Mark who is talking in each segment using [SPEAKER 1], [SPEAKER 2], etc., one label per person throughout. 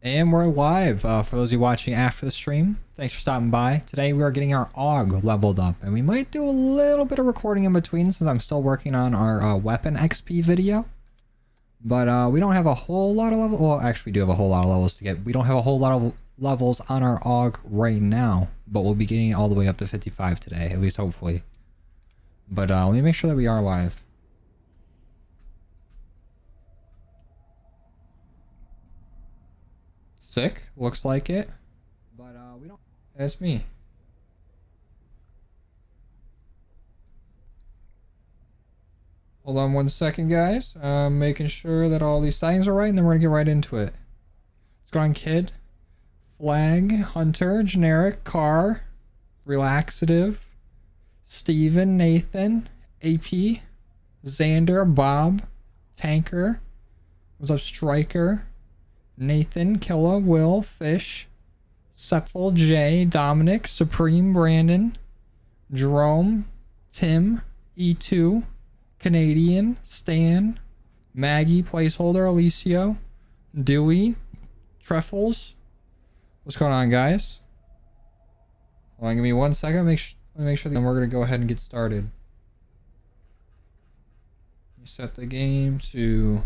[SPEAKER 1] And we're live. For those of you watching after the stream, thanks for stopping by. Today we are getting our AUG leveled up, and we might do a little bit of recording in between since I'm still working on our weapon XP video. But we don't have a whole lot of levels. Well, actually we do have a whole lot of levels to get. We don't have a whole lot of levels on our AUG right now, but we'll be getting it all the way up to 55 today, at least hopefully. But let me make sure that we are live. Sick, looks like it, but we don't. That's me. Hold on one second, guys. Making sure that all these settings are right, and then we're gonna get right into it. Let's go on kid, flag, hunter, generic, car, relaxative, Steven, Nathan, AP, Xander, Bob, tanker. What's up, striker? Nathan, Killa, Will, Fish, Cephal, Jay, Dominic, Supreme, Brandon, Jerome, Tim, E2, Canadian, Stan, Maggie, placeholder, Alicio, Dewey, Treffles. What's going on, guys? Hold on, give me 1 second. Let me make sure that we're gonna go ahead and get started. Set the game to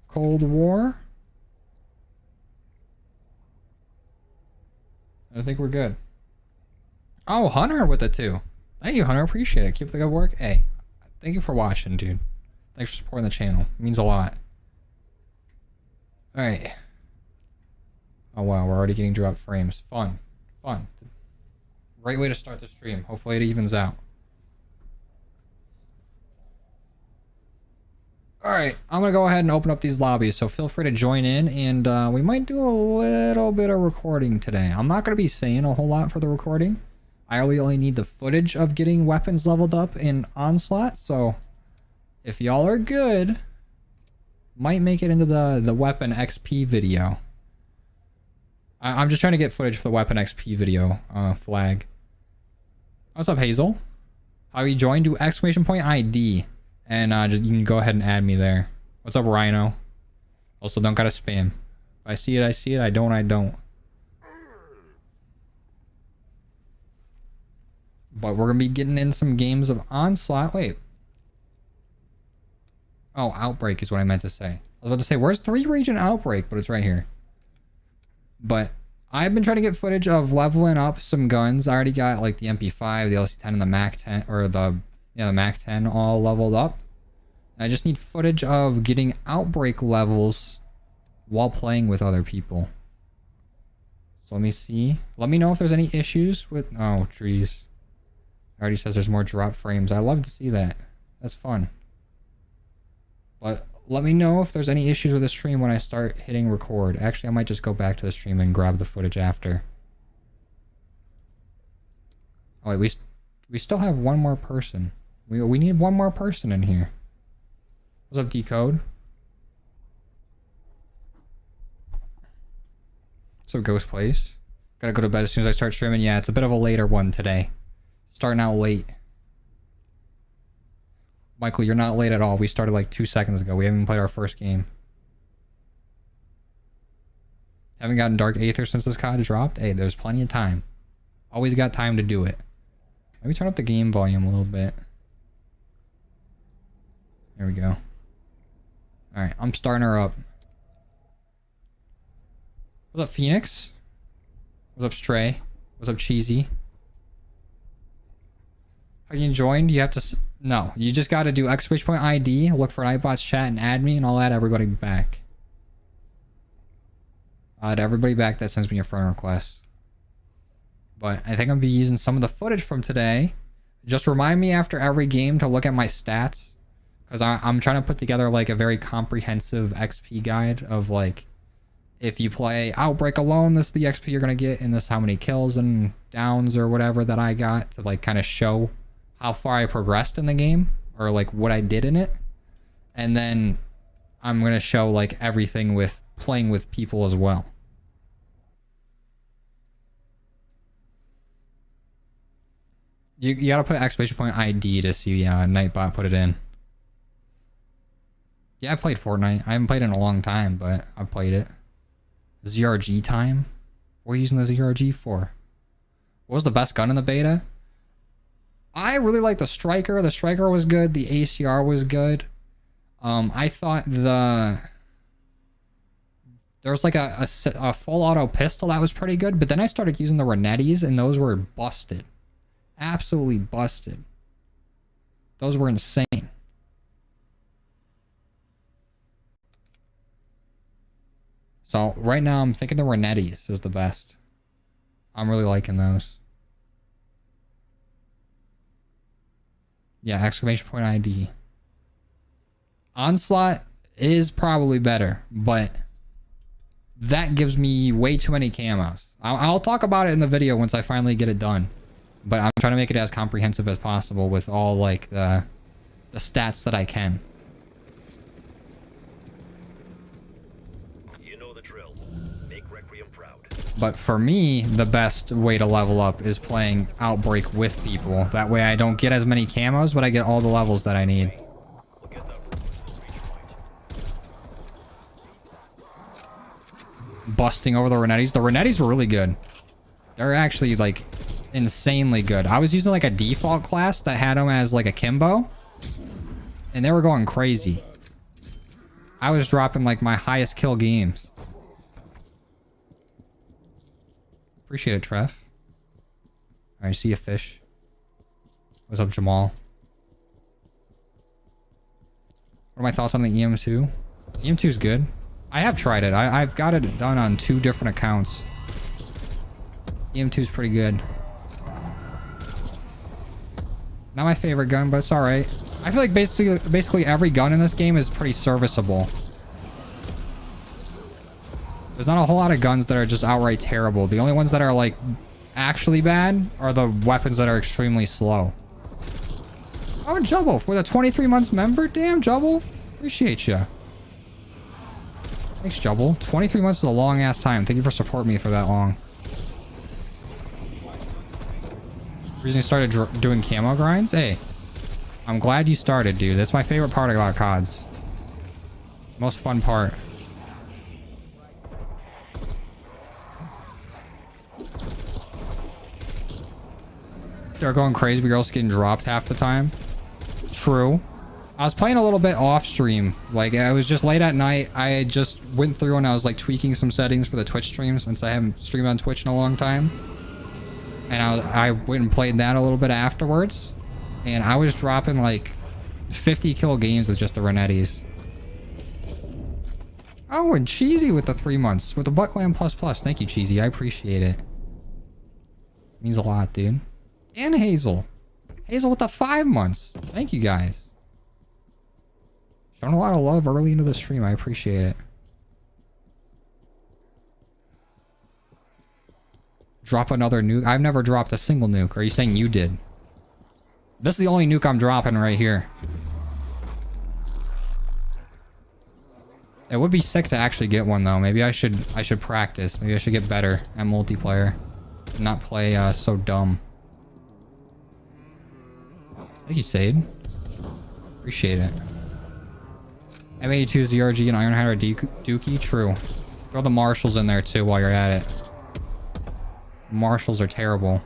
[SPEAKER 1] Cold War. I think we're good. Oh, Hunter with it too. Thank you, Hunter. Appreciate it. Keep the good work. Hey, thank you for watching, dude. Thanks for supporting the channel. It means a lot. Alright. Oh wow, we're already getting dropped frames. Fun. Fun. Great way to start the stream. Hopefully it evens out. Alright, I'm gonna go ahead and open up these lobbies, so feel free to join in, and we might do a little bit of recording today. I'm not gonna be saying a whole lot for the recording. I really only need the footage of getting weapons leveled up in Onslaught, so if y'all are good, might make it into the weapon XP video. I'm just trying to get footage for the weapon XP video flag. What's up, Hazel? How you joined? Do !ID. And just you can go ahead and add me there. What's up, Rhino? Also, don't gotta spam. If I see it, I see it. I don't, I don't. But we're gonna be getting in some games of Onslaught. Wait. Oh, Outbreak is what I meant to say. I was about to say, where's 3 region Outbreak? But it's right here. But I've been trying to get footage of leveling up some guns. I already got like the MP5, the LC10, and the MAC-10, or the MAC-10 all leveled up. I just need footage of getting Outbreak levels while playing with other people. So let me see. Let me know if there's any issues with... Oh, trees. It already says there's more drop frames. I love to see that. That's fun. But let me know if there's any issues with the stream when I start hitting record. Actually, I might just go back to the stream and grab the footage after. Oh, wait, we still have one more person. We need one more person in here. What's up, Decode? So Ghost Place. Gotta go to bed as soon as I start streaming. Yeah, it's a bit of a later one today. Starting out late. Michael, you're not late at all. We started like 2 seconds ago. We haven't even played our first game. Haven't gotten Dark Aether since this COD dropped. Hey, there's plenty of time. Always got time to do it. Let me turn up the game volume a little bit. There we go. Alright, I'm starting her up. What's up, Phoenix? What's up, Stray? What's up, Cheesy? Are you joined? You have to... No, you just got to do !ID, look for Nightbot's chat, and add me, and I'll add everybody back. I'll add everybody back that sends me a friend request. But I think I'm going to be using some of the footage from today. Just remind me after every game to look at my stats. Because I'm trying to put together like a very comprehensive XP guide of like, if you play Outbreak alone, this is the XP you're going to get, and this is how many kills and downs or whatever that I got, to like kind of show how far I progressed in the game, or like what I did in it. And then I'm going to show like everything with playing with people as well. You got to put !ID to see Nightbot put it in. Yeah, I've played Fortnite. I haven't played it in a long time, but I've played it. ZRG time? What are you using the ZRG for? What was the best gun in the beta? I really like the Striker. The Striker was good. The ACR was good. I thought there was like a full auto pistol that was pretty good, but then I started using the Renettis and those were busted. Absolutely busted. Those were insane. So right now I'm thinking the Renettis is the best. I'm really liking those. Yeah, exclamation point ID. Onslaught is probably better, but that gives me way too many camos. I'll talk about it in the video once I finally get it done. But I'm trying to make it as comprehensive as possible with all like the stats that I can.
[SPEAKER 2] You know the drill. Make Requiem proud.
[SPEAKER 1] But for me, the best way to level up is playing Outbreak with people. That way I don't get as many camos, but I get all the levels that I need.
[SPEAKER 2] We'll get that room to the reach point.
[SPEAKER 1] Busting over the Renettis. The Renettis were really good. They're actually like insanely good. I was using like a default class that had them as like a Kimbo. And they were going crazy. I was dropping like my highest kill games. Appreciate it, Trev. Alright, see you, fish. What's up, Jamal? What are my thoughts on the EM2? EM2 is good. I have tried it. I've got it done on 2 different accounts. EM2 is pretty good. Not my favorite gun, but it's alright. I feel like basically every gun in this game is pretty serviceable. There's not a whole lot of guns that are just outright terrible. The only ones that are like actually bad are the weapons that are extremely slow. Oh, Jubble for the 23 months member. Damn, Jubble. Appreciate you. Thanks, Jubble. 23 months is a long ass time. Thank you for supporting me for that long. Reason you started doing camo grinds? Hey, I'm glad you started, dude. That's my favorite part about CODs. Most fun part. They're going crazy, but you're also getting dropped half the time. True. I was playing a little bit off stream. Like, it was just late at night. I just went through and I was like tweaking some settings for the Twitch stream since I haven't streamed on Twitch in a long time. And I went and played that a little bit afterwards. And I was dropping like 50 kill games with just the Renettis. Oh, and Cheesy with the 3 months. With the Buttclam++. Thank you, Cheesy. I appreciate it. Means a lot, dude. And Hazel. Hazel with the 5 months. Thank you, guys. Showing a lot of love early into the stream. I appreciate it. Drop another nuke. I've never dropped a single nuke. Are you saying you did? This is the only nuke I'm dropping right here. It would be sick to actually get one though. Maybe I should practice. Maybe I should get better at multiplayer. Not play so dumb. Thank you, Sade. Appreciate it. M82 ZRG and Ironheart Dookie. True. Throw the Marshals in there too while you're at it. Marshals are terrible.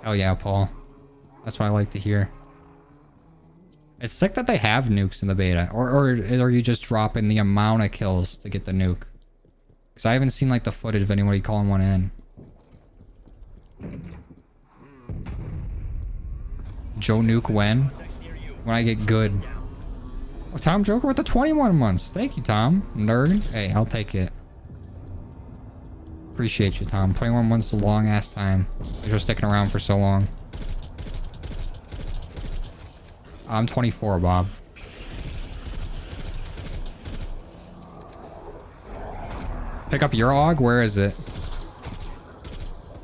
[SPEAKER 1] Hell yeah, Paul. That's what I like to hear. It's sick that they have nukes in the beta. Or are you just dropping the amount of kills to get the nuke? Because I haven't seen like the footage of anybody calling one in. Joe Nuke when? When I get good. Oh, Tom Joker with the 21 months. Thank you, Tom. Nerd. Hey, I'll take it. Appreciate you, Tom. 21 months is a long ass time. Thanks for sticking around for so long. I'm 24, Bob. Pick up your AUG? Where is it?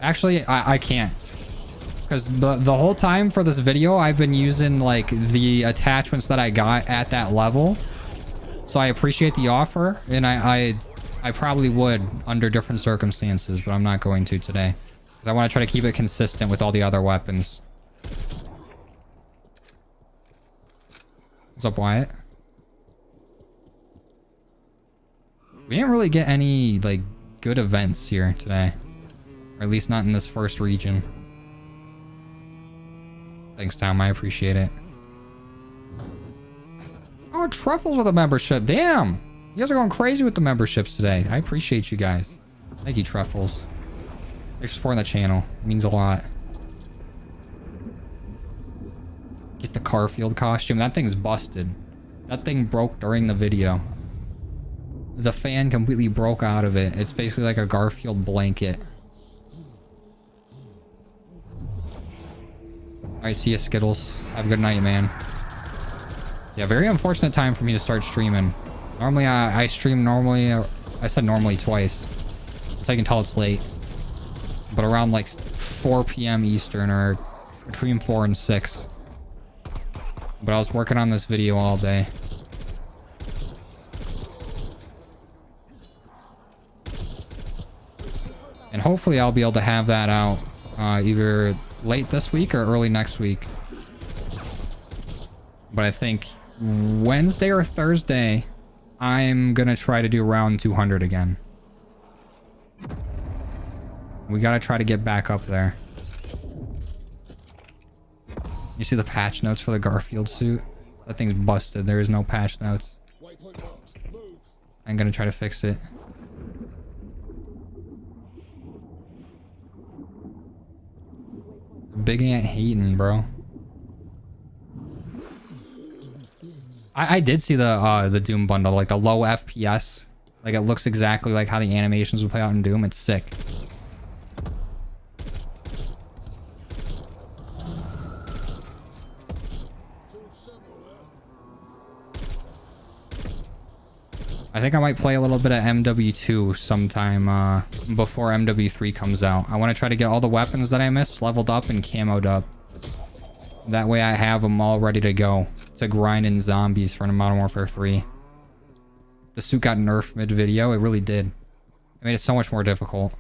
[SPEAKER 1] Actually, I can't. Because the whole time for this video, I've been using like the attachments that I got at that level. So I appreciate the offer, and I probably would under different circumstances, but I'm not going to today. Because I want to try to keep it consistent with all the other weapons. What's up, Wyatt? We didn't really get any, like, good events here today. Or at least not in this first region. Thanks, Tom. I appreciate it. Oh, Truffles with a membership. Damn! You guys are going crazy with the memberships today. I appreciate you guys. Thank you, Truffles. Thanks for supporting the channel. It means a lot. Get the Garfield costume. That thing's busted. That thing broke during the video. The fan completely broke out of it. It's basically like a Garfield blanket. Alright, see ya, Skittles. Have a good night, man. Yeah, very unfortunate time for me to start streaming. Normally, I stream normally... I said normally twice. So I can tell it's late. But around like 4 p.m. Eastern, or between 4 and 6. But I was working on this video all day. And hopefully I'll be able to have that out either late this week or early next week. But I think Wednesday or Thursday, I'm gonna try to do round 200 again. We gotta try to get back up there. You see the patch notes for the Garfield suit? That thing's busted. There is no patch notes. I'm gonna try to fix it. Big Ant hating, bro. I did see the Doom bundle, like the low FPS. Like it looks exactly like how the animations would play out in Doom. It's sick. I think I might play a little bit of MW2 sometime before MW3 comes out. I want to try to get all the weapons that I missed leveled up and camoed up. That way I have them all ready to go to grind in zombies for Modern Warfare 3. The suit got nerfed mid-video. It really did. It made it so much more difficult.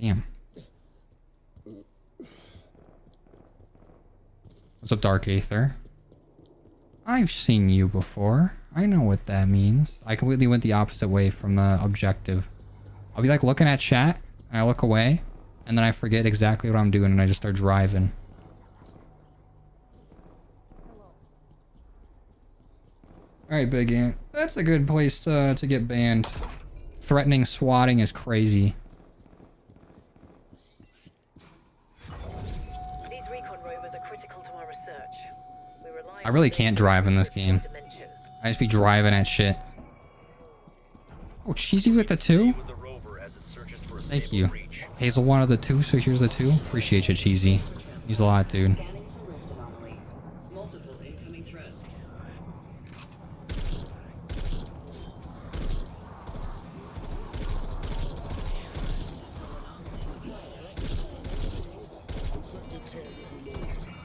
[SPEAKER 1] Damn. What's up, Dark Aether? I've seen you before. I know what that means. I completely went the opposite way from the objective. I'll be like looking at chat, and I look away, and then I forget exactly what I'm doing, and I just start driving. Alright, Big Ant. That's a good place to get banned. Threatening swatting is crazy. I really can't drive in this game. I just be driving at shit. Oh, Cheesy with the 2? Thank you. Hazel wanted the 2, so here's the 2. Appreciate you, Cheesy. Means a lot, dude.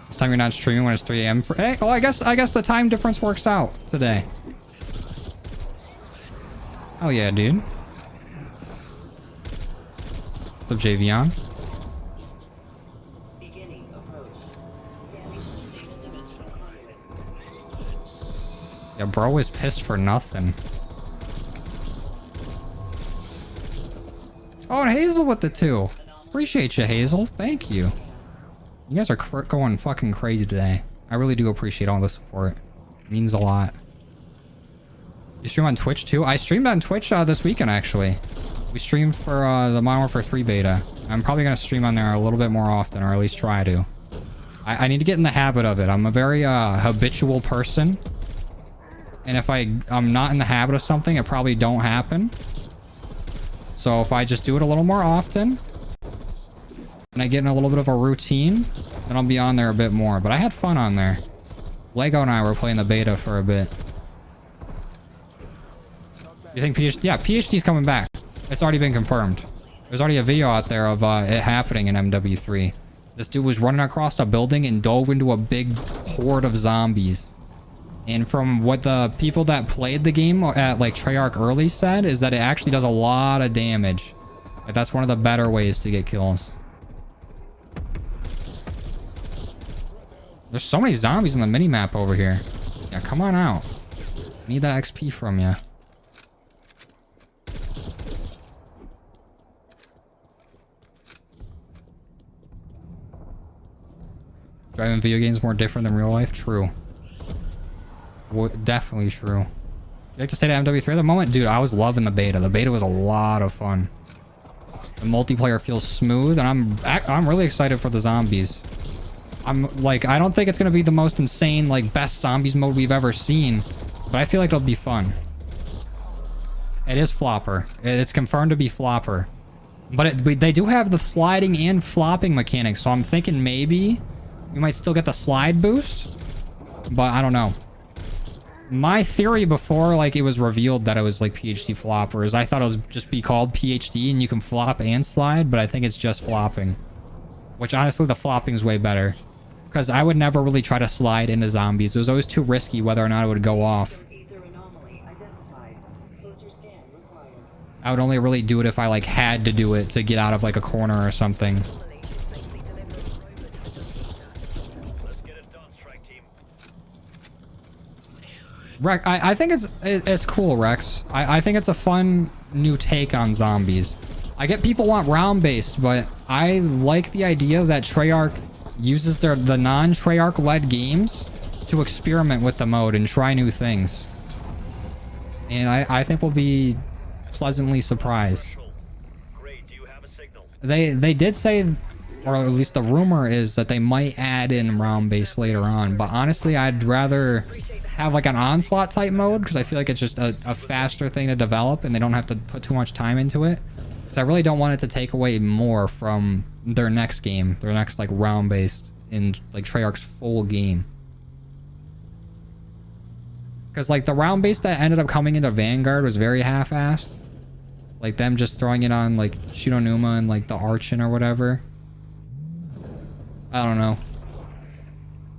[SPEAKER 1] This time you're not streaming when it's 3 a.m. for... Hey, well, I guess the time difference works out today. Oh yeah, dude. What's up, Javion? Yeah, bro is pissed for nothing. Oh, and Hazel with the 2. Appreciate you, Hazel. Thank you. You guys are going fucking crazy today. I really do appreciate all the support. It means a lot. You stream on Twitch too? I streamed on Twitch this weekend, actually. We streamed for the Modern Warfare 3 beta. I'm probably going to stream on there a little bit more often, or at least try to. I need to get in the habit of it. I'm a very habitual person. And if I'm not in the habit of something, it probably don't happen. So if I just do it a little more often, and I get in a little bit of a routine, then I'll be on there a bit more. But I had fun on there. Lego and I were playing the beta for a bit. You think PhD? Yeah, PhD's coming back. It's already been confirmed. There's already a video out there of it happening in MW3. This dude was running across a building and dove into a big horde of zombies. And from what the people that played the game at like Treyarch early said is that it actually does a lot of damage. Like that's one of the better ways to get kills. There's so many zombies in the minimap over here. Yeah, come on out. Need that XP from you. Driving video games more different than real life? True. Definitely true. You like to stay to MW3 at the moment? Dude, I was loving the beta. The beta was a lot of fun. The multiplayer feels smooth, and I'm really excited for the zombies. I'm like, I don't think it's gonna be the most insane, like, best zombies mode we've ever seen, but I feel like it'll be fun. It is flopper. It's confirmed to be flopper. But they do have the sliding and flopping mechanics, so I'm thinking maybe we might still get the slide boost, but I don't know. My theory before, like, it was revealed that it was, like, PhD floppers, I thought it was just be called PhD and you can flop and slide, but I think it's just flopping. Which, honestly, the flopping's way better. Because I would never really try to slide into zombies. It was always too risky whether or not it would go off. I would only really do it if I, like, had to do it to get out of, like, a corner or something. Rex, I think it's cool, Rex. I think it's a fun new take on zombies. I get people want round-based, but I like the idea that Treyarch uses the non-Treyarch led games to experiment with the mode and try new things. And I think we'll be pleasantly surprised. They did say, or at least the rumor is that they might add in round-based later on, but honestly I'd rather have like an onslaught type mode because I feel like it's just a faster thing to develop and they don't have to put too much time into it. Because I really don't want it to take away more from their next game, their next like round-based in like Treyarch's full game. Because like the round-based that ended up coming into Vanguard was very half-assed. Like them just throwing it on like Shidonuma and like the Archon or whatever. I don't know.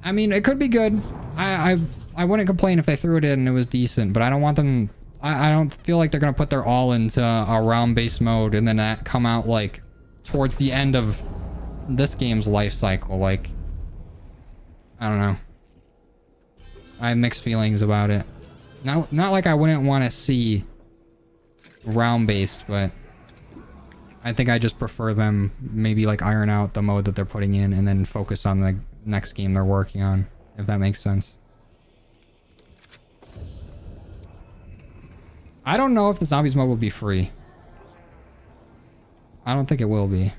[SPEAKER 1] I mean, it could be good. I wouldn't complain if they threw it in and it was decent, but I don't want them... I don't feel like they're going to put their all into a round-based mode and then that come out, like, towards the end of this game's life cycle. Like, I don't know. I have mixed feelings about it. Not like I wouldn't want to see round-based, but I think I just prefer them maybe, like, iron out the mode that they're putting in and then focus on the next game they're working on, if that makes sense. I don't know if the zombies mode will be free. I don't think it will be.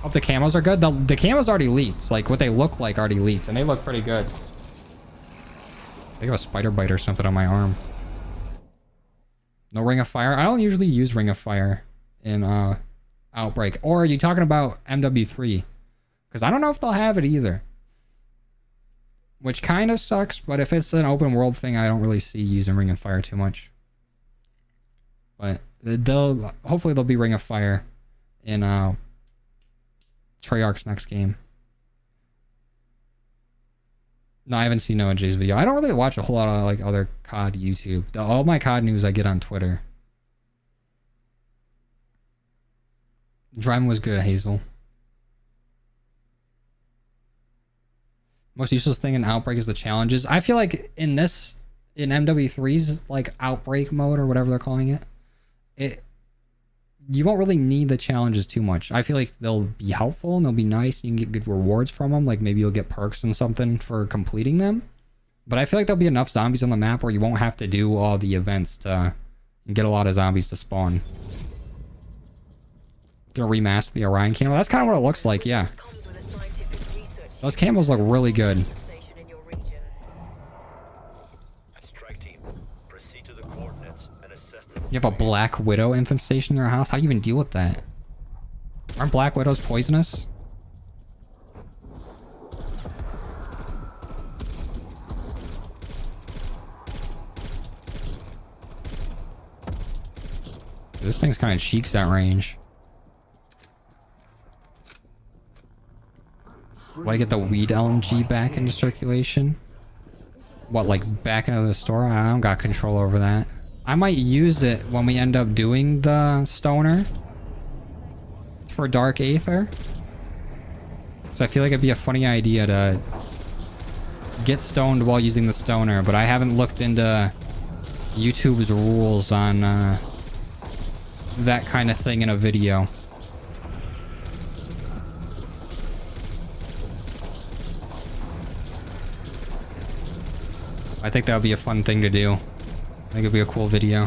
[SPEAKER 1] Hope the camos are good. The camos already leaked. Like, what they look like already leaked. And they look pretty good. I got a spider bite or something on my arm. No Ring of Fire? I don't usually use Ring of Fire in Outbreak. Or are you talking about MW3? Because I don't know if they'll have it either. Which kind of sucks, but if it's an open world thing, I don't really see using Ring of Fire too much. But hopefully there'll be Ring of Fire in Treyarch's next game. No, I haven't seen Noah J's video. I don't really watch a whole lot of like other COD YouTube. All my COD news I get on Twitter. Driving was good, Hazel. Most useless thing in Outbreak is the challenges. I feel like in MW3's like Outbreak mode or whatever they're calling it, you won't really need the challenges too much. I feel like they'll be helpful and they'll be nice. You can get good rewards from them. Like maybe you'll get perks and something for completing them. But I feel like there'll be enough zombies on the map where you won't have to do all the events to get a lot of zombies to spawn. Gonna remaster the Orion camo. That's kind of what it looks like, yeah. Those camos look really good. You have a Black Widow infestation in your house? How do you even deal with that? Aren't Black Widows poisonous? This thing's kind of cheeks at range. Want to get the weed LMG back into circulation? What, like back into the store? I don't got control over that. I might use it when we end up doing the stoner for Dark Aether. So I feel like it'd be a funny idea to get stoned while using the stoner, but I haven't looked into YouTube's rules on that kind of thing in a video. I think that would be a fun thing to do. I think it'd be a cool video.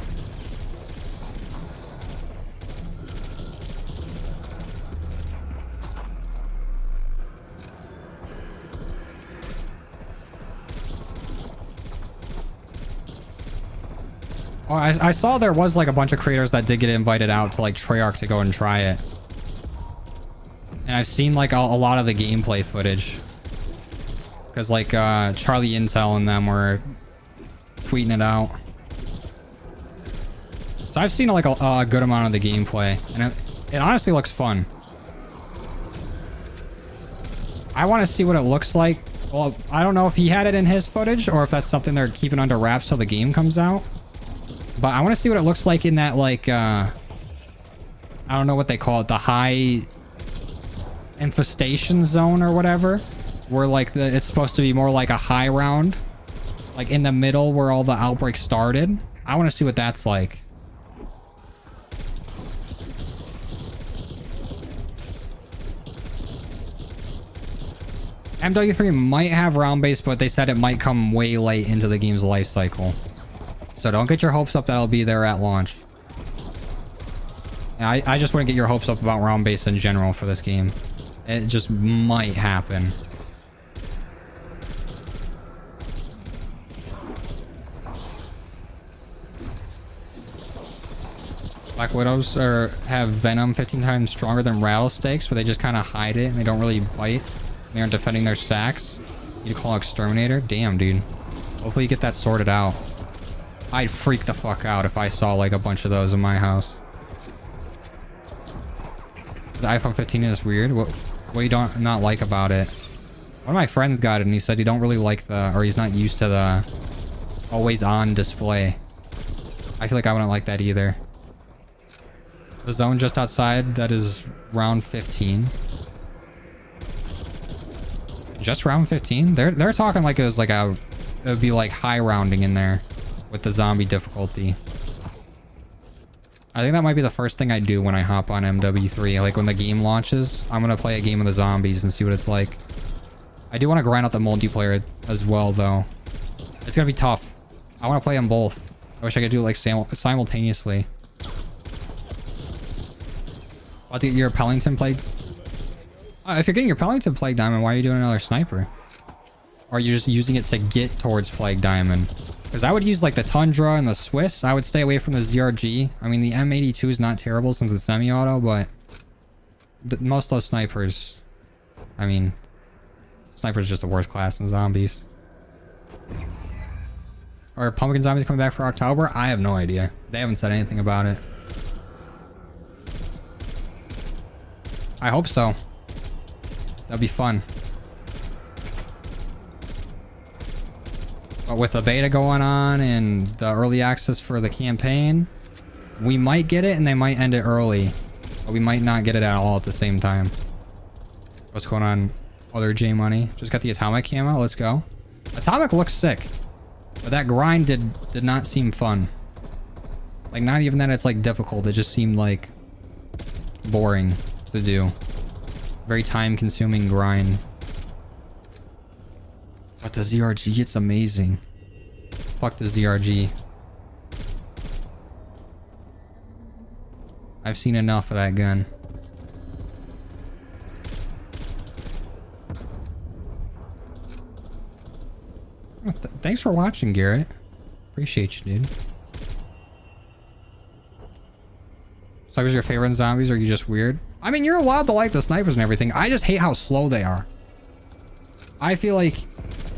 [SPEAKER 1] Oh, I saw there was like a bunch of creators that did get invited out to like Treyarch to go and try it. And I've seen like a lot of the gameplay footage. Because like Charlie Intel and them were tweeting it out. So I've seen like a good amount of the gameplay. And it honestly looks fun. I want to see what it looks like. Well, I don't know if he had it in his footage or if that's something they're keeping under wraps till the game comes out. But I want to see what it looks like in that like, I don't know what they call it. The high infestation zone or whatever. Where like it's supposed to be more like a high round, like in the middle where all the outbreak started. I want to see what that's like. MW3 might have round base, but they said it might come way late into the game's life cycle. So don't get your hopes up that it'll be there at launch. I just wouldn't get your hopes up about round base in general for this game. It just might happen. Black Widows have venom 15 times stronger than rattlesnakes, where they just kind of hide it and they don't really bite. They aren't defending their sacks. You call exterminator? Damn, dude. Hopefully you get that sorted out. I'd freak the fuck out if I saw like a bunch of those in my house. The iPhone 15 is weird. What do you not like about it? One of my friends got it and he said he don't really like or he's not used to the always on display. I feel like I wouldn't like that either. The zone just outside, that is round 15. Just round 15? They're talking like it was like it would be like high rounding in there with the zombie difficulty. I think that might be the first thing I do when I hop on MW3. Like when the game launches, I'm gonna play a game of the zombies and see what it's like. I do want to grind out the multiplayer as well though. It's gonna be tough. I want to play them both. I wish I could do it like simultaneously. I'll get your Pellington Plague. If you're getting your Pellington Plague Diamond, why are you doing another sniper? Or are you just using it to get towards Plague Diamond? Because I would use like the Tundra and the Swiss. I would stay away from the ZRG. I mean, the M82 is not terrible since it's semi-auto, but most of those snipers, I mean, snipers are just the worst class in zombies. Are Pumpkin Zombies coming back for October? I have no idea. They haven't said anything about it. I hope so. That'd be fun. But with the beta going on and the early access for the campaign, we might get it and they might end it early. But we might not get it at all at the same time. What's going on? Other J Money. Just got the Atomic camo. Let's go. Atomic looks sick. But that grind did not seem fun. Like, not even that it's like difficult. It just seemed like boring to do. Very time consuming grind. But the ZRG, it's amazing. Fuck the ZRG. I've seen enough of that gun. Thanks for watching, Garrett. Appreciate you, dude. Snipers your favorite in zombies, or are you just weird? I mean, you're allowed to like the snipers and everything. I just hate how slow they are. I feel like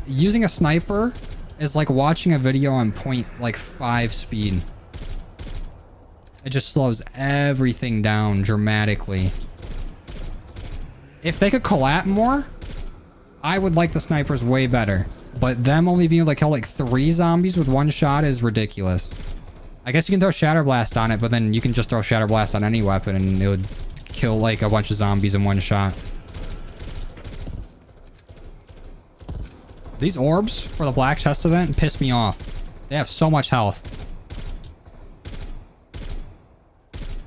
[SPEAKER 1] using a sniper is like watching a video on 0.5 speed. It just slows everything down dramatically. If they could collab more, I would like the snipers way better. But them only being able to kill like 3 zombies with 1 shot is ridiculous. I guess you can throw Shatter Blast on it, but then you can just throw Shatter Blast on any weapon and it would kill like a bunch of zombies in 1 shot. These orbs for the black chest event piss me off. They have so much health.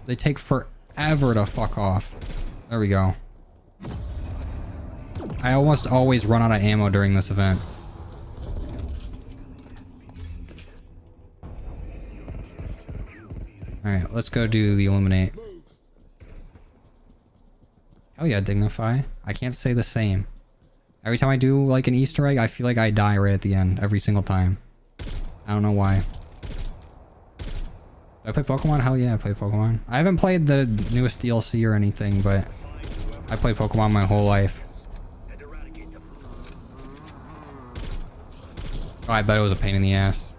[SPEAKER 1] They take forever to fuck off. There we go. I almost always run out of ammo during this event. Alright, let's go do the Illuminate. Hell yeah, Dignify. I can't say the same. Every time I do like an Easter egg, I feel like I die right at the end. Every single time. I don't know why. Do I play Pokemon? Hell yeah, I play Pokemon. I haven't played the newest DLC or anything, but I played Pokemon my whole life. Oh, I bet it was a pain in the ass.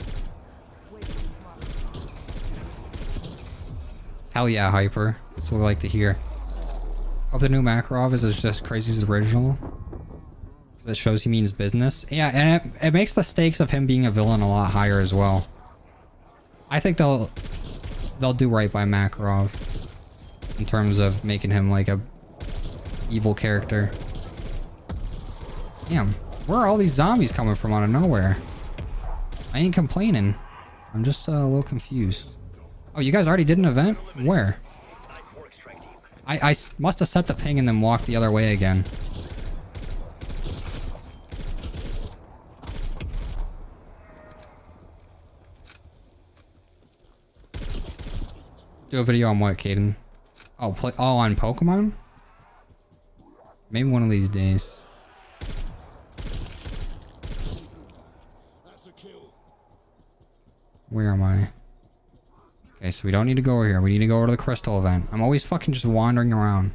[SPEAKER 1] Hell yeah, Hyper. That's what we like to hear. Hope the new Makarov is just as crazy as the original. That shows he means business. Yeah, and it makes the stakes of him being a villain a lot higher as well. I think they'll do right by Makarov in terms of making him like a evil character. Damn, where are all these zombies coming from out of nowhere? I ain't complaining. I'm just a little confused. Oh, you guys already did an event? Where? I must have set the ping and then walked the other way again. Do a video on what, Caden? Oh, on Pokemon? Maybe one of these days. Where am I? Okay, so we don't need to go over here. We need to go over to the crystal event. I'm always fucking just wandering around.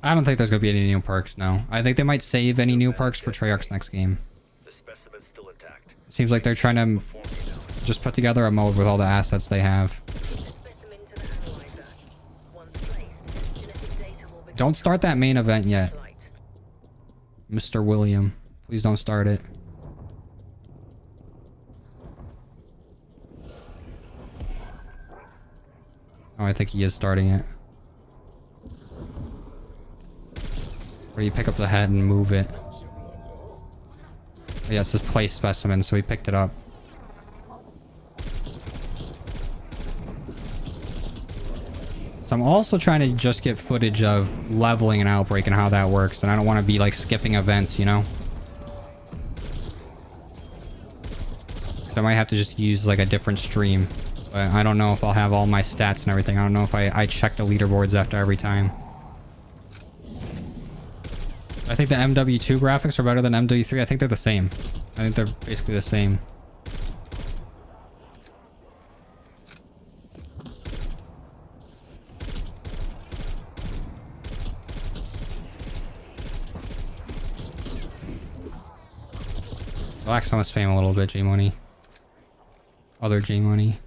[SPEAKER 1] I don't think there's gonna be any new perks, no. I think they might save any new perks for Treyarch's next game.
[SPEAKER 2] The specimen's still intact.
[SPEAKER 1] It seems like they're trying to just put together a mode with all the assets they have. Don't start that main event yet. Mr. William. Please don't start it. Oh, I think he is starting it. Or do you pick up the head and move it? Oh, yeah, it says place specimen, so he picked it up. So I'm also trying to just get footage of leveling an Outbreak and how that works, and I don't want to be like skipping events, you know? So I might have to just use like a different stream. But I don't know if I'll have all my stats and everything. I don't know if I check the leaderboards after every time. I think the MW2 graphics are better than MW3. I think they're the same. I think they're basically the same. Relax on the spam a little bit, J-Money. Other J-Money.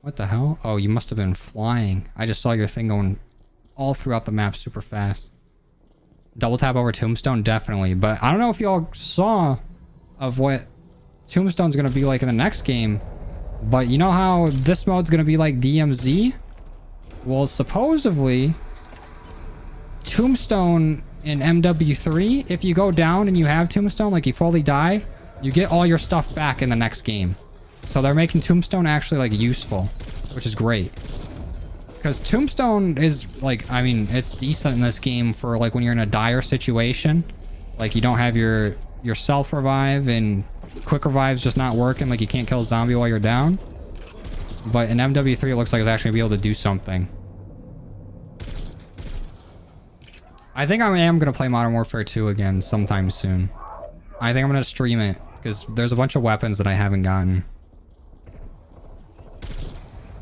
[SPEAKER 1] What the hell? Oh, you must have been flying. I just saw your thing going all throughout the map super fast. Double tap over Tombstone? Definitely. But I don't know if y'all saw of what Tombstone's going to be like in the next game. But you know how this mode's going to be like DMZ? Well, supposedly, Tombstone in MW3, if you go down and you have Tombstone, like you fully die, you get all your stuff back in the next game. So they're making Tombstone actually like useful, which is great. Because Tombstone is like, I mean, it's decent in this game for like when you're in a dire situation. Like you don't have your self revive and quick revive's just not working. Like you can't kill a zombie while you're down. But in MW3 it looks like it's actually gonna be able to do something. I think I am gonna play Modern Warfare 2 again sometime soon. I think I'm gonna stream it because there's a bunch of weapons that I haven't gotten.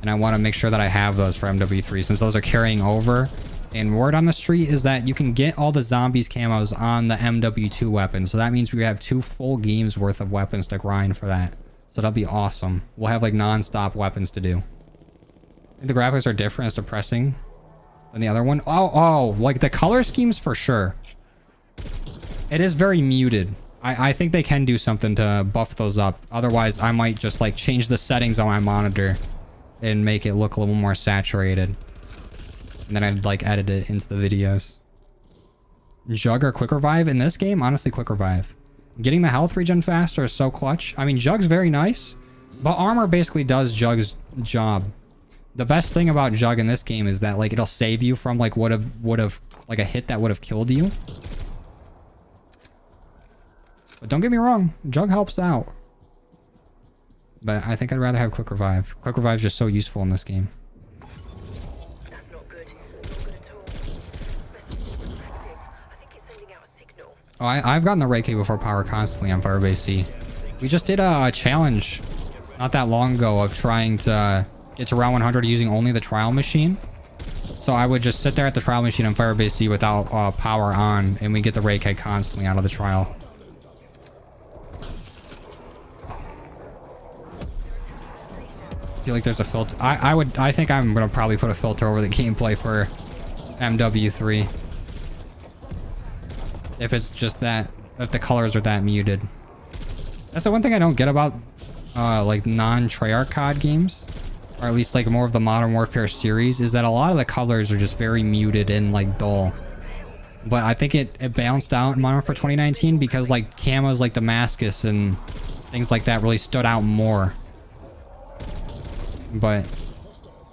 [SPEAKER 1] And I want to make sure that I have those for MW3 since those are carrying over. And word on the street is that you can get all the zombies camos on the MW2 weapons. So that means we have 2 full games worth of weapons to grind for that. So that'll be awesome. We'll have like non-stop weapons to do. I think the graphics are different, as depressing than the other one. Oh, like the color schemes for sure. It is very muted. I think they can do something to buff those up. Otherwise, I might just like change the settings on my monitor and make it look a little more saturated. And then I'd like edit it into the videos. Jug or quick revive in this game? Honestly, quick revive. Getting the health regen faster is so clutch. I mean, Jug's very nice, but armor basically does Jug's job. The best thing about Jug in this game is that like it'll save you from like would have like a hit that would have killed you. But don't get me wrong, Jug helps out. But I think I'd rather have quick revive. Quick revive is just so useful in this game.
[SPEAKER 3] That's not good. Not good at all. Message is active. I think it's sending out a signal.
[SPEAKER 1] Oh, I've gotten the Ray K before power constantly on Firebase C. We just did a challenge not that long ago of trying to get to round 100 using only the trial machine. So I would just sit there at the trial machine on Firebase C without power on, and we get the Ray K constantly out of the trial. I feel like there's a filter. I think I'm gonna probably put a filter over the gameplay for MW3. If it's just that, if the colors are that muted. That's the one thing I don't get about like non-Treyarch COD games, or at least like more of the Modern Warfare series, is that a lot of the colors are just very muted and like dull. But I think it balanced out in Modern Warfare 2019 because like camos like Damascus and things like that really stood out more. But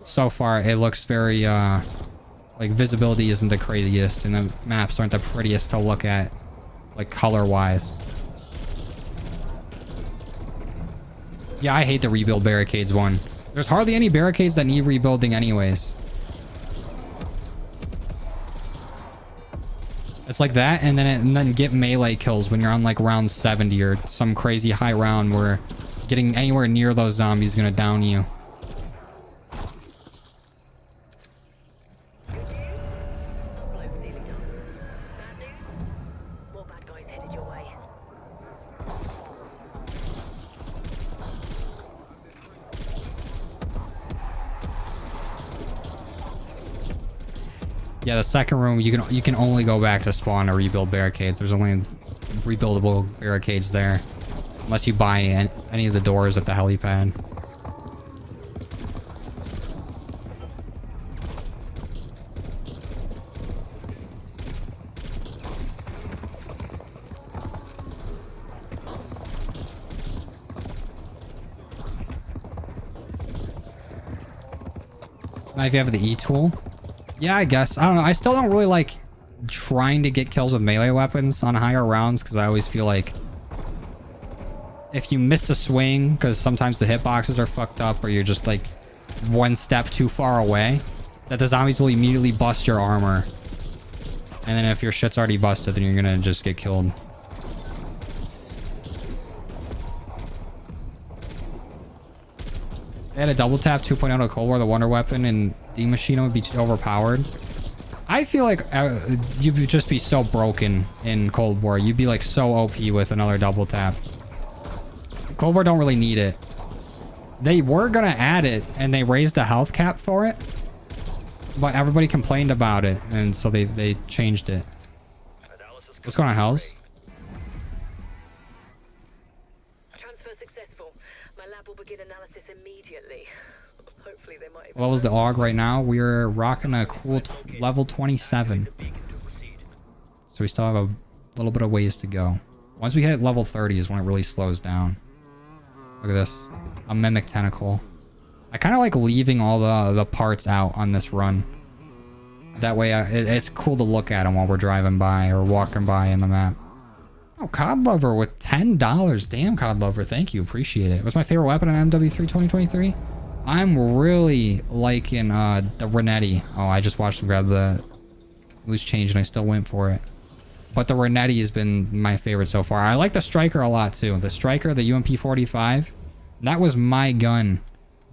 [SPEAKER 1] so far it looks very like visibility isn't the craziest and the maps aren't the prettiest to look at like color wise. Yeah, I hate the rebuild barricades one. There's hardly any barricades that need rebuilding anyways. It's like that and then get melee kills when you're on like round 70 or some crazy high round where getting anywhere near those zombies is gonna down you. Yeah, the second room you can only go back to spawn to rebuild barricades. There's only rebuildable barricades there, unless you buy any of the doors at the helipad. Now if you have the E tool. Yeah, I guess. I don't know. I still don't really like trying to get kills with melee weapons on higher rounds because I always feel like if you miss a swing, because sometimes the hitboxes are fucked up or you're just like one step too far away, that the zombies will immediately bust your armor. And then if your shit's already busted, then you're gonna just get killed. They had a double tap 2.0 to Cold War, the Wonder Weapon, and the machine would be overpowered. I feel like you would just be so broken in Cold War. You'd be like so OP with another double tap. Cold War don't really need it. They were gonna add it, and they raised the health cap for it, but everybody complained about it, and so they changed it. What's going on, Hells?
[SPEAKER 3] Transfer successful. My lab will begin analysis immediately. Hopefully they might.
[SPEAKER 1] What was the AUG right now? We're rocking a cool level 27. So we still have a little bit of ways to go. Once we hit level 30 is when it really slows down. Look at this. A mimic tentacle. I kind of like leaving all the parts out on this run. That way it's cool to look at them while we're driving by or walking by in the map. Oh, COD Lover with $10. Damn, COD Lover. Thank you. Appreciate it. What's my favorite weapon on MW3 2023? I'm really liking the Renetti. Oh, I just watched him grab the loose change and I still went for it. But the Renetti has been my favorite so far. I like the Striker a lot too. The Striker, the UMP-45. That was my gun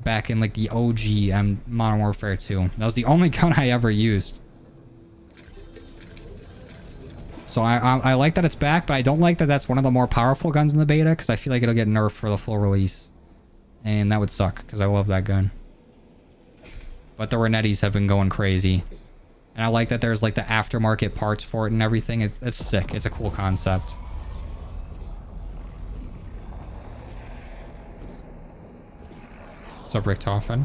[SPEAKER 1] back in like the OG Modern Warfare 2. That was the only gun I ever used. So I like that it's back, but I don't like that that's one of the more powerful guns in the beta because I feel like it'll get nerfed for the full release. And that would suck because I love that gun. But the Renettis have been going crazy. And I like that there's like the aftermarket parts for it and everything. It's sick. It's a cool concept. What's up, Rick Toffin?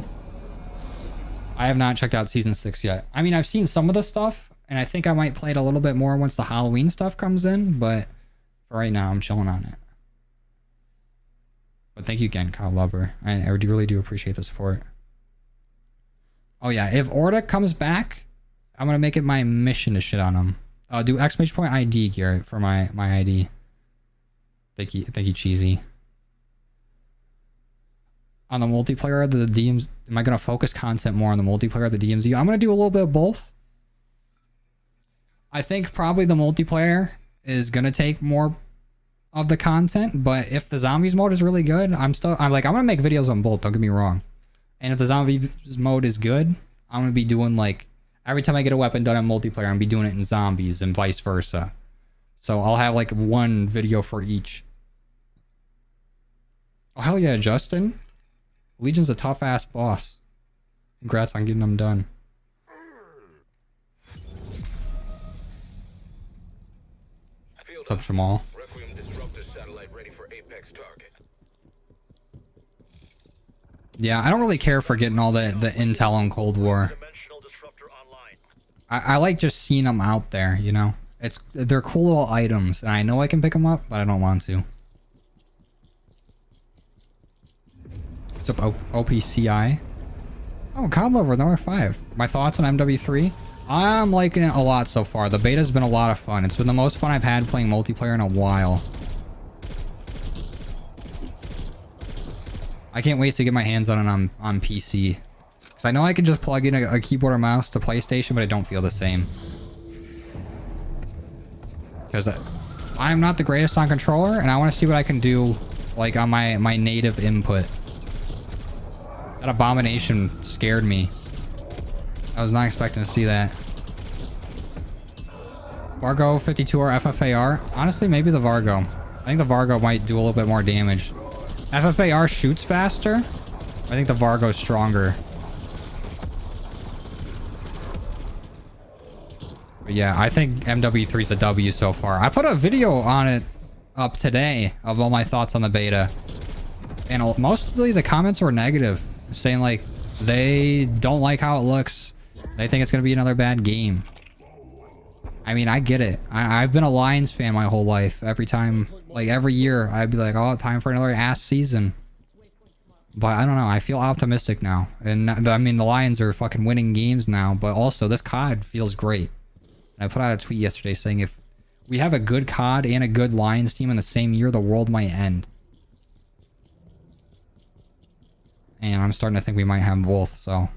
[SPEAKER 1] I have not checked out Season 6 yet. I mean, I've seen some of the stuff, and I think I might play it a little bit more once the Halloween stuff comes in, but for right now, I'm chilling on it. But thank you again, Kyle Lover. I really do appreciate the support. Oh yeah, if Orta comes back, I'm gonna make it my mission to shit on him. Do exclamation point ID, Garrett, for my ID. Thank you, Cheesy. On the multiplayer, the DMs, am I gonna focus content more on the multiplayer, the DMZ? I'm gonna do a little bit of both. I think probably the multiplayer is gonna take more of the content, but if the zombies mode is really good, I'm gonna make videos on both, don't get me wrong. And if the zombies mode is good, I'm gonna be doing like every time I get a weapon done in multiplayer, I'm gonna be doing it in zombies and vice versa. So I'll have like one video for each. Oh hell yeah, Justin. Legion's a tough ass boss. Congrats on getting them done. What's up, Jamal? Yeah, I don't really care for getting all the intel on Cold War. I like just seeing them out there, you know? They're cool little items, and I know I can pick them up, but I don't want to. What's up, OPCI? Oh, COD Lover, number 5. My thoughts on MW3? I'm liking it a lot so far. The beta's been a lot of fun. It's been the most fun I've had playing multiplayer in a while. I can't wait to get my hands on it on PC. Because I know I can just plug in a keyboard or mouse to PlayStation, but I don't feel the same. Because I'm not the greatest on controller, and I want to see what I can do like on my native input. That abomination scared me. I was not expecting to see that. Vargo 52 or FFAR? Honestly, maybe the Vargo. I think the Vargo might do a little bit more damage. FFAR shoots faster. I think the Vargo's stronger. But yeah, I think MW3's a W so far. I put a video on it up today of all my thoughts on the beta. And mostly the comments were negative. Saying like, they don't like how it looks. They think it's going to be another bad game. I mean, I get it. I've been a Lions fan my whole life. Every time, like every year, I'd be like, oh, time for another ass season. But I don't know. I feel optimistic now. And I mean, the Lions are fucking winning games now. But also, this COD feels great. And I put out a tweet yesterday saying if we have a good COD and a good Lions team in the same year, the world might end. And I'm starting to think we might have both. So,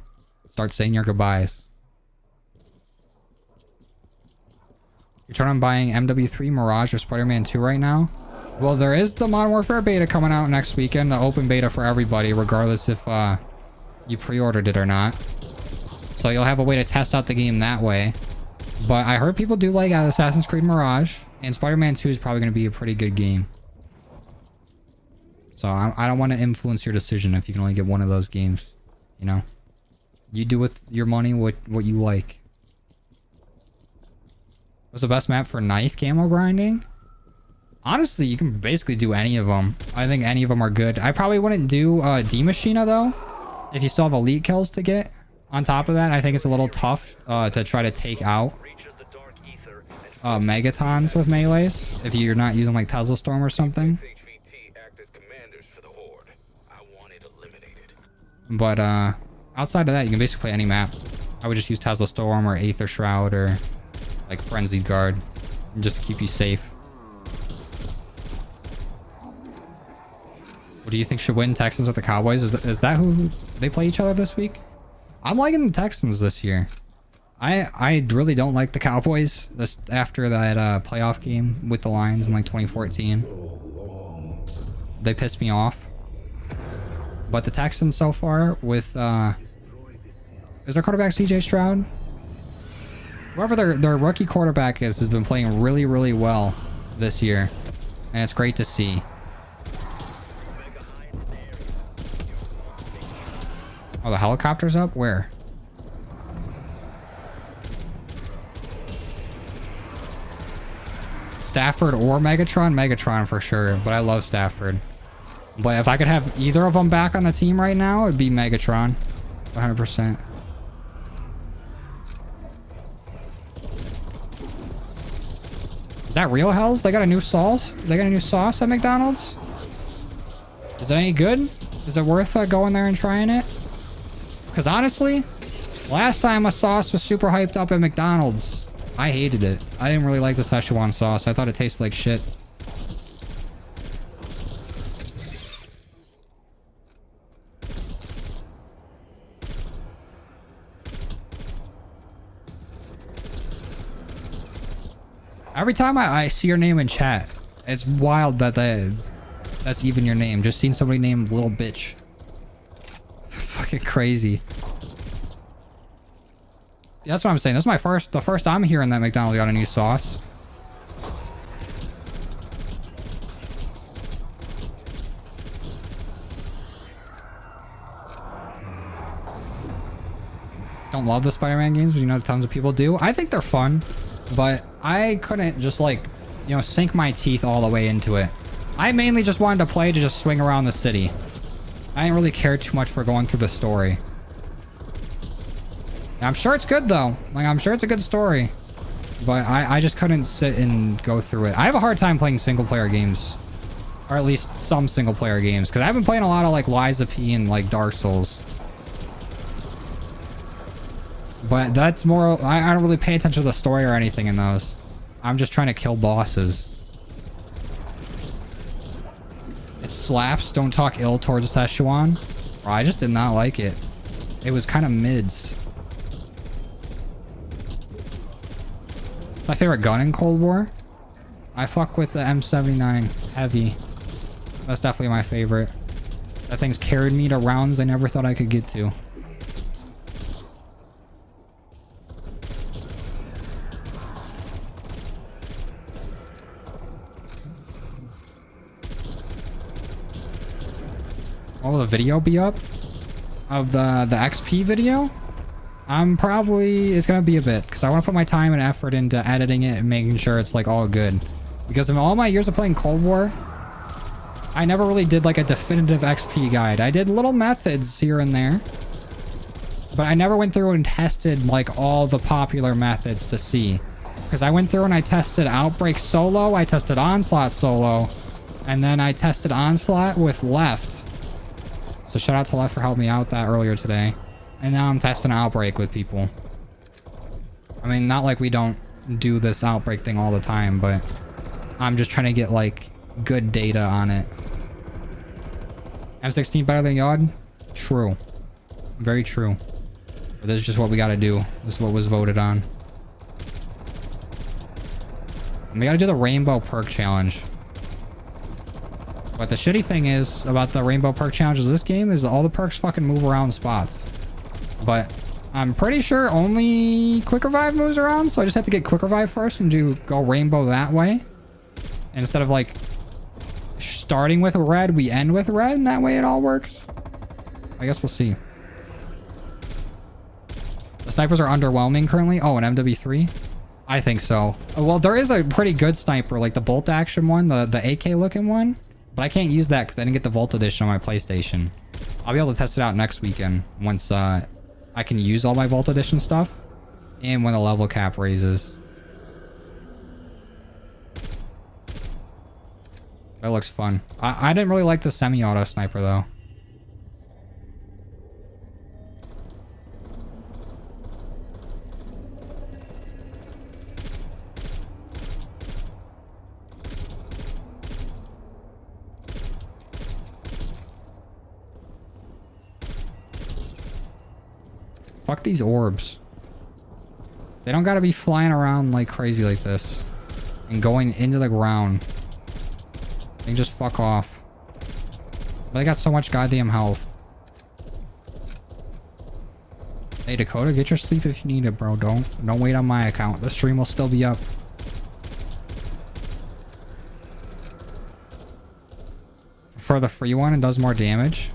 [SPEAKER 1] start saying your goodbyes. You're trying on buying MW3, Mirage, or Spider-Man 2 right now? Well, there is the Modern Warfare beta coming out next weekend. The open beta for everybody, regardless if you pre-ordered it or not. So you'll have a way to test out the game that way. But I heard people do like Assassin's Creed Mirage. And Spider-Man 2 is probably going to be a pretty good game. So I don't want to influence your decision if you can only get one of those games. You know? You do with your money what you like. What's the best map for knife camo grinding? Honestly, you can basically do any of them. I think any of them are good. I probably wouldn't do D-Machina though. If you still have elite kills to get. On top of that, I think it's a little tough to try to take out Megatons with melees. If you're not using like Tesla Storm or something. But outside of that, you can basically play any map. I would just use Tesla Storm or Aether Shroud or like Frenzied Guard, just to keep you safe. What do you think should win, Texans or the Cowboys? Is that who they play each other this week? I'm liking the Texans this year. I really don't like the Cowboys after that playoff game with the Lions in like 2014. They pissed me off. But the Texans so far with is their quarterback CJ Stroud? Whoever their rookie quarterback is has been playing really, really well this year. And it's great to see. Oh, the helicopter's up? Where? Stafford or Megatron? Megatron for sure, but I love Stafford. But if I could have either of them back on the team right now, it'd be Megatron. 100%. Is that real, Hells? They got a new sauce? They got a new sauce at McDonald's? Is it any good? Is it worth going there and trying it? Because honestly, last time a sauce was super hyped up at McDonald's, I hated it. I didn't really like the Szechuan sauce. I thought it tasted like shit. Every time I see your name in chat, it's wild that that's even your name. Just seen somebody named Little Bitch. Fucking crazy. Yeah, that's what I'm saying. This is the first I'm hearing that McDonald's got a new sauce. Don't love the Spider-Man games, but you know tons of people do. I think they're fun, but I couldn't just like, you know, sink my teeth all the way into it. I mainly just wanted to play to just swing around the city. I didn't really care too much for going through the story. I'm sure it's good though. Like, I'm sure it's a good story. But I just couldn't sit and go through it. I have a hard time playing single player games. Or at least some single player games. Because I've been playing a lot of like Liza P and like Dark Souls. But that's more... I don't really pay attention to the story or anything in those. I'm just trying to kill bosses. It slaps. Don't talk ill towards Szechuan. Bro, I just did not like it. It was kind of mids. My favorite gun in Cold War? I fuck with the M79 Heavy. That's definitely my favorite. That thing's carried me to rounds I never thought I could get to. What will the video be up? Of the XP video? It's gonna be a bit, because I want to put my time and effort into editing it and making sure it's like all good. Because in all my years of playing Cold War, I never really did like a definitive XP guide. I did little methods here and there, but I never went through and tested like all the popular methods to see. Because I went through and I tested Outbreak solo, I tested Onslaught solo, and then I tested Onslaught with Left. So shout out to Left for helping me out that earlier today. And now I'm testing Outbreak with people. I mean, not like we don't do this Outbreak thing all the time, but I'm just trying to get like good data on it. M16 better than Yod? True. Very true. But this is just what we gotta do. This is what was voted on. And we gotta do the Rainbow Perk Challenge. But the shitty thing is about the Rainbow Perk Challenges this game is all the perks fucking move around spots. But I'm pretty sure only Quick Revive moves around, so I just have to get Quick Revive first and go Rainbow that way. And instead of like starting with red, we end with red, and that way it all works. I guess we'll see. The snipers are underwhelming currently. Oh, an MW3? I think so. Well, there is a pretty good sniper, like the bolt action one, the AK looking one. But I can't use that because I didn't get the Volt Edition on my PlayStation. I'll be able to test it out next weekend once I can use all my Volt Edition stuff and when the level cap raises. That looks fun. I didn't really like the semi-auto sniper though. Fuck these orbs. They don't gotta be flying around like crazy like this. And going into the ground. They can just fuck off. But they got so much goddamn health. Hey Dakota, get your sleep if you need it, bro. Don't wait on my account. The stream will still be up. For the free one, it does more damage.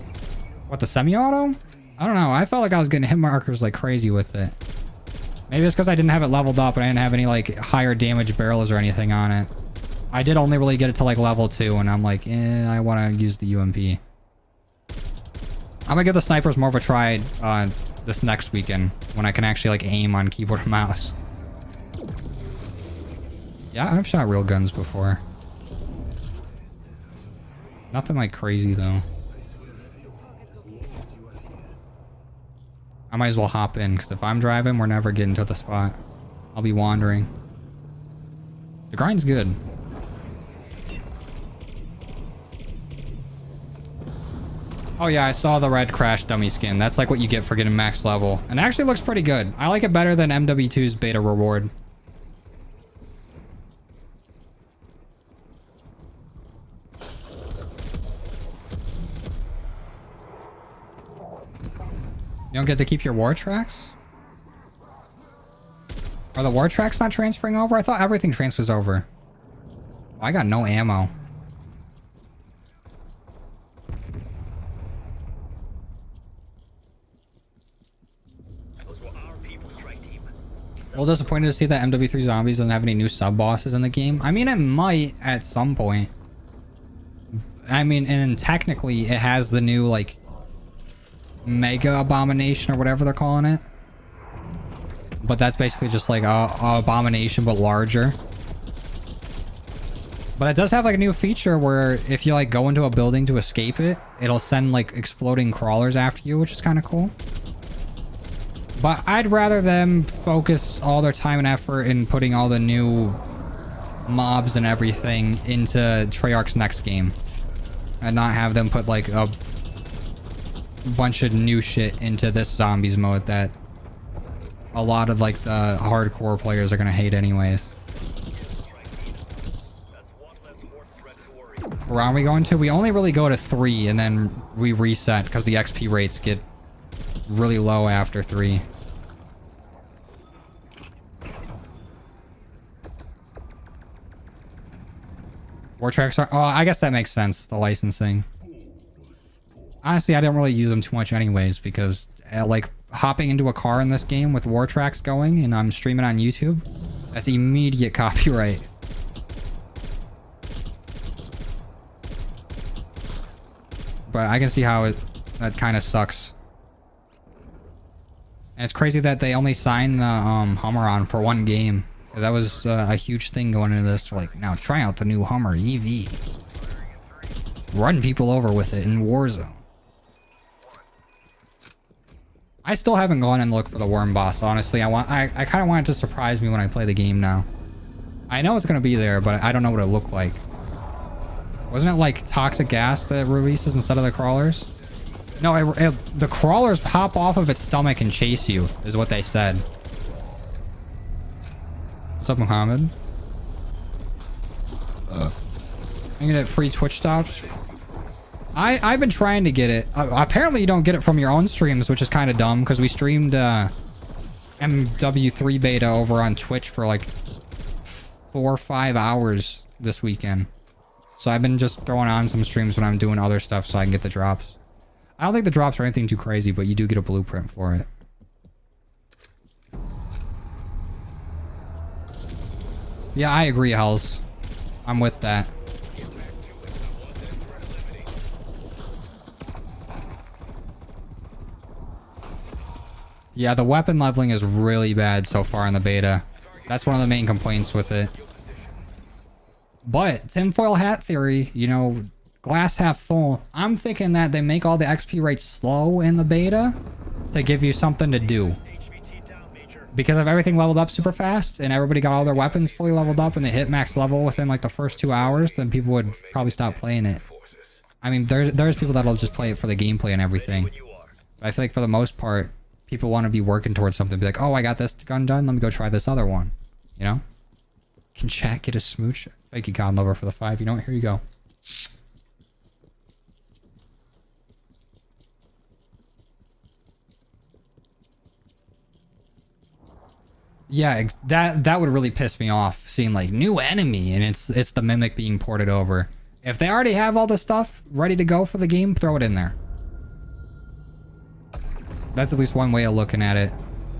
[SPEAKER 1] What, the semi-auto? I don't know. I felt like I was getting hit markers like crazy with it. Maybe it's because I didn't have it leveled up and I didn't have any like higher damage barrels or anything on it. I did only really get it to like level 2 and I'm like, I want to use the UMP. I'm gonna give the snipers more of a try this next weekend when I can actually like aim on keyboard and mouse. Yeah, I've shot real guns before. Nothing like crazy though. I might as well hop in, because if I'm driving, we're never getting to the spot. I'll be wandering. The grind's good. Oh yeah, I saw the red crash dummy skin. That's like what you get for getting max level. And it actually looks pretty good. I like it better than MW2's beta reward. You don't get to keep your war tracks? Are the war tracks not transferring over? I thought everything transfers over. Oh, I got no ammo.
[SPEAKER 2] Those were our people, strike team.
[SPEAKER 1] A little disappointed to see that MW3 Zombies doesn't have any new sub-bosses in the game. I mean, it might at some point. I mean, and technically it has the new, like, Mega Abomination or whatever they're calling it. But that's basically just like a abomination but larger. But it does have like a new feature where if you like go into a building to escape it, it'll send like exploding crawlers after you, which is kind of cool. But I'd rather them focus all their time and effort in putting all the new mobs and everything into Treyarch's next game. And not have them put like a bunch of new shit into this zombies mode that a lot of like the hardcore players are gonna hate anyways. Where are we going to? We only really go to 3 and then we reset because the XP rates get really low after 3. War tracks are... Oh, I guess that makes sense, the licensing. Honestly, I didn't really use them too much anyways because like hopping into a car in this game with war tracks going and I'm streaming on YouTube, that's immediate copyright. But I can see how that kind of sucks. And it's crazy that they only signed the Hummer on for 1 game. Because that was a huge thing going into this. Like, now try out the new Hummer EV. Run people over with it in Warzone. I still haven't gone and looked for the worm boss, honestly. I kind of want it to surprise me when I play the game now. I know it's going to be there, but I don't know what it looked like. Wasn't it like toxic gas that it releases instead of the crawlers? No, the crawlers pop off of its stomach and chase you, is what they said. What's up, Muhammad? You get free Twitch stops? I've been trying to get it. Apparently you don't get it from your own streams, which is kind of dumb because we streamed MW3 beta over on Twitch for like 4 or 5 hours this weekend. So I've been just throwing on some streams when I'm doing other stuff so I can get the drops. I don't think the drops are anything too crazy, but you do get a blueprint for it. Yeah, I agree, Hells. I'm with that. Yeah, the weapon leveling is really bad so far in the beta. That's one of the main complaints with it. But tinfoil hat theory, you know, glass half full. I'm thinking that they make all the XP rates slow in the beta to give you something to do. Because if everything leveled up super fast and everybody got all their weapons fully leveled up and they hit max level within like the first 2 hours, then people would probably stop playing it. I mean, there's people that'll just play it for the gameplay and everything. But I feel like for the most part, people want to be working towards something. Be like, oh, I got this gun done. Let me go try this other one. You know? Can chat get a smooch? Thank you, God Lover, for the 5. You know what? Here you go. Yeah, that would really piss me off, seeing like new enemy and it's the mimic being ported over. If they already have all the stuff ready to go for the game, throw it in there. That's at least one way of looking at it.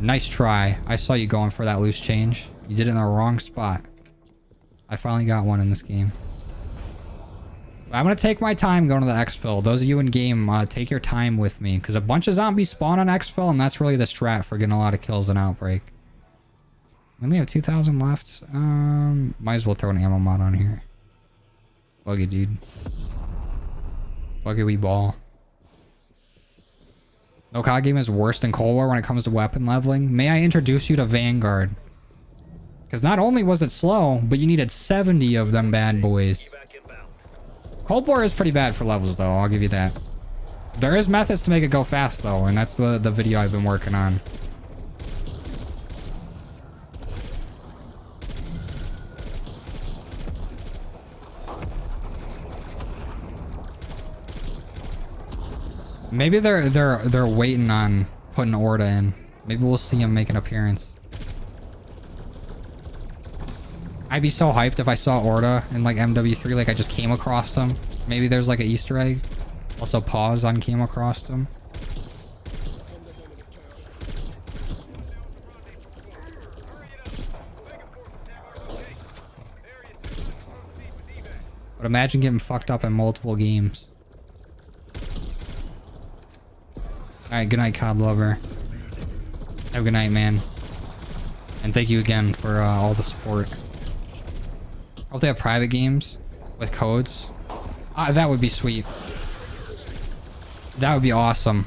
[SPEAKER 1] Nice try. I saw you going for that loose change. You did it in the wrong spot. I finally got one in this game. I'm gonna take my time going to the exfil. Those of you in game, take your time with me, because a bunch of zombies spawn on exfil, and that's really the strat for getting a lot of kills in Outbreak. We only have 2,000 left. Might as well throw an ammo mod on here. Fuck it, dude. Fuck it, we ball. No COD game is worse than Cold War when it comes to weapon leveling. May I introduce you to Vanguard? Because not only was it slow, but you needed 70 of them bad boys. Cold War is pretty bad for levels, though. I'll give you that. There is methods to make it go fast, though, and that's the video I've been working on. Maybe they're waiting on putting Orta in. Maybe we'll see him make an appearance. I'd be so hyped if I saw Orta in like MW3, like I just came across them. Maybe there's like an Easter egg. Also pause on came across them. But imagine getting fucked up in multiple games. Alright, good night, COD lover. Have a good night, man. And thank you again for all the support. I hope they have private games with codes. That would be sweet. That would be awesome.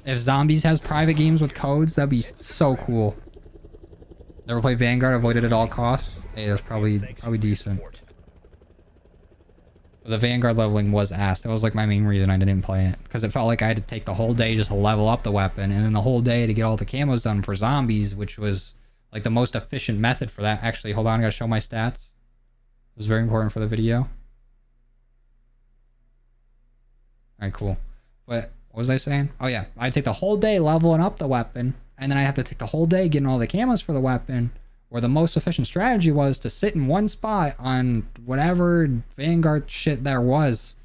[SPEAKER 1] If Zombies has private games with codes, that'd be so cool. Never played Vanguard, avoided at all costs. Hey, that's probably decent. The Vanguard leveling was ass. That was like my main reason I didn't play it. Because it felt like I had to take the whole day just to level up the weapon. And then the whole day to get all the camos done for zombies. Which was like the most efficient method for that. Actually, hold on. I gotta show my stats. It was very important for the video. Alright, cool. But what was I saying? Oh yeah. I'd take the whole day leveling up the weapon. And then I have to take the whole day getting all the camos for the weapon. Where the most efficient strategy was to sit in one spot on whatever Vanguard shit there was.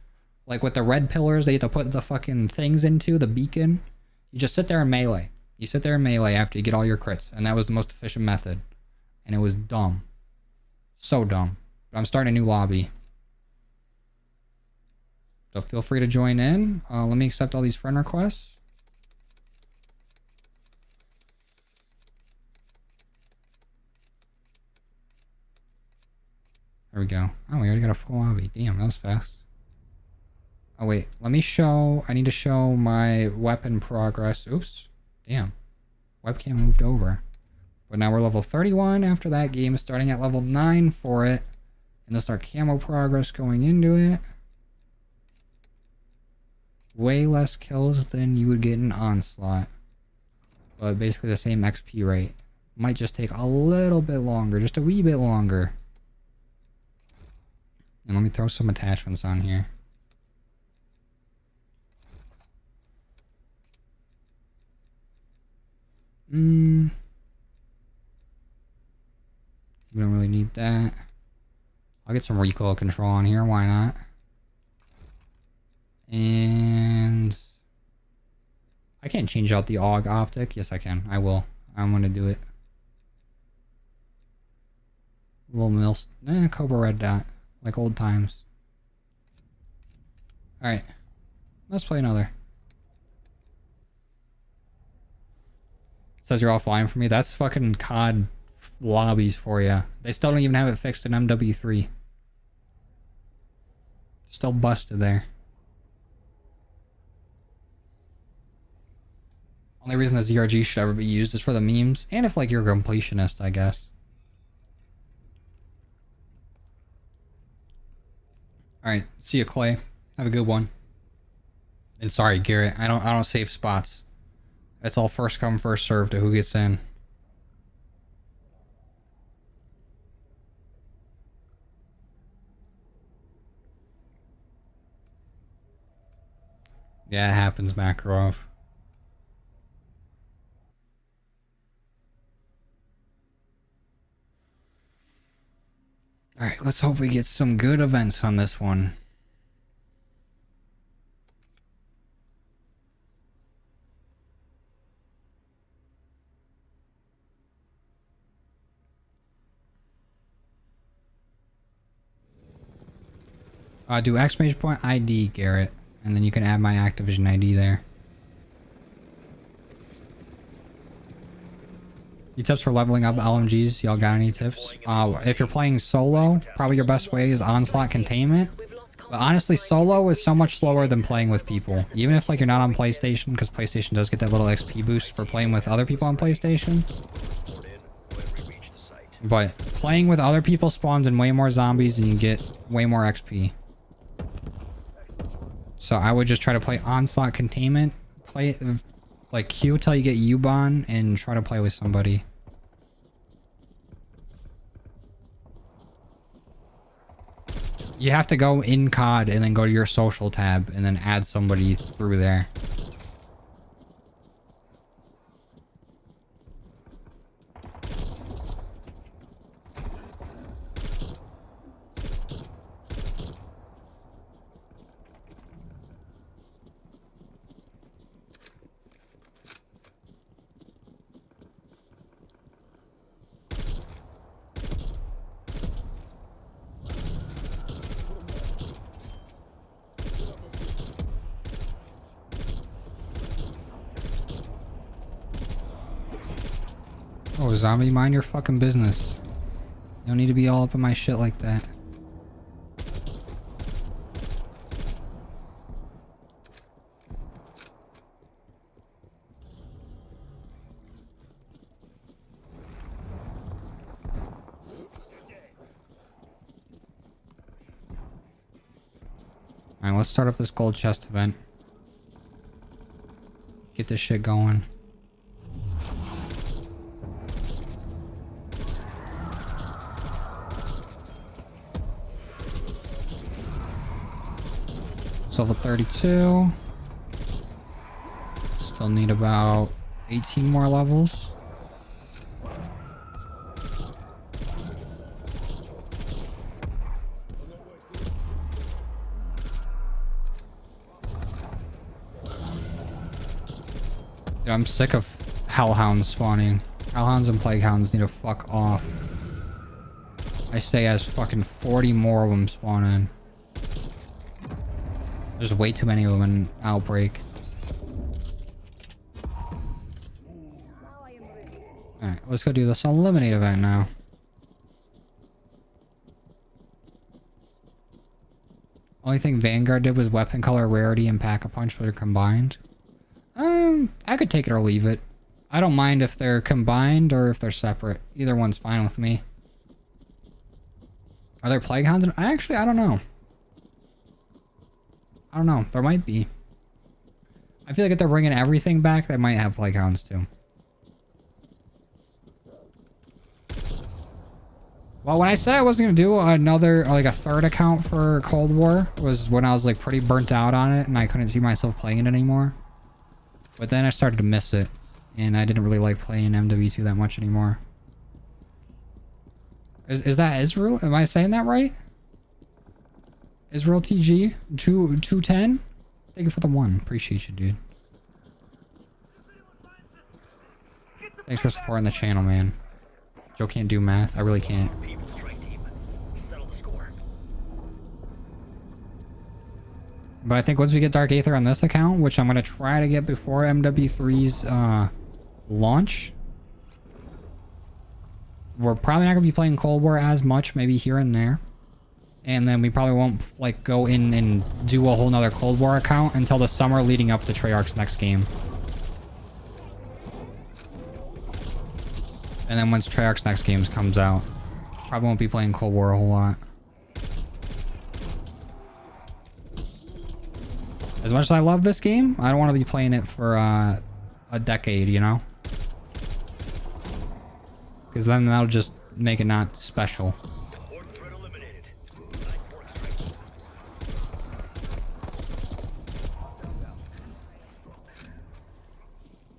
[SPEAKER 1] Like with the red pillars they had to put the fucking things into, the beacon. You just sit there and melee. You sit there and melee after you get all your crits. And that was the most efficient method. And it was dumb. So dumb. But I'm starting a new lobby. So feel free to join in. Let me accept all these friend requests. There we go. Oh, we already got a full lobby. Damn, that was fast. Oh, wait. Let me show... I need to show my weapon progress. Oops. Damn. Webcam moved over. But now we're level 31 after that game. Starting at level 9 for it. And there's our camo progress going into it. Way less kills than you would get in Onslaught. But basically the same XP rate. Might just take a little bit longer. Just a wee bit longer. And let me throw some attachments on here. We don't really need that. I'll get some recoil control on here. Why not? And I can't change out the AUG optic. Yes, I can. I will. I'm going to do it. Little Cobra red dot. Like old times. Alright. Let's play another. It says you're offline for me. That's fucking COD lobbies for you. They still don't even have it fixed in MW3. Still busted there. Only reason the ZRG should ever be used is for the memes. And if like you're a completionist, I guess. Alright, see you, Clay. Have a good one. And sorry, Garrett, I don't save spots. It's all first come, first serve to who gets in. Yeah, it happens, Makarov. Alright, let's hope we get some good events on this one. Do exclamation point ID, Garrett. And then you can add my Activision ID there. Any tips for leveling up LMGs? Y'all got any tips? If you're playing solo, probably your best way is onslaught containment. But honestly, solo is so much slower than playing with people. Even if like you're not on PlayStation, because PlayStation does get that little XP boost for playing with other people on PlayStation. But playing with other people spawns in way more zombies and you get way more XP. So I would just try to play onslaught containment. Play like Q till you get U-Bahn and try to play with somebody. You have to go in COD and then go to your social tab and then add somebody through there. Oh, zombie, mind your fucking business. You don't need to be all up in my shit like that. Alright, let's start up this gold chest event. Get this shit going. It's level 32. Still need about 18 more levels. Dude, I'm sick of hellhounds spawning. Hellhounds and plaguehounds need to fuck off. I say as fucking 40 more of them spawn in. There's way too many of them in Outbreak. Alright, let's go do this eliminate event now. Only thing Vanguard did was weapon color, rarity, and pack-a-punch were combined. I could take it or leave it. I don't mind if they're combined or if they're separate. Either one's fine with me. Are there plague hounds? I don't know. I don't know. There might be. I feel like if they're bringing everything back, they might have plague hounds too. Well, when I said I wasn't going to do another, like a third account for Cold War, was when I was like pretty burnt out on it and I couldn't see myself playing it anymore. But then I started to miss it and I didn't really like playing MW2 that much anymore. Is that Israel? Am I saying that right? Israel TG 210. Thank you for the 1. Appreciate you, dude. Thanks for supporting the channel, man. Joe can't do math. I really can't. But I think once we get Dark Aether on this account, which I'm gonna try to get before MW3's launch, we're probably not gonna be playing Cold War as much, maybe here and there. And then we probably won't like go in and do a whole nother Cold War account until the summer leading up to Treyarch's next game. And then once Treyarch's next game comes out, probably won't be playing Cold War a whole lot. As much as I love this game, I don't want to be playing it for a decade, you know? Because then that'll just make it not special.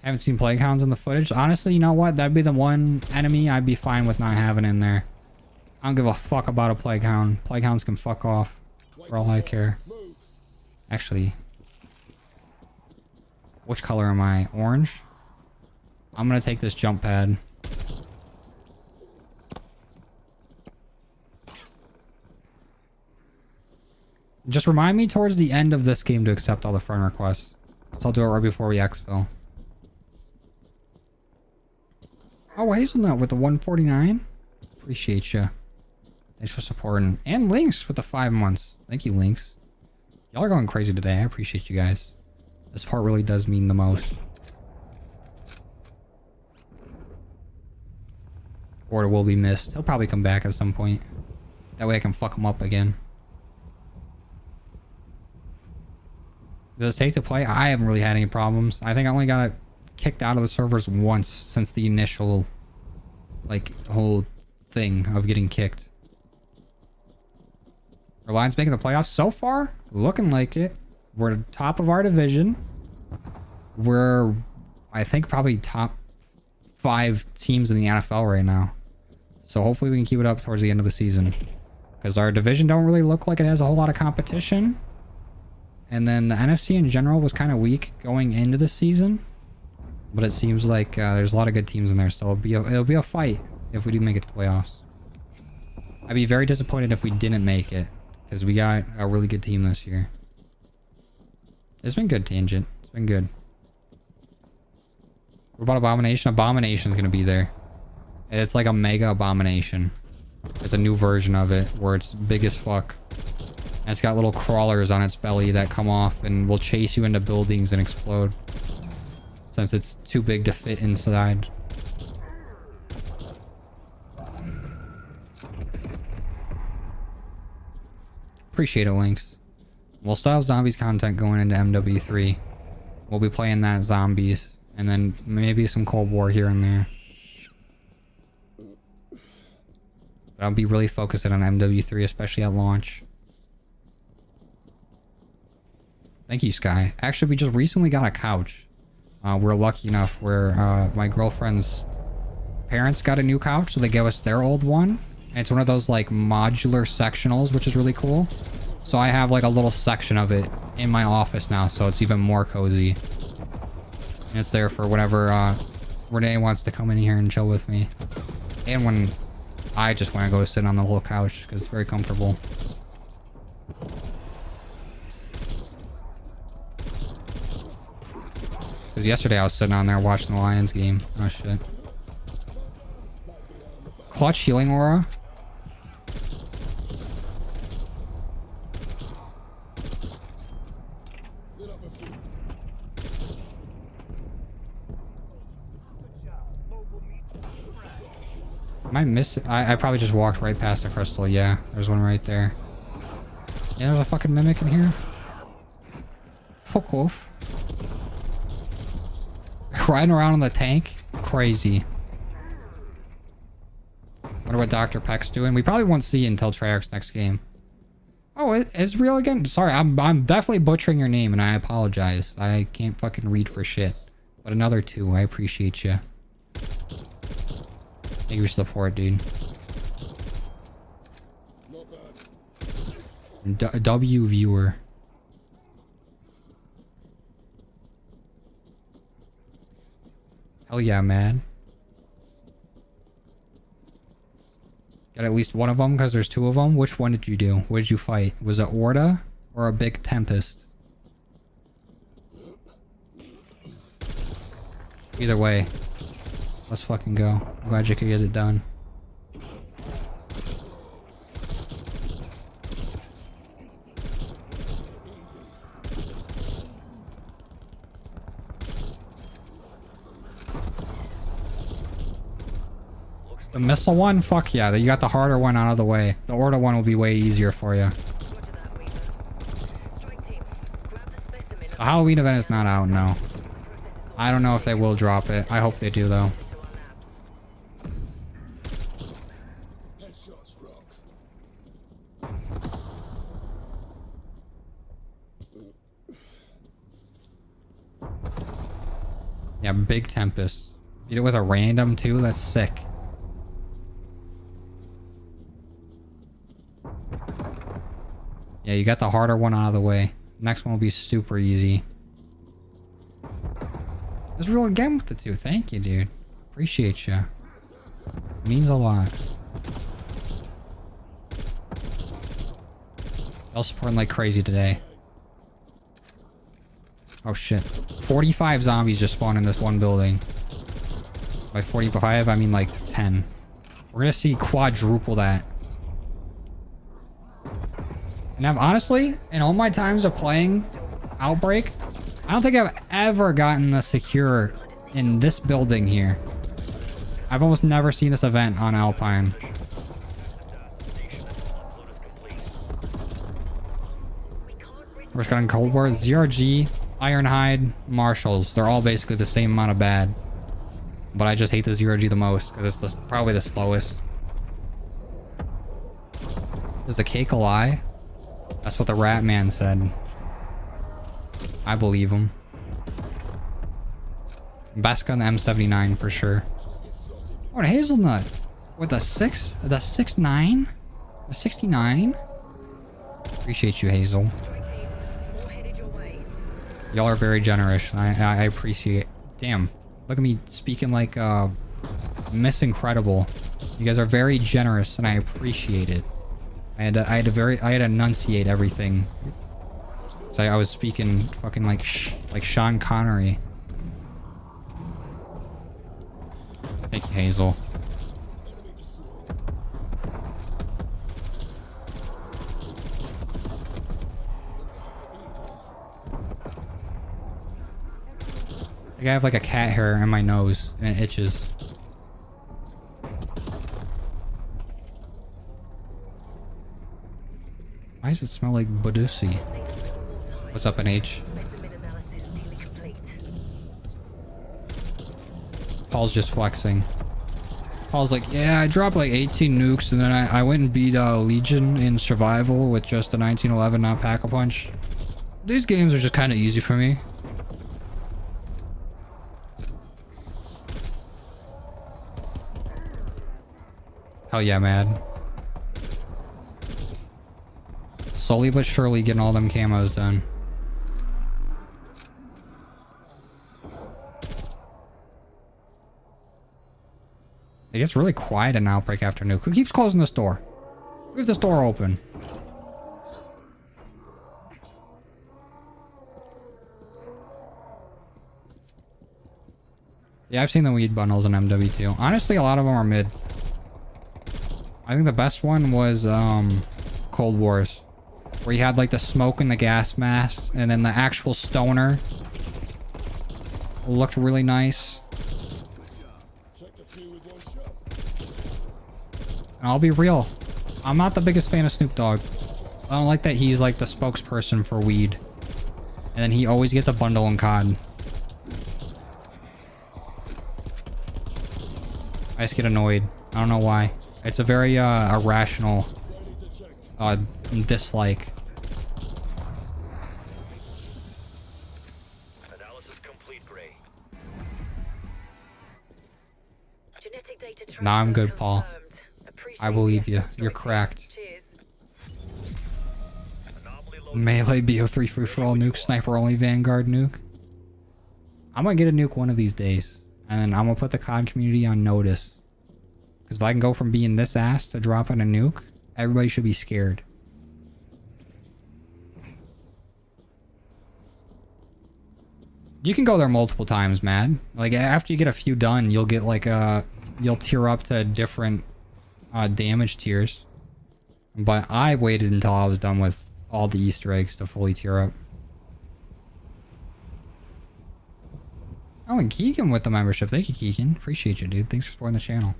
[SPEAKER 1] Haven't seen plague hounds in the footage. Honestly, you know what? That'd be the one enemy I'd be fine with not having in there. I don't give a fuck about a plague hound. Plague hounds can fuck off for all I care. Actually, which color am I? Orange? I'm gonna take this jump pad. Just remind me towards the end of this game to accept all the friend requests. So I'll do it right before we exfil. Oh, Hazelnut with the 149. Appreciate you. Thanks for supporting. And Lynx with the 5 months. Thank you, Lynx. Y'all are going crazy today. I appreciate you guys. This part really does mean the most. Order will be missed. He'll probably come back at some point. That way I can fuck him up again. Does it safe to play? I haven't really had any problems. I think I only got kicked out of the servers once since the initial, like, whole thing of getting kicked. Are Lions making the playoffs? So far, looking like it. We're top of our division. We're, I think, probably top 5 teams in the NFL right now. So hopefully we can keep it up towards the end of the season. Because our division don't really look like it has a whole lot of competition. And then the NFC in general was kind of weak going into the season. But it seems like there's a lot of good teams in there. So it'll be a fight if we do make it to the playoffs. I'd be very disappointed if we didn't make it. Because we got a really good team this year. It's been good, Tangent. It's been good. What about Abomination? Abomination's gonna be there. It's like a mega abomination. It's a new version of it where it's big as fuck. And it's got little crawlers on its belly that come off and will chase you into buildings and explode. Since it's too big to fit inside. Appreciate it, Lynx. We'll still have zombies content going into MW3. We'll be playing that zombies. And then maybe some Cold War here and there. But I'll be really focused on MW3, especially at launch. Thank you, Sky. Actually, we just recently got a couch. We're lucky enough where my girlfriend's parents got a new couch, so they gave us their old one. And it's one of those like modular sectionals, which is really cool. So I have like a little section of it in my office now, so it's even more cozy. And it's there for whenever Renee wants to come in here and chill with me. And when I just want to go sit on the little couch, because it's very comfortable. Because yesterday I was sitting on there watching the Lions game. Oh shit. Clutch healing aura. Am I missing? I probably just walked right past the crystal. Yeah, there's one right there. Yeah, there's a fucking mimic in here. Fuck off. Riding around in the tank? Crazy. Wonder what Dr. Peck's doing. We probably won't see until Treyarch's next game. Oh, it's real again? Sorry, I'm definitely butchering your name and I apologize. I can't fucking read for shit. But another 2, I appreciate you. Thank you for support, dude. W viewer. Hell yeah, man. Got at least one of them because there's 2 of them. Which one did you do? What did you fight? Was it Orda or a big Tempest? Either way. Let's fucking go. I'm glad you could get it done. The missile one? Fuck yeah. You got the harder one out of the way. The Orda one will be way easier for you. The Halloween event is not out, no. I don't know if they will drop it. I hope they do, though. Yeah, big Tempest. Beat it with a random, too? That's sick. Yeah, you got the harder one out of the way. Next one will be super easy. It's real again with the 2. Thank you, dude. Appreciate you. Means a lot. Y'all supporting like crazy today. Oh shit. 45 zombies just spawned in this one building. By 45, I mean like 10. We're gonna see quadruple that. And I've honestly, in all my times of playing Outbreak, I don't think I've ever gotten the secure in this building here. I've almost never seen this event on Alpine. We're just got Cold War, ZRG, Ironhide, Marshals. They're all basically the same amount of bad. But I just hate the ZRG the most because it's probably the slowest. Is the cake a lie? That's what the rat man said. I believe him. Best gun M79 for sure. Oh, a hazelnut with a 6'9", a 69. Appreciate you, Hazel. Y'all are very generous. I appreciate. Damn, look at me speaking like Miss Incredible. You guys are very generous, and I appreciate it. I had to enunciate everything. So I was speaking fucking like Sean Connery. Thank you, Hazel. I have like a cat hair in my nose and it itches. Why does it smell like Badusi? What's up, NH? Paul's just flexing. Paul's like, yeah, I dropped like 18 nukes and then I went and beat Legion in survival with just a 1911 not Pack-a-Punch. These games are just kind of easy for me. Hell yeah, man. Slowly but surely getting all them camos done. It gets really quiet in Outbreak after nuke. Who keeps closing this door? Leave this door open. Yeah, I've seen the weed bundles in MW2. Honestly, a lot of them are mid. I think the best one was Cold Wars, where you had like the smoke and the gas masks, and then the actual stoner looked really nice. And I'll be real, I'm not the biggest fan of Snoop Dogg. I don't like that he's like the spokesperson for weed, and then he always gets a bundle in COD. I just get annoyed. I don't know why. It's a very irrational dislike.
[SPEAKER 2] Analysis complete, Gray.
[SPEAKER 3] Genetic data
[SPEAKER 1] Nah, I'm good, Paul.
[SPEAKER 3] confirmed.
[SPEAKER 1] I believe you. You're correct.
[SPEAKER 3] Cheers.
[SPEAKER 2] Anomaly located.
[SPEAKER 1] Melee BO3 free for all nuke, sniper only Vanguard nuke. I'm gonna get a nuke one of these days, and then I'm gonna put the COD community on notice. Because if I can go from being this ass to dropping a nuke, everybody should be scared. You can go there multiple times, man. Like after you get a few done, you'll get like you'll tier up to different damage tiers. But I waited until I was done with all the Easter eggs to fully tier up. Oh, and Keegan with the membership. Thank you, Keegan. Appreciate you, dude. Thanks for supporting the channel.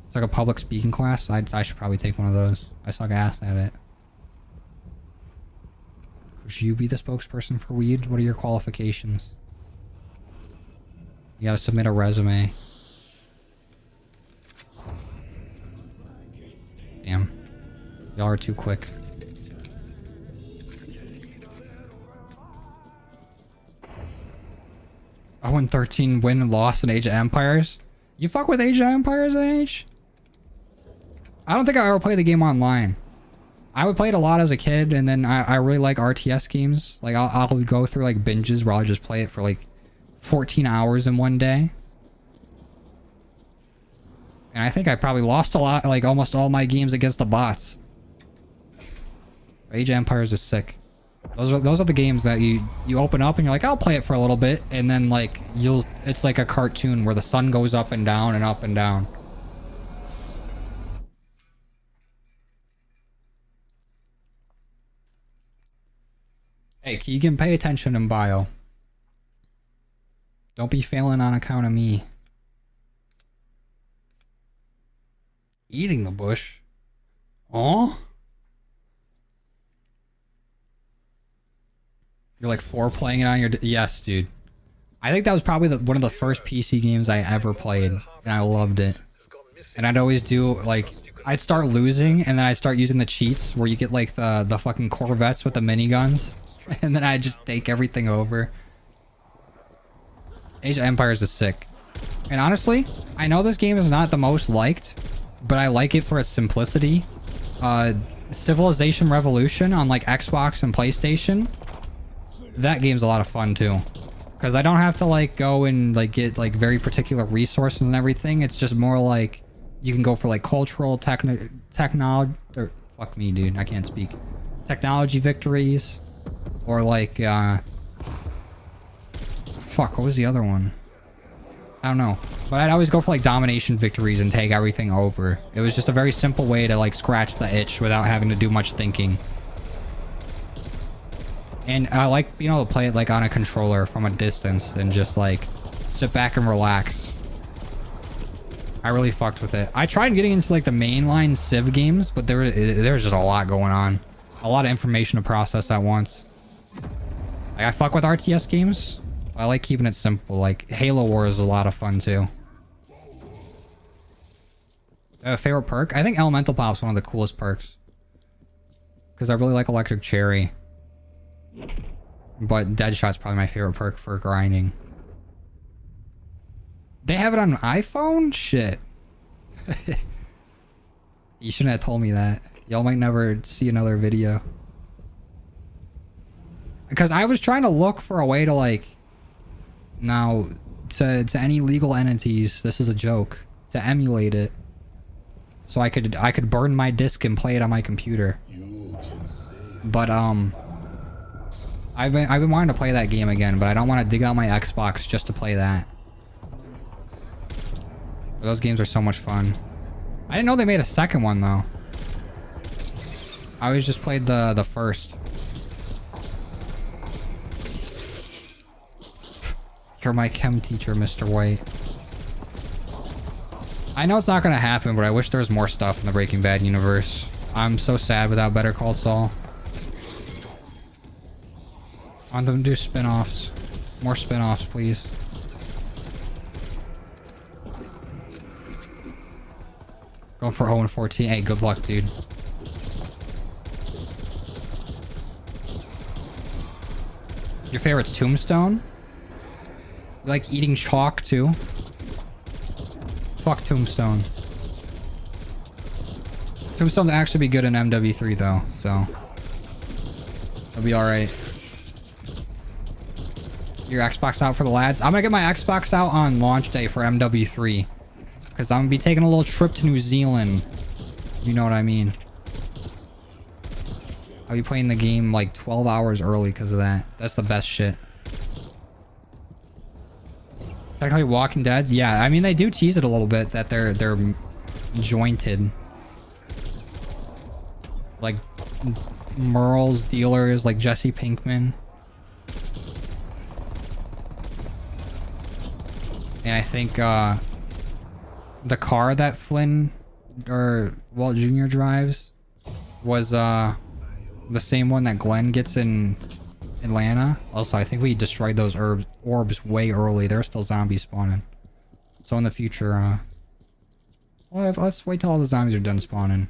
[SPEAKER 1] It's like a public speaking class. I should probably take one of those. I suck ass at it. Should you be the spokesperson for weed? What are your qualifications? You gotta submit a resume. Damn. Y'all are too quick. Oh, and 13 win and loss in Age of Empires? You fuck with Age of Empires at Age? I don't think I ever played the game online. I would play it a lot as a kid, and then I really like RTS games. Like, I'll go through, like, binges where I'll just play it for, like, 14 hours in one day. And I think I probably lost a lot, like, almost all my games against the bots. Age of Empires is sick. Those are the games that you open up and you're like, I'll play it for a little bit, and then like it's like a cartoon where the sun goes up and down and up and down. Hey, Keegan, pay attention in bio. Don't be failing on account of me. Eating the bush. Oh? You're like 4 playing it on your... Yes, dude. I think that was probably one of the first PC games I ever played. And I loved it. And I'd always do, like... I'd start losing, and then I'd start using the cheats where you get, like, the fucking Corvettes with the miniguns. And then I'd just take everything over. Age of Empires is sick. And honestly, I know this game is not the most liked, but I like it for its simplicity. Civilization Revolution on, like, Xbox and PlayStation... That game's a lot of fun too, because I don't have to like go and like get like very particular resources and everything. It's just more like you can go for like cultural technology, or fuck me, dude, I can't speak. Technology victories, or like fuck, what was the other one? I don't know, but I'd always go for like domination victories and take everything over. It was just a very simple way to like scratch the itch without having to do much thinking. And I like being able to play it like on a controller from a distance and just like sit back and relax. I really fucked with it. I tried getting into like the mainline Civ games, but there was just a lot going on. A lot of information to process at once. Like, I fuck with RTS games. I like keeping it simple. Like Halo Wars is a lot of fun too. Favorite perk? I think Elemental Pop's one of the coolest perks. Because I really like Electric Cherry. But Deadshot's probably my favorite perk for grinding. They have it on iPhone? Shit. You shouldn't have told me that. Y'all might never see another video. Because I was trying to look for a way to like... Now, to any legal entities, this is a joke. To emulate it. So I could burn my disc and play it on my computer. But, I've been wanting to play that game again, but I don't want to dig out my Xbox just to play that. Those games are so much fun. I didn't know they made a second one though. I always just played the first. You're my chem teacher, Mr. White. I know it's not gonna happen, but I wish there was more stuff in the Breaking Bad universe. I'm so sad without Better Call Saul. I want them to do spin-offs. More spin-offs, please. Going for 0-14. Hey, good luck, dude. Your favorite's Tombstone? You like eating chalk, too? Fuck Tombstone. Tombstone'll actually be good in MW3, though, so... It'll be alright. Your Xbox out for the lads? I'm gonna get my Xbox out on launch day for MW3. Because I'm gonna be taking a little trip to New Zealand. You know what I mean. I'll be playing the game like 12 hours early because of that. That's the best shit. Technically Walking Dead? Yeah, I mean they do tease it a little bit that they're jointed. Like Merle's dealers, like Jesse Pinkman. And I think the car that Flynn or Walt Jr. drives was the same one that Glenn gets in Atlanta. Also, I think we destroyed those orbs way early. There's still zombies spawning. So in the future, well, let's wait till all the zombies are done spawning.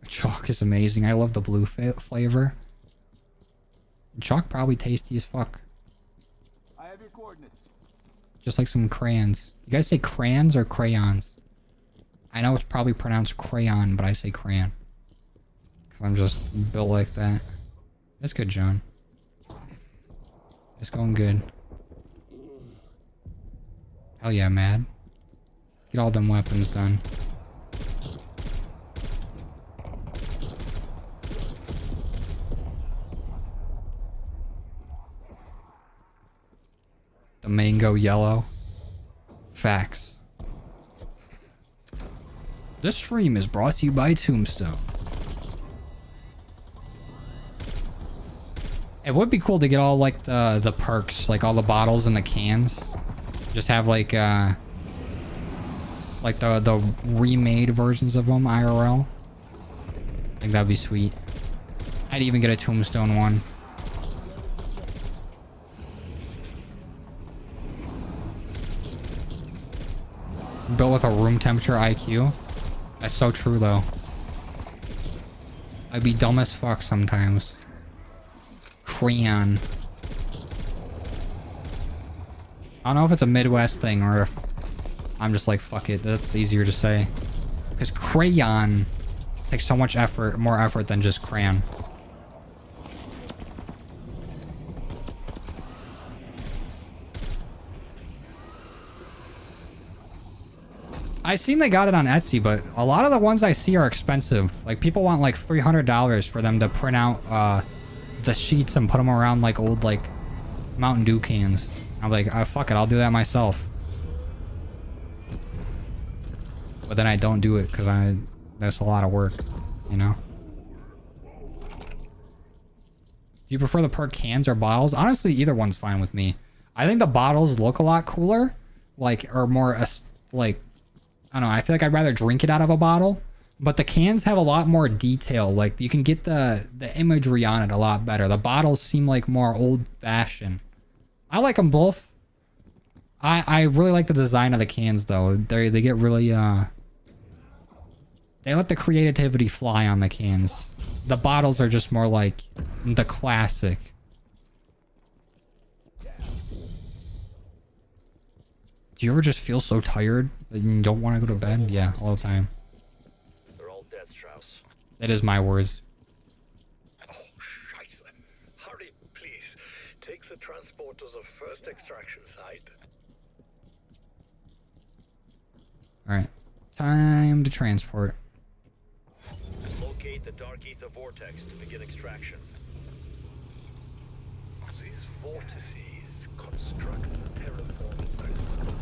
[SPEAKER 1] Chalk is amazing. I love the blue flavor. Chalk probably tasty as fuck.
[SPEAKER 4] I have your coordinates.
[SPEAKER 1] Just like some crayons. You guys say crayons or crayons? I know it's probably pronounced crayon, but I say crayon. Because I'm just built like that. That's good, John. It's going good. Hell yeah, Mad. Get all them weapons done. mango yellow. Facts. This stream is brought to you by Tombstone. It would be cool to get all like the perks, like all the bottles and the cans. Just have like the remade versions of them IRL. I think that'd be sweet. I'd even get a Tombstone one. Built with a room temperature IQ. That's so true though. I'd be dumb as fuck sometimes. Crayon. I don't know if it's a Midwest thing or if I'm just like, fuck it. That's easier to say. Because crayon takes so much effort, more effort than just crayon. I seen they got it on Etsy, but a lot of the ones I see are expensive. Like people want like $300 for them to print out the sheets and put them around like old like Mountain Dew cans. I'm like, oh, fuck it, I'll do that myself. But then I don't do it because that's a lot of work, you know? Do you prefer the perk cans or bottles? Honestly, either one's fine with me. I think the bottles look a lot cooler, like, or more like, I don't know, I feel like I'd rather drink it out of a bottle. But the cans have a lot more detail. Like, you can get the imagery on it a lot better. The bottles seem like more old-fashioned. I like them both. I really like the design of the cans, though. They get really, they let the creativity fly on the cans. The bottles are just more like the classic. Do you ever just feel so tired that you don't want to go to bed? Yeah, all the time.
[SPEAKER 2] They're all dead, Strauss.
[SPEAKER 1] That is my words.
[SPEAKER 2] Oh, Scheiße. Hurry, please. Take the transport to the first extraction site.
[SPEAKER 1] Alright. Time to transport.
[SPEAKER 2] Locate the dark ether vortex to begin extraction. These vortices construct the terraforming crystal.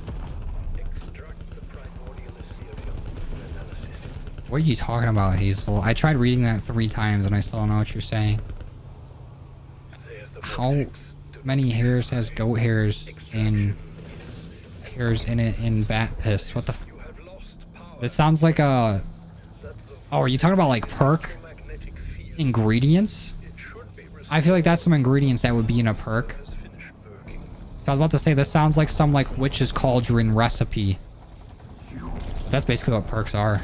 [SPEAKER 2] Extract the primordial ethereum for analysis.
[SPEAKER 1] What are you talking about, Hazel? I tried reading that 3 times and I still don't know what you're saying. How many hairs has goat hairs and hairs in it in bat piss? What the f— it sounds like a— oh, are you talking about like perk ingredients? I feel like that's some ingredients that would be in a perk. So I was about to say, this sounds like some like witch's cauldron recipe. That's basically what perks are.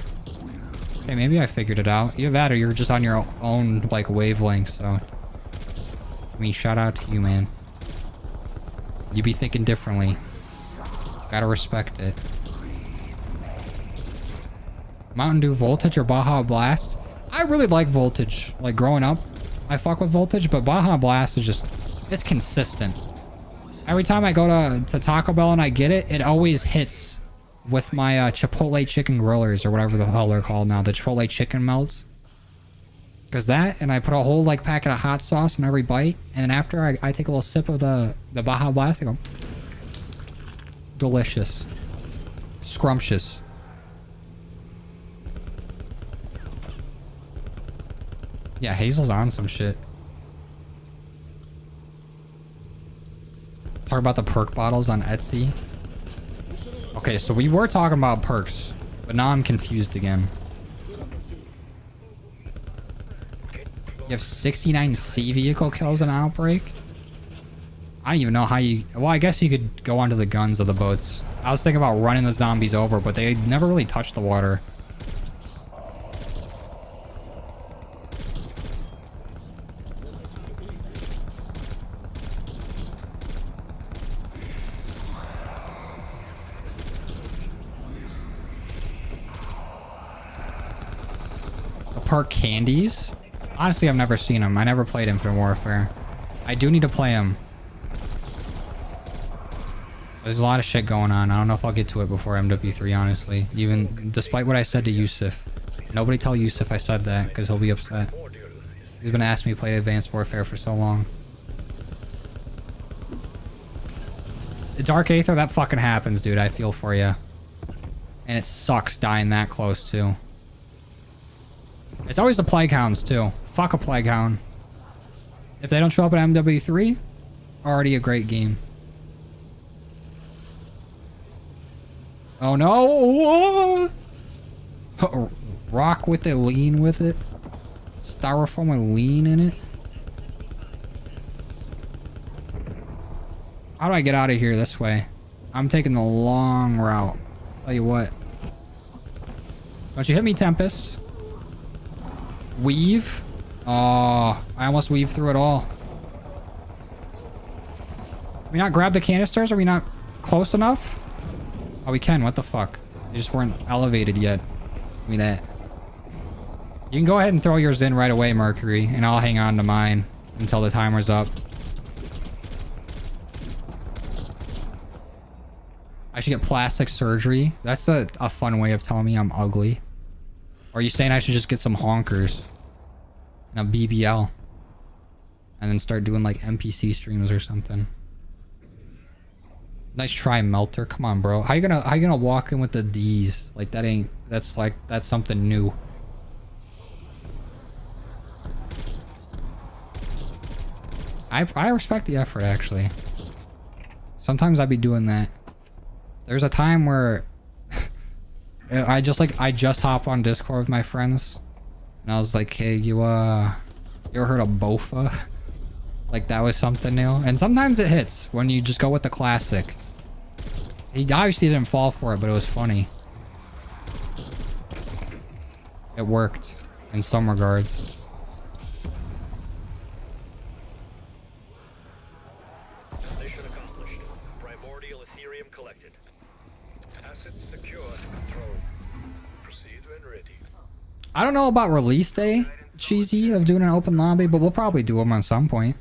[SPEAKER 1] Okay, maybe I figured it out. Either that or you're just on your own like wavelength, so I mean, shout out to you, man. You be thinking differently. Gotta respect it. Mountain Dew Voltage or Baja Blast? I really like Voltage. Like growing up, I fuck with Voltage, but Baja Blast is just, it's consistent. Every time I go to Taco Bell and I get it, it always hits with my Chipotle chicken grillers or whatever the hell they're called now. The Chipotle chicken melts. Because that, and I put a whole like packet of hot sauce in every bite, and then after I take a little sip of the Baja Blast, I go, delicious. Scrumptious. Yeah, Hazel's on some shit. Talk about the perk bottles on Etsy. Okay, so we were talking about perks, but now I'm confused again. You have 69 C vehicle kills in Outbreak? I don't even know how you— well, I guess you could go onto the guns of the boats. I was thinking about running the zombies over, but they never really touched the water. Perk candies? Honestly, I've never seen them. I never played Infinite Warfare. I do need to play them. There's a lot of shit going on. I don't know if I'll get to it before MW3, honestly. Even despite what I said to Yusuf. Nobody tell Yusuf I said that, because he'll be upset. He's been asking me to play Advanced Warfare for so long. Dark Aether, that fucking happens, dude. I feel for you. And it sucks dying that close, too. It's always the Plague Hounds, too. Fuck a Plague Hound. If they don't show up at MW3, already a great game. Oh, no! Rock with it, lean with it. Styrofoam and lean in it. How do I get out of here this way? I'm taking the long route. Tell you what. Don't you hit me, Tempest. Weave. Oh, I almost weaved through it all. Can we not grab the canisters? Are we not close enough? Oh, we can. What the fuck? They just weren't elevated yet. Give me that. You can go ahead and throw yours in right away, Mercury, and I'll hang on to mine until the timer's up. I should get plastic surgery. That's a fun way of telling me I'm ugly. Or are you saying I should just get some honkers and a BBL and then start doing like NPC streams or something? Nice try, Melter. Come on, bro. How you gonna walk in with the D's? Like that's something new. I respect the effort, actually. Sometimes I'd be doing that. There's a time where I just hopped on Discord with my friends and I was like, hey, you ever heard of Bofa? Like that was something new. And sometimes it hits when you just go with the classic. He obviously didn't fall for it, but it was funny. It worked in some regards.
[SPEAKER 2] Mission accomplished. Primordial Ethereum collected. Assets secure and controlled. Proceed when ready.
[SPEAKER 1] I don't know about release day, Cheesy, of doing an open lobby, but we'll probably do them at some point.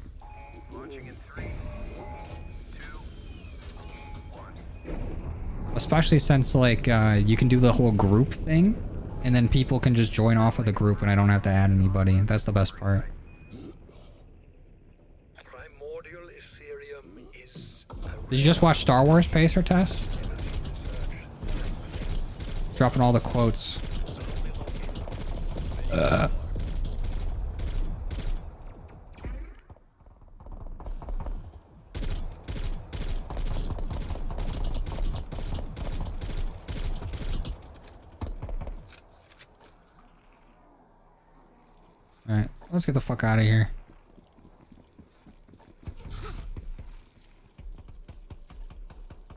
[SPEAKER 2] Launching in 3, 2, 1.
[SPEAKER 1] Especially since, like, you can do the whole group thing, and then people can just join off of the group and I don't have to add anybody. That's the best part.
[SPEAKER 2] Primordial Ethereum is
[SPEAKER 1] Did you just watch Star Wars Pacer Test? Dropping all the quotes. Alright, let's get the fuck out of here.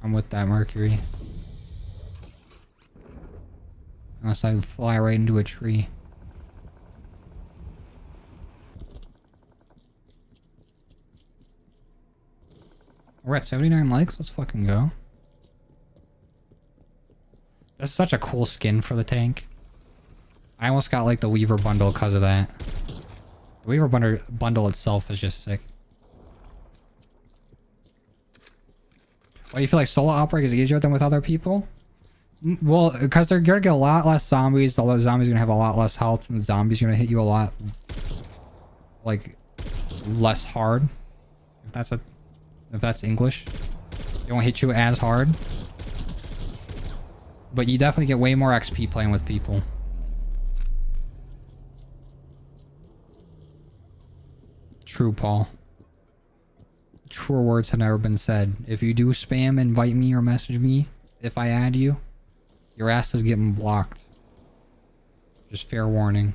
[SPEAKER 1] I'm with that Mercury. Unless I fly right into a tree. We're at 79 likes. Let's fucking go. That's such a cool skin for the tank. I almost got like the Weaver bundle because of that. The Weaver bundle itself is just sick. Why do you feel like solo Outbreak is easier than with other people? Well, because they're gonna get a lot less zombies. The zombies are gonna have a lot less health, and the zombies are gonna hit you a lot, like, less hard. If that's English, they won't hit you as hard. But you definitely get way more XP playing with people. True, Paul. Truer words have never been said. If you do spam, invite me or message me, if I add you, your ass is getting blocked. Just fair warning.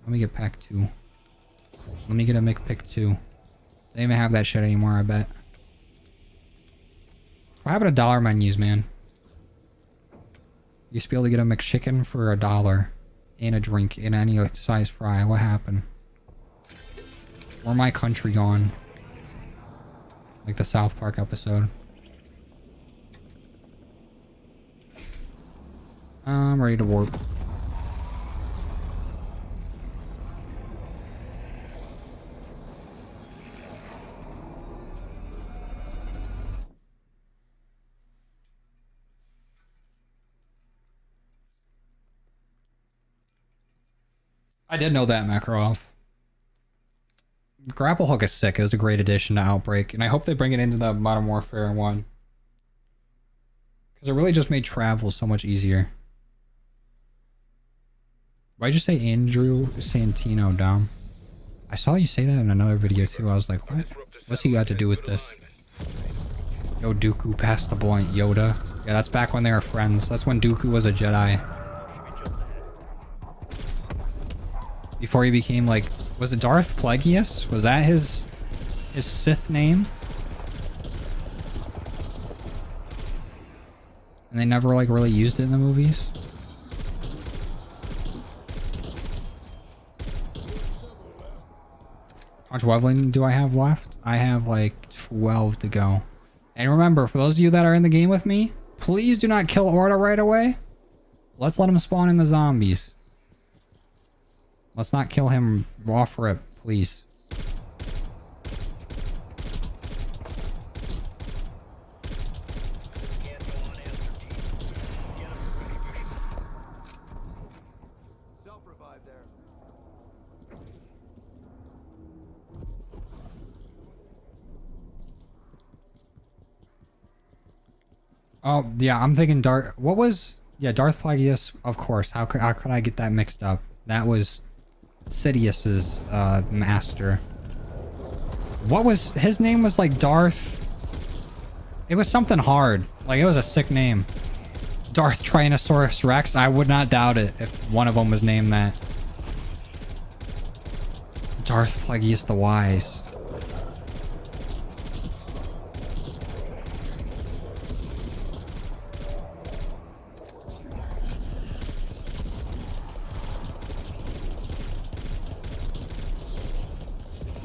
[SPEAKER 1] Let me get pack 2. Let me get a McPick 2. They don't even have that shit anymore, I bet. What happened to dollar menus, man? You used to be able to get a McChicken for $1 and a drink in any size fry. What happened? Where my country gone? Like the South Park episode. I'm ready to warp. I did know that, Makarov. Grapple hook is sick. It was a great addition to Outbreak, and I hope they bring it into the Modern Warfare 1. Because it really just made travel so much easier. Why'd you say Andrew Santino, Dom? I saw you say that in another video too. I was like, what? What's he got to do with this? Yo, Dooku passed the blunt, Yoda. Yeah, that's back when they were friends. That's when Dooku was a Jedi. Before he became like... Was it Darth Plagueis? Was that his Sith name? And they never like really used it in the movies? How much leveling do I have left? I have like 12 to go. And remember, for those of you that are in the game with me, please do not kill Orta right away. Let's let him spawn in the zombies. Let's not kill him off rip, please.
[SPEAKER 4] Self-revive there.
[SPEAKER 1] Oh, yeah, I'm thinking Darth... What was... Yeah, Darth Plagueis, of course. How could I get that mixed up? That was Sidious's master. What was... His name was like Darth... It was something hard. Like, it was a sick name. Darth Tyrannosaurus Rex. I would not doubt it if one of them was named that. Darth Plagueis the Wise.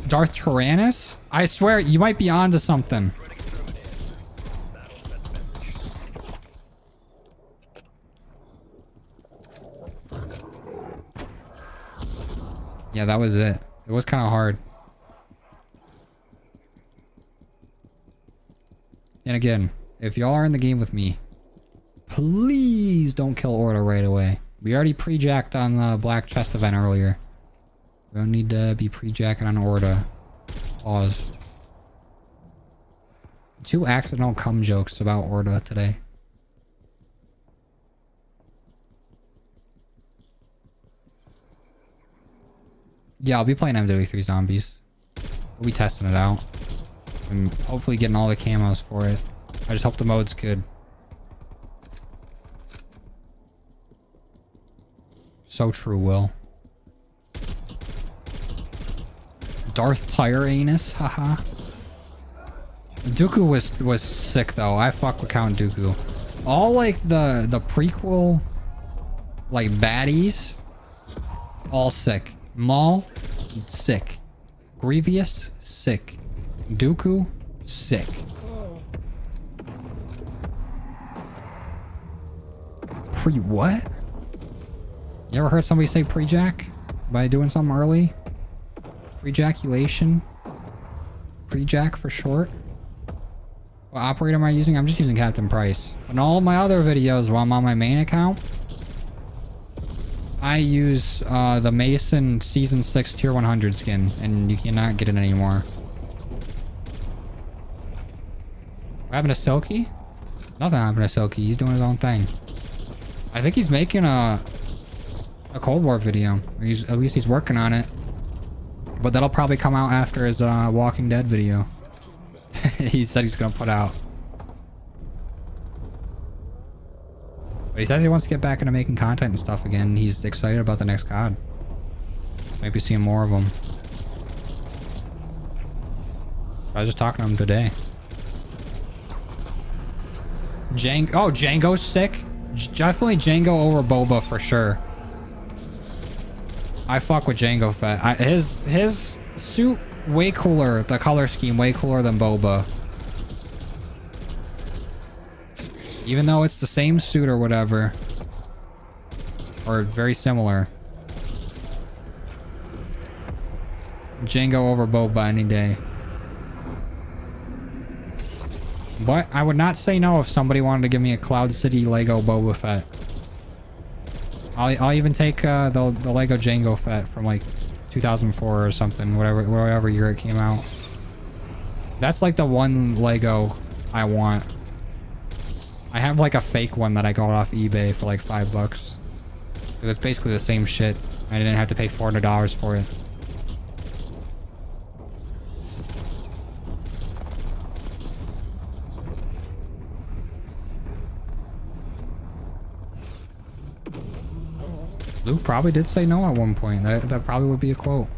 [SPEAKER 1] Darth Tyrannus? I swear, you might be onto something. Yeah, that was it. It was kind of hard. And again, if y'all are in the game with me, please don't kill Orta right away. We already pre-jacked on the Black Chest event earlier. We don't need to be pre-jacking on Orta. Pause. 2 accidental cum jokes about Orta today. Yeah, I'll be playing MW3 Zombies. We'll be testing it out. And hopefully getting all the camos for it. I just hope the mode's good. So true, Will. Darth Tyranus, haha. Dooku was sick though. I fuck with Count Dooku. All like the prequel like baddies, all sick. Maul, sick. Grievous, sick. Dooku, sick. Pre what? You ever heard somebody say pre-jack by doing something early? Pre-jaculation? Pre-jack for short? What operator am I using? I'm just using Captain Price. In all of my other videos while I'm on my main account, I use the Mason Season 6 Tier 100 skin, and you cannot get it anymore. What happened to Silky? Nothing happened to Silky. He's doing his own thing. I think he's making a Cold War video. At least he's working on it. But that'll probably come out after his Walking Dead video. He said he's gonna put out. But he says he wants to get back into making content and stuff again. He's excited about the next COD. Might be seeing more of them. I was just talking to him today. Django's sick. Definitely Django over Boba for sure. I fuck with Django Fett. His suit way cooler. The color scheme way cooler than Boba. Even though it's the same suit or whatever. Or very similar. Django over Boba any day. But I would not say no if somebody wanted to give me a Cloud City Lego Boba Fett. I'll even take the Lego Django Fett from like 2004 or something, whatever year it came out. That's like the one Lego I want. I have like a fake one that I got off eBay for like $5. It's basically the same shit. I didn't have to pay $400 for it. Luke probably did say no at one point. That probably would be a quote.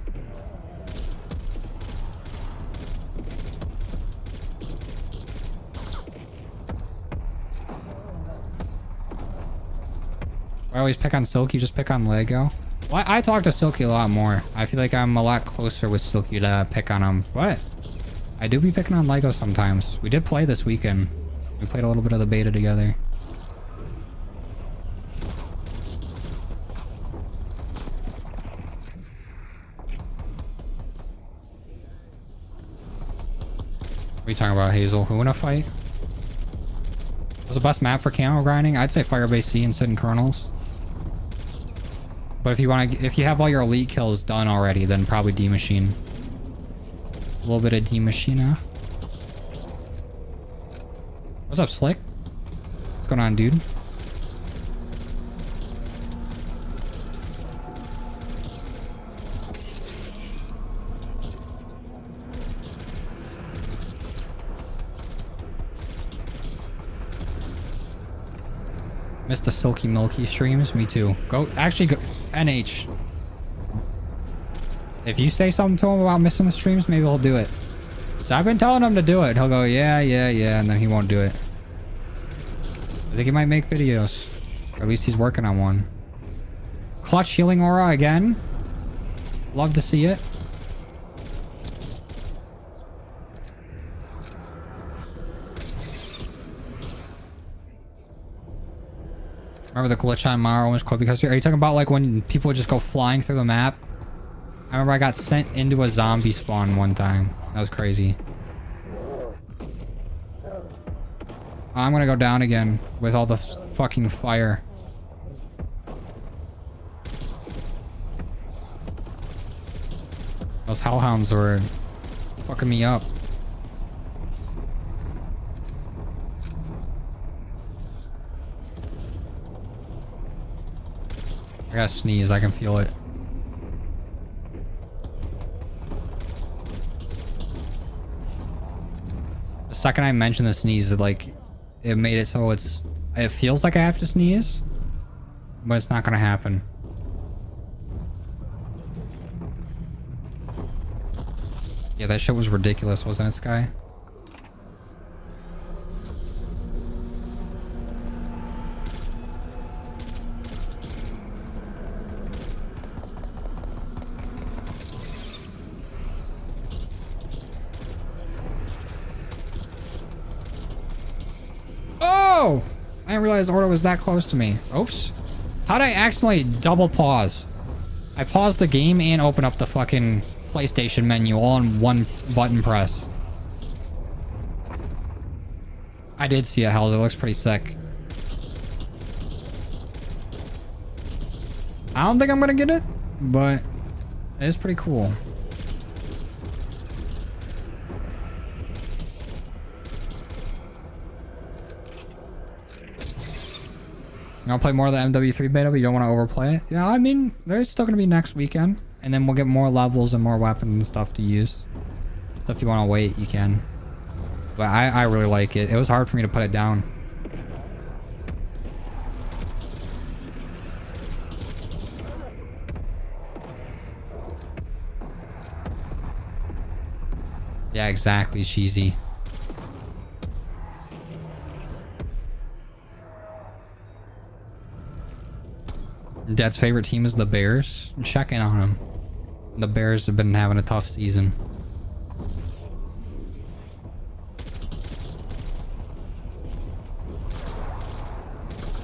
[SPEAKER 1] I always pick on Silky, just pick on Lego. Well, I talk to Silky a lot more. I feel like I'm a lot closer with Silky to pick on him, but I do be picking on Lego sometimes. We did play this weekend. We played a little bit of the beta together. What are you talking about, Hazel? Who in a fight? What's the best map for camo grinding? I'd say Firebase C and Sitting Kernels. But if you have all your elite kills done already, then probably D Machine. A little bit of D Machina. What's up, Slick? What's going on, dude? Missed the Silky Milky streams? Me too. Go, actually, go, NH. If you say something to him about missing the streams, maybe he'll do it. So I've been telling him to do it. He'll go, yeah, and then he won't do it. I think he might make videos. Or at least he's working on one. Clutch Healing Aura again. Love to see it. Remember the glitch on Mara was cool because are you talking about like when people would just go flying through the map? I remember I got sent into a zombie spawn one time. That was crazy. I'm gonna go down again with all the fucking fire. Those hellhounds were fucking me up. I gotta sneeze, I can feel it. The second I mentioned the sneeze, it made it so it feels like I have to sneeze, but it's not gonna happen. Yeah, that shit was ridiculous, wasn't it, Sky? Oh! I didn't realize Ordo was that close to me. Oops. How'd I accidentally double pause? I paused the game and opened up the fucking PlayStation menu all in one button press. I did see it, Hells. It looks pretty sick. I don't think I'm gonna get it, but it is pretty cool. You want to play more of the MW3 beta, but you don't want to overplay it? Yeah, I mean, there's still going to be next weekend. And then we'll get more levels and more weapons and stuff to use. So if you want to wait, you can. But I really like it. It was hard for me to put it down. Yeah, exactly, cheesy. Dad's favorite team is the Bears. Check in on them. The Bears have been having a tough season.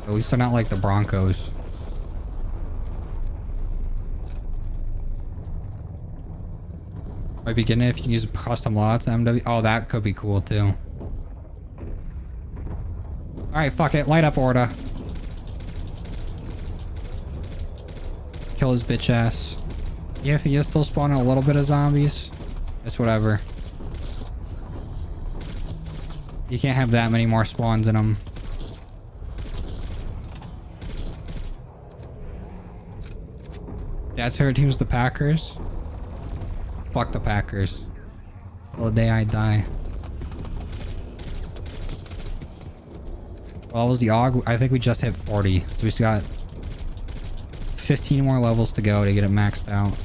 [SPEAKER 1] At least they're not like the Broncos. Might be getting it if you use custom lots MW. Oh, that could be cool too. Alright, fuck it. Light up Orda. Kill his bitch ass. Yeah, if he is still spawning a little bit of zombies, it's whatever. You can't have that many more spawns in them. Dad's favorite team is the Packers. Fuck the Packers. Till the day I die. Well, it was the AUG. I think we just hit 40. So we still got 15 more levels to go to get it maxed out.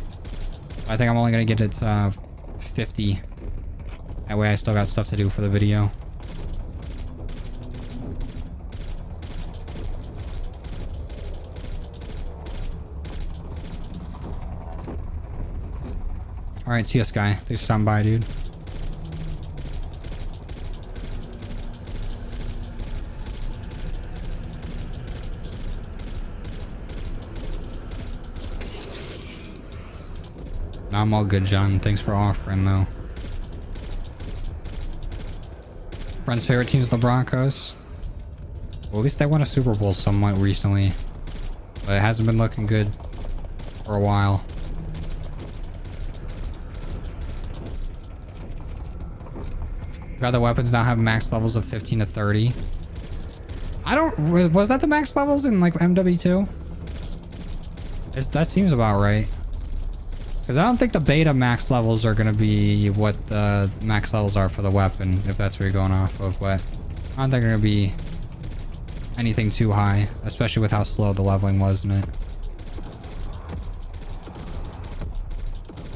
[SPEAKER 1] I think I'm only going to get it to 50. That way I still got stuff to do for the video. Alright, see us, guy. Thanks for stopping by, dude. I'm all good, John. Thanks for offering, though. Friend's favorite team is the Broncos. Well, at least they won a Super Bowl somewhat recently. But it hasn't been looking good for a while. Got the weapons now have max levels of 15 to 30. I don't... Was that the max levels in, like, MW2? That seems about right. Because I don't think the beta max levels are going to be what the max levels are for the weapon, if that's what you're going off of, but I don't think they're going to be anything too high, especially with how slow the leveling was in it.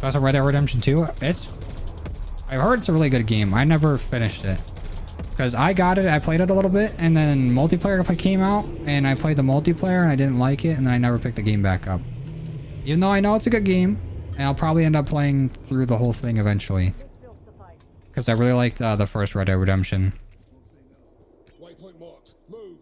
[SPEAKER 1] That's a Red Dead Redemption 2. I've heard it's a really good game. I never finished it. Because I got it, I played it a little bit, and then multiplayer came out, and I played the multiplayer, and I didn't like it, and then I never picked the game back up. Even though I know it's a good game. And I'll probably end up playing through the whole thing eventually. Because I really liked the first Red Dead Redemption.
[SPEAKER 5] Waypoint marked. Move.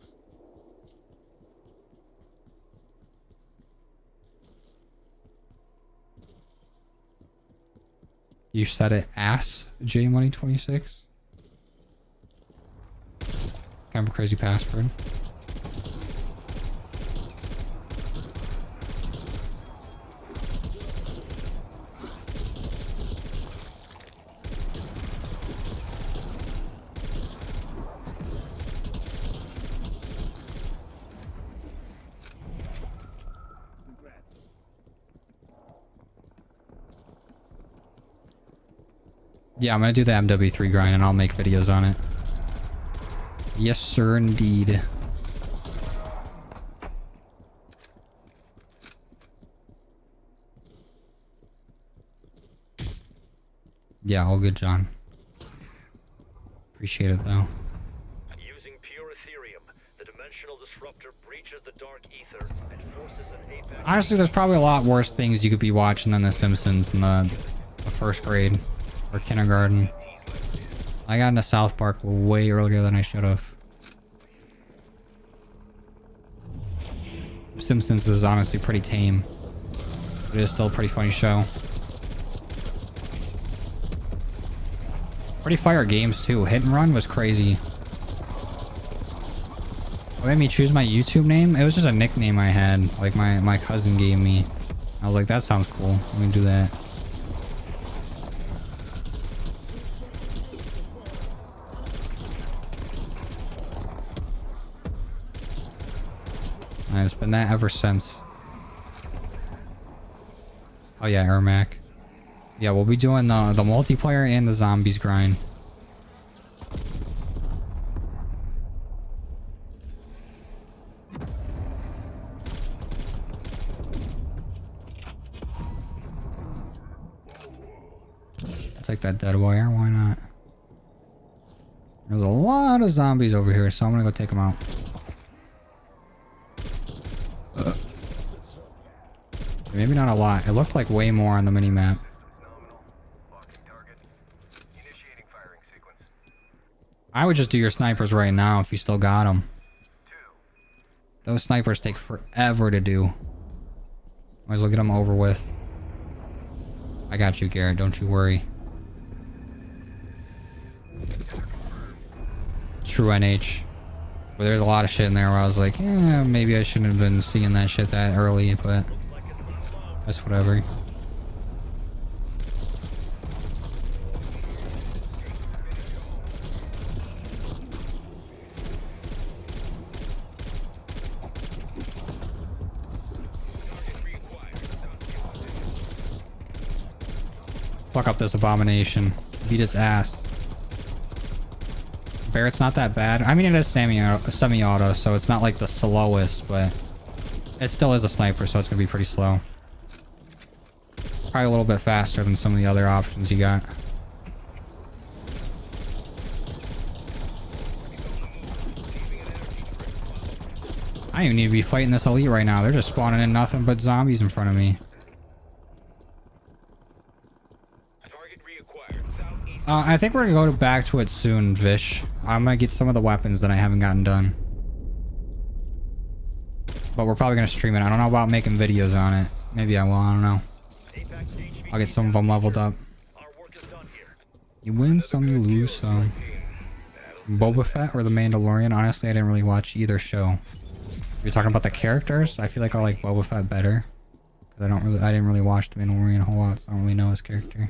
[SPEAKER 1] You said it, ass, JMoney26. Kind of a crazy password. Yeah, I'm gonna do the MW3 grind and I'll make videos on it. Yes, sir, indeed. Yeah, all good, John. Appreciate it, though.
[SPEAKER 2] Using pure Ethereum, the dimensional disruptor breaches the dark ether and forces an apex...
[SPEAKER 1] Honestly, there's probably a lot worse things you could be watching than The Simpsons in the first grade or kindergarten. I got into South Park way earlier than I should have. Simpsons is honestly pretty tame, but it is still a pretty funny show. Pretty fire games too. Hit and Run was crazy. What made me choose my YouTube name? It was just a nickname I had, like my cousin gave me. I was like, that sounds cool. Let me do that. And it's been that ever since. Oh yeah, Ermac. Yeah, we'll be doing the multiplayer and the zombies grind. Take that dead wire, why not? There's a lot of zombies over here, so I'm gonna go take them out. Maybe not a lot. It looked like way more on the mini-map. I would just do your snipers right now if you still got them. Those snipers take forever to do. Might as well get them over with. I got you, Garrett. Don't you worry. True NH. But there's a lot of shit in there where I was like, maybe I shouldn't have been seeing that shit that early, but that's whatever. fuck up this abomination. Beat its ass. Barrett's not that bad. I mean, it is semi-auto, so it's not like the slowest, but it still is a sniper, so it's gonna be pretty slow. Probably a little bit faster than some of the other options you got. I don't even need to be fighting this elite right now. They're just spawning in nothing but zombies in front of me. I think we're gonna go back to it soon, Vish. I'm gonna get some of the weapons that I haven't gotten done. But we're probably gonna stream it. I don't know about making videos on it. Maybe I will, I don't know. I'll get some of them leveled up. You win some, you lose some. Boba Fett or The Mandalorian? Honestly, I didn't really watch either show. You're talking about the characters? I feel like I like Boba Fett better. Because I didn't really watch The Mandalorian a whole lot, so I don't really know his character.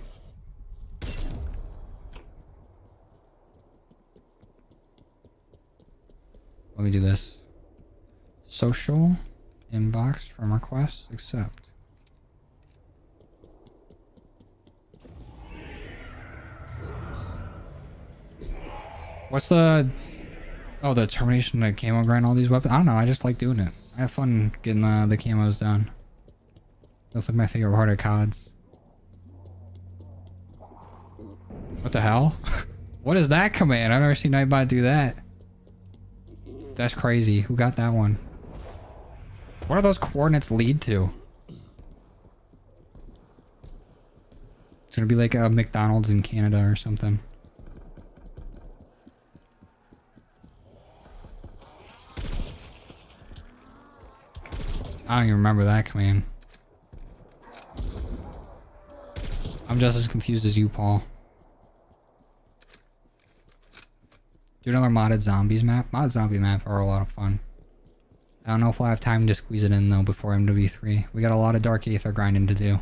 [SPEAKER 1] Let me do this. Social inbox from requests, accept. What's the... Oh, the termination of camo grind, all these weapons? I don't know, I just like doing it. I have fun getting the camos done. That's like my favorite part of CODs. What the hell? What is that command? I've never seen Nightbot do that. That's crazy. Who got that one? What do those coordinates lead to? It's gonna be like a McDonald's in Canada or something. I don't even remember that command. I'm just as confused as you, Paul. Do another modded zombies map? Modded zombie map are a lot of fun. I don't know if we'll have time to squeeze it in though before MW3. We got a lot of Dark Aether grinding to do.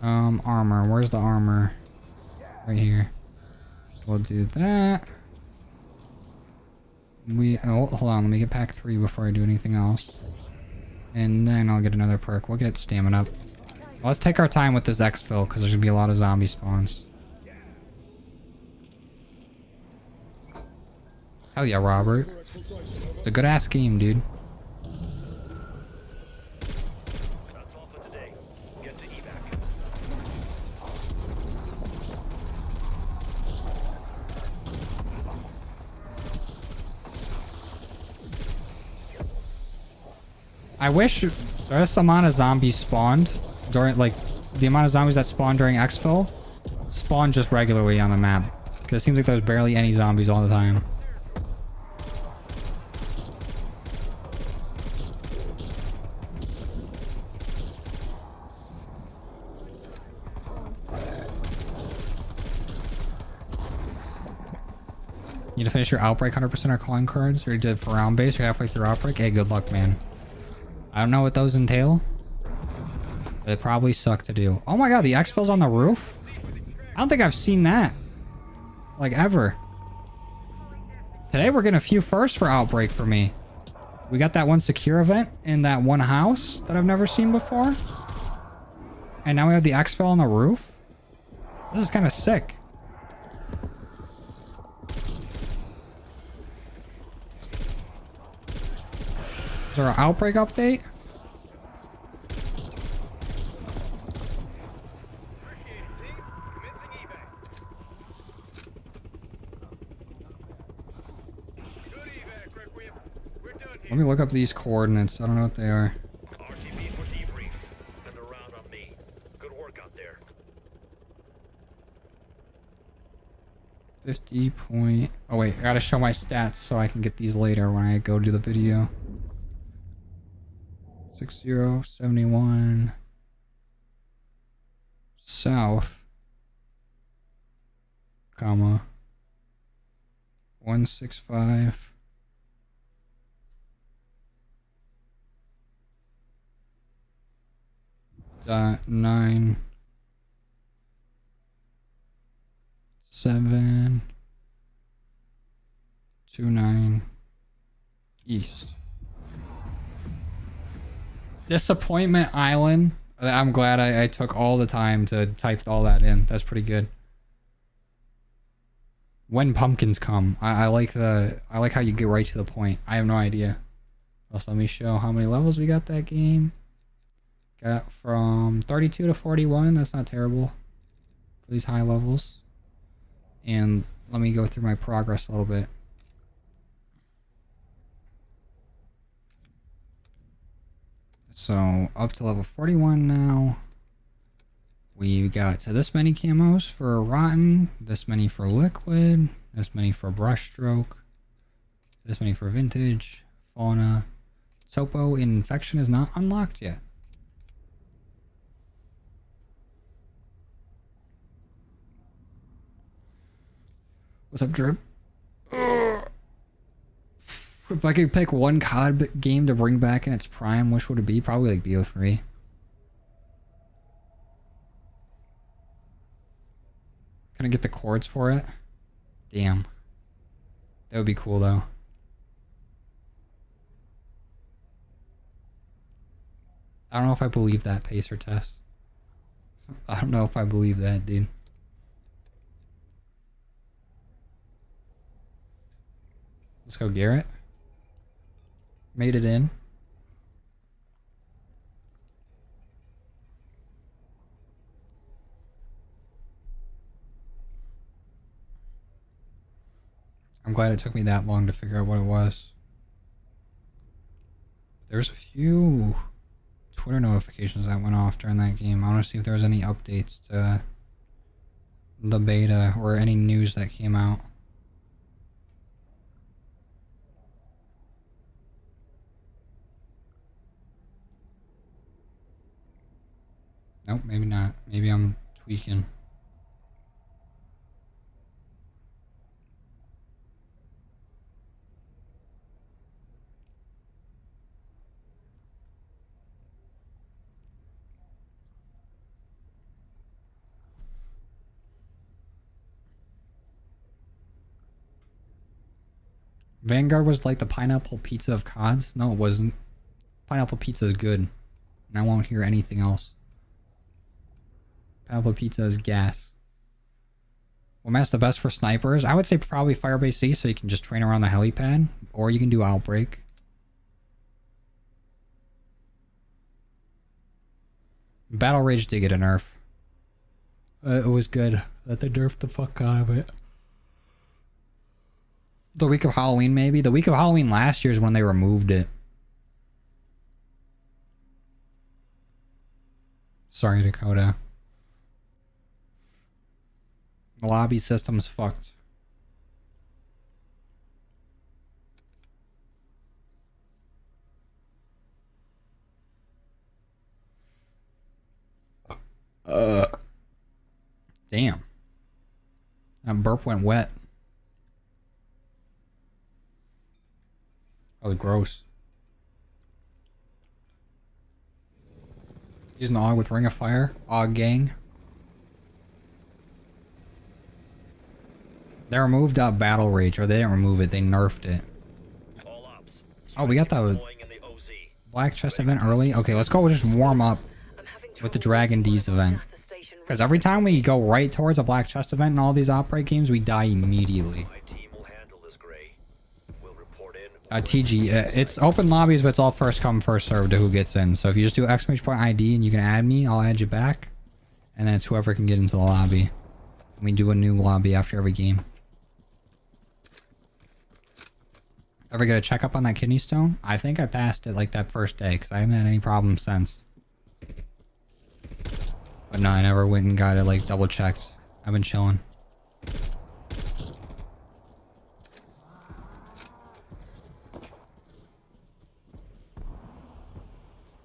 [SPEAKER 1] Armor. Where's the armor? Right here. We'll do that. Oh, hold on. Let me get pack 3 before I do anything else. And then I'll get another perk. We'll get stamina up. Let's take our time with this exfil because there's gonna be a lot of zombie spawns. Hell yeah, Robert. It's a good ass game, dude.
[SPEAKER 2] That's all for today. Get to evac.
[SPEAKER 1] I wish there's some amount of zombies spawned during, like, the amount of zombies that spawn during exfil spawn just regularly on the map. Because it seems like there's barely any zombies all the time. You need to finish your Outbreak 100% or calling cards, or you did for round base, you're halfway through Outbreak? Hey, good luck, man. I don't know what those entail. They probably suck to do. Oh my god, the exfil's on the roof? I don't think I've seen that. Like, ever. Today we're getting a few firsts for Outbreak for me. We got that one secure event in that one house that I've never seen before. And now we have the exfil on the roof? This is kind of sick. Is there an Outbreak update? Let me look up these coordinates. I don't know what they are.
[SPEAKER 2] RTB for debrief. Send a round on me. Good work out there.
[SPEAKER 1] 50 point... Oh wait, I gotta show my stats so I can get these later when I go do the video. 6071 south, comma 165 .9 7 29 east. Disappointment Island. I'm glad I took all the time to type all that in. That's pretty good. When pumpkins come. I like how you get right to the point. I have no idea. Also, let me show how many levels we got that game. Got from 32 to 41. That's not terrible for these high levels. And let me go through my progress a little bit. So up to level 41 now. We got to this many camos for rotten, this many for liquid, this many for brushstroke, this many for vintage, fauna. Topo infection is not unlocked yet. What's up, Drip? If I could pick one COD game to bring back in its prime, which would it be? Probably like BO3. Can I get the cords for it? Damn. That would be cool though. I don't know if I believe that pacer test. I don't know if I believe that, dude. Let's go, Garrett. Made it in. I'm glad it took me that long to figure out what it was. There's a few Twitter notifications that went off during that game. I want to see if there was any updates to the beta or any news that came out. Nope, maybe not. Maybe I'm tweaking. Vanguard was like the pineapple pizza of CODs? No, it wasn't. Pineapple pizza is good. And I won't hear anything else. Pineapple pizza is gas. What map's the best for snipers? I would say probably Firebase C, so you can just train around the helipad. Or you can do Outbreak. Battle Rage did get a nerf. It was good that they nerfed the fuck out of it. The week of Halloween, maybe? The week of Halloween last year is when they removed it. Sorry, Dakota. The lobby system's fucked. Damn. That burp went wet. That was gross. Using the AUG with Ring of Fire. AUG gang. They removed Battle Rage, or they didn't remove it, they nerfed it. Oh, we got the Black Chest event early? Okay, let's go just warm up with the Dragon D's event. Because every time we go right towards a Black Chest event in all these Outbreak games, we die immediately. TG, it's open lobbies, but it's all first come, first served to who gets in. So if you just do !ID and you can add me, I'll add you back. And then it's whoever can get into the lobby. And we do a new lobby after every game. Ever get a checkup on that kidney stone? I think I passed it like that first day, because I haven't had any problems since. But no, I never went and got it like double checked. I've been chilling.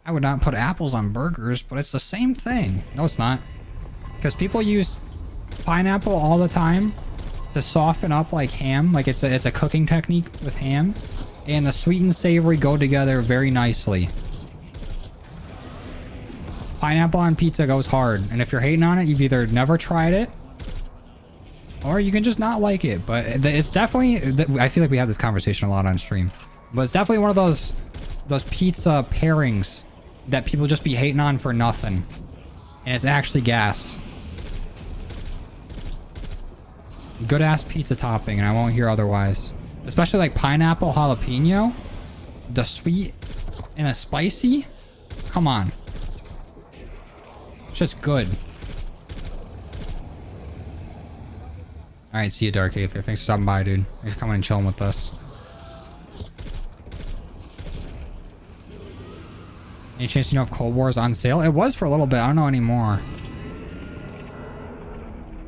[SPEAKER 1] I would not put apples on burgers, but it's the same thing. No, it's not. Because people use pineapple all the time to soften up like ham. Like it's a cooking technique with ham. And the sweet and savory go together very nicely. Pineapple on pizza goes hard. And if you're hating on it, you've either never tried it, or you can just not like it. But it's definitely... I feel like we have this conversation a lot on stream. But it's definitely one of those pizza pairings that people just be hating on for nothing. And it's actually gas. Good ass pizza topping, and I won't hear otherwise. Especially like pineapple jalapeno. The sweet and the spicy. Come on. It's just good. Alright, see you, Dark Aether. Thanks for stopping by, dude. Thanks for coming and chilling with us. Any chance you know if Cold War is on sale? It was for a little bit. I don't know anymore.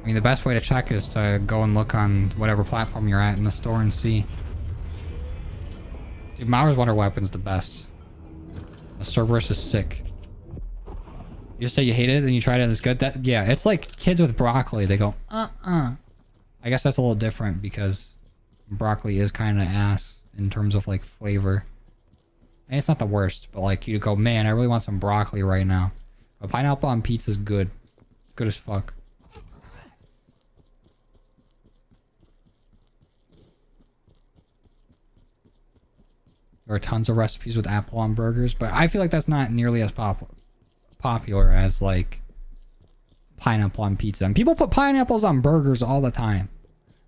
[SPEAKER 1] I mean, the best way to check is to go and look on whatever platform you're at in the store and see. Dude, Mauer's Wonder Weapon's the best. The Cerberus is sick. You just say you hate it and you tried it and it's good? Yeah, it's like kids with broccoli. They go, I guess that's a little different because broccoli is kind of ass in terms of like flavor. And it's not the worst, but like you go, man, I really want some broccoli right now. But pineapple on pizza is good. It's good as fuck. There are tons of recipes with apple on burgers, but I feel like that's not nearly as popular as like pineapple on pizza. And people put pineapples on burgers all the time.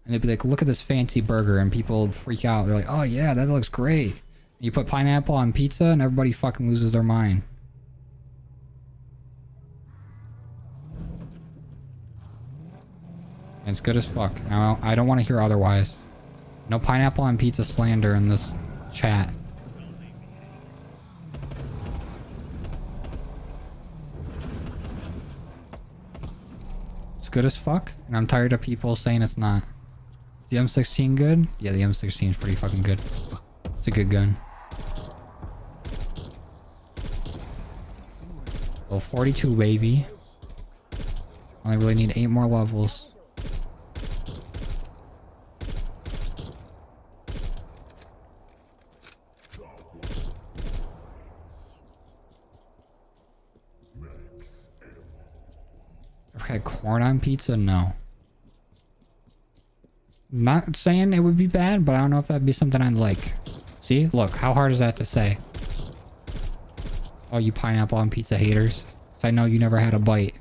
[SPEAKER 1] And they'd be like, look at this fancy burger, and people freak out. They're like, oh yeah, that looks great. And you put pineapple on pizza and everybody fucking loses their mind. And it's good as fuck. I don't want to hear otherwise. No pineapple on pizza slander in this chat. It's good as fuck, and I'm tired of people saying it's not. Is the M16 good? Yeah, the M16 is pretty fucking good. It's a good gun. Level 42, baby. Only really need 8 more levels. Ever had corn on pizza? No. Not saying it would be bad, but I don't know if that'd be something I'd like. See? Look, how hard is that to say? Oh, you pineapple on pizza haters. So I know you never had a bite.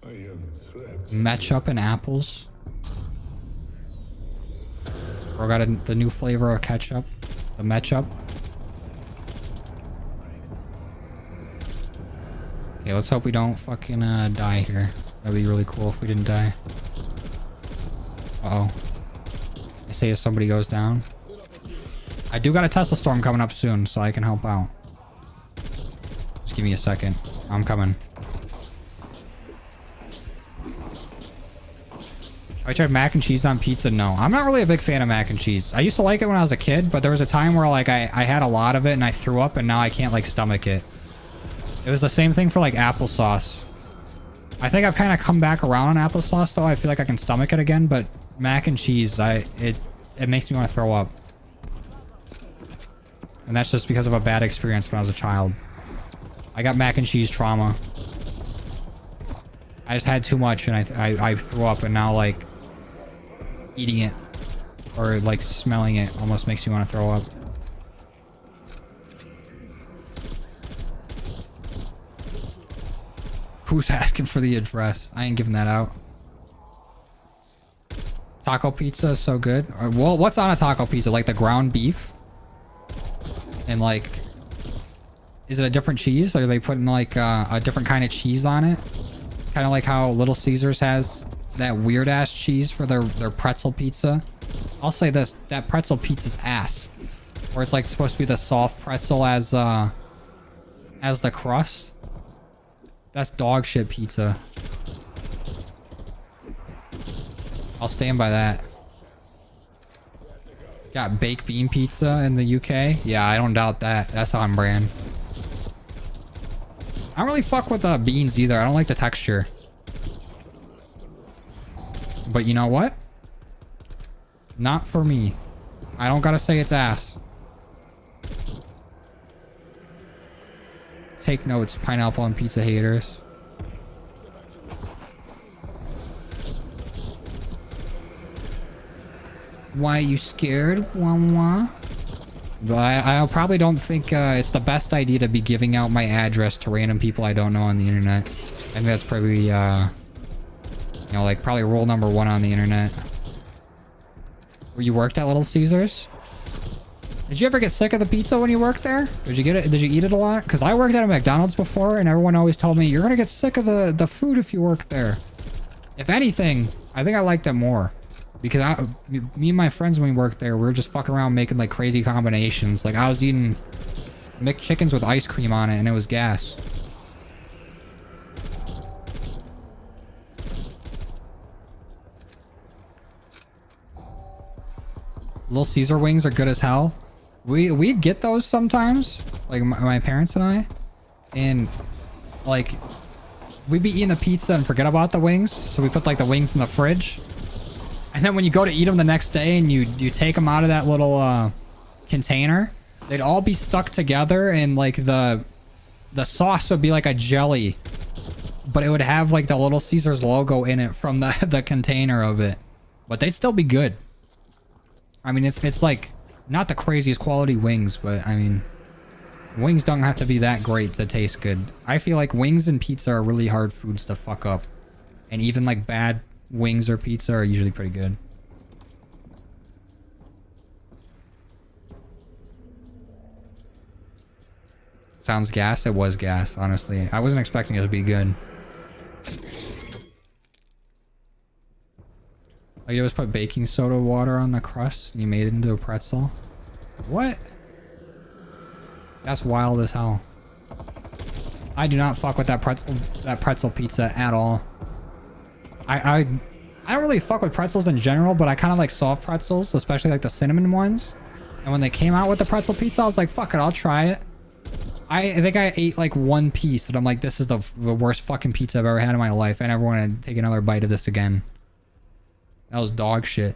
[SPEAKER 5] I haven't slept.
[SPEAKER 1] Matchup and apples. Or got the new flavor of ketchup. The matchup. Okay, let's hope we don't fucking die here. That'd be really cool if we didn't die. Uh-oh. I say if somebody goes down. I do got a Tesla storm coming up soon, so I can help out. Just give me a second. I'm coming. I tried mac and cheese on pizza. No, I'm not really a big fan of mac and cheese. I used to like it when I was a kid, but there was a time where like I had a lot of it and I threw up, and now I can't like stomach it. It was the same thing for like applesauce. I think I've kind of come back around on applesauce though. I feel like I can stomach it again, but mac and cheese, it makes me want to throw up. And that's just because of a bad experience when I was a child. I got mac and cheese trauma. I just had too much and I threw up, and now like eating it or like smelling it almost makes me want to throw up. Who's asking for the address? I ain't giving that out. Taco pizza is so good. Well, what's on a taco pizza? Like the ground beef? And like, is it a different cheese? Or are they putting like a different kind of cheese on it? Kind of like how Little Caesars has that weird ass cheese for their pretzel pizza. I'll say this, that pretzel pizza's ass. Or it's like supposed to be the soft pretzel as the crust. That's dog shit pizza. I'll stand by that. Got baked bean pizza in the UK. Yeah, I don't doubt that. That's on brand. I don't really fuck with beans either. I don't like the texture. But you know what? Not for me. I don't gotta say it's ass. Take notes, pineapple on pizza haters. Why are you scared? Wah wah. I probably don't think it's the best idea to be giving out my address to random people I don't know on the internet. I think that's probably, you know, like probably rule number 1 on the internet. Where you worked at Little Caesars? Did you ever get sick of the pizza when you worked there? Did you get it? Did you eat it a lot? Because I worked at a McDonald's before, and everyone always told me, you're going to get sick of the food if you work there. If anything, I think I liked it more. Because me and my friends, when we worked there, we were just fucking around making like crazy combinations. Like I was eating McChickens with ice cream on it, and it was gas. Little Caesar wings are good as hell. We'd get those sometimes, like my parents and I, and like we'd be eating the pizza and forget about the wings, so we put like the wings in the fridge, and then when you go to eat them the next day and you take them out of that little container, they'd all be stuck together, and like the sauce would be like a jelly, but it would have like the Little Caesars logo in it from the container of it, but they'd still be good. I mean, it's like not the craziest quality wings, but I mean, wings don't have to be that great to taste good. I feel like wings and pizza are really hard foods to fuck up. And even like bad wings or pizza are usually pretty good. Sounds gas. It was gas, honestly. I wasn't expecting it to be good. All you did was put baking soda water on the crust and you made it into a pretzel. What? That's wild as hell. I do not fuck with that pretzel pizza at all. I don't really fuck with pretzels in general, but I kind of like soft pretzels, especially like the cinnamon ones. And when they came out with the pretzel pizza, I was like, fuck it, I'll try it. I think I ate like 1 piece and I'm like, this is the worst fucking pizza I've ever had in my life. I never want to take another bite of this again. That was dog shit.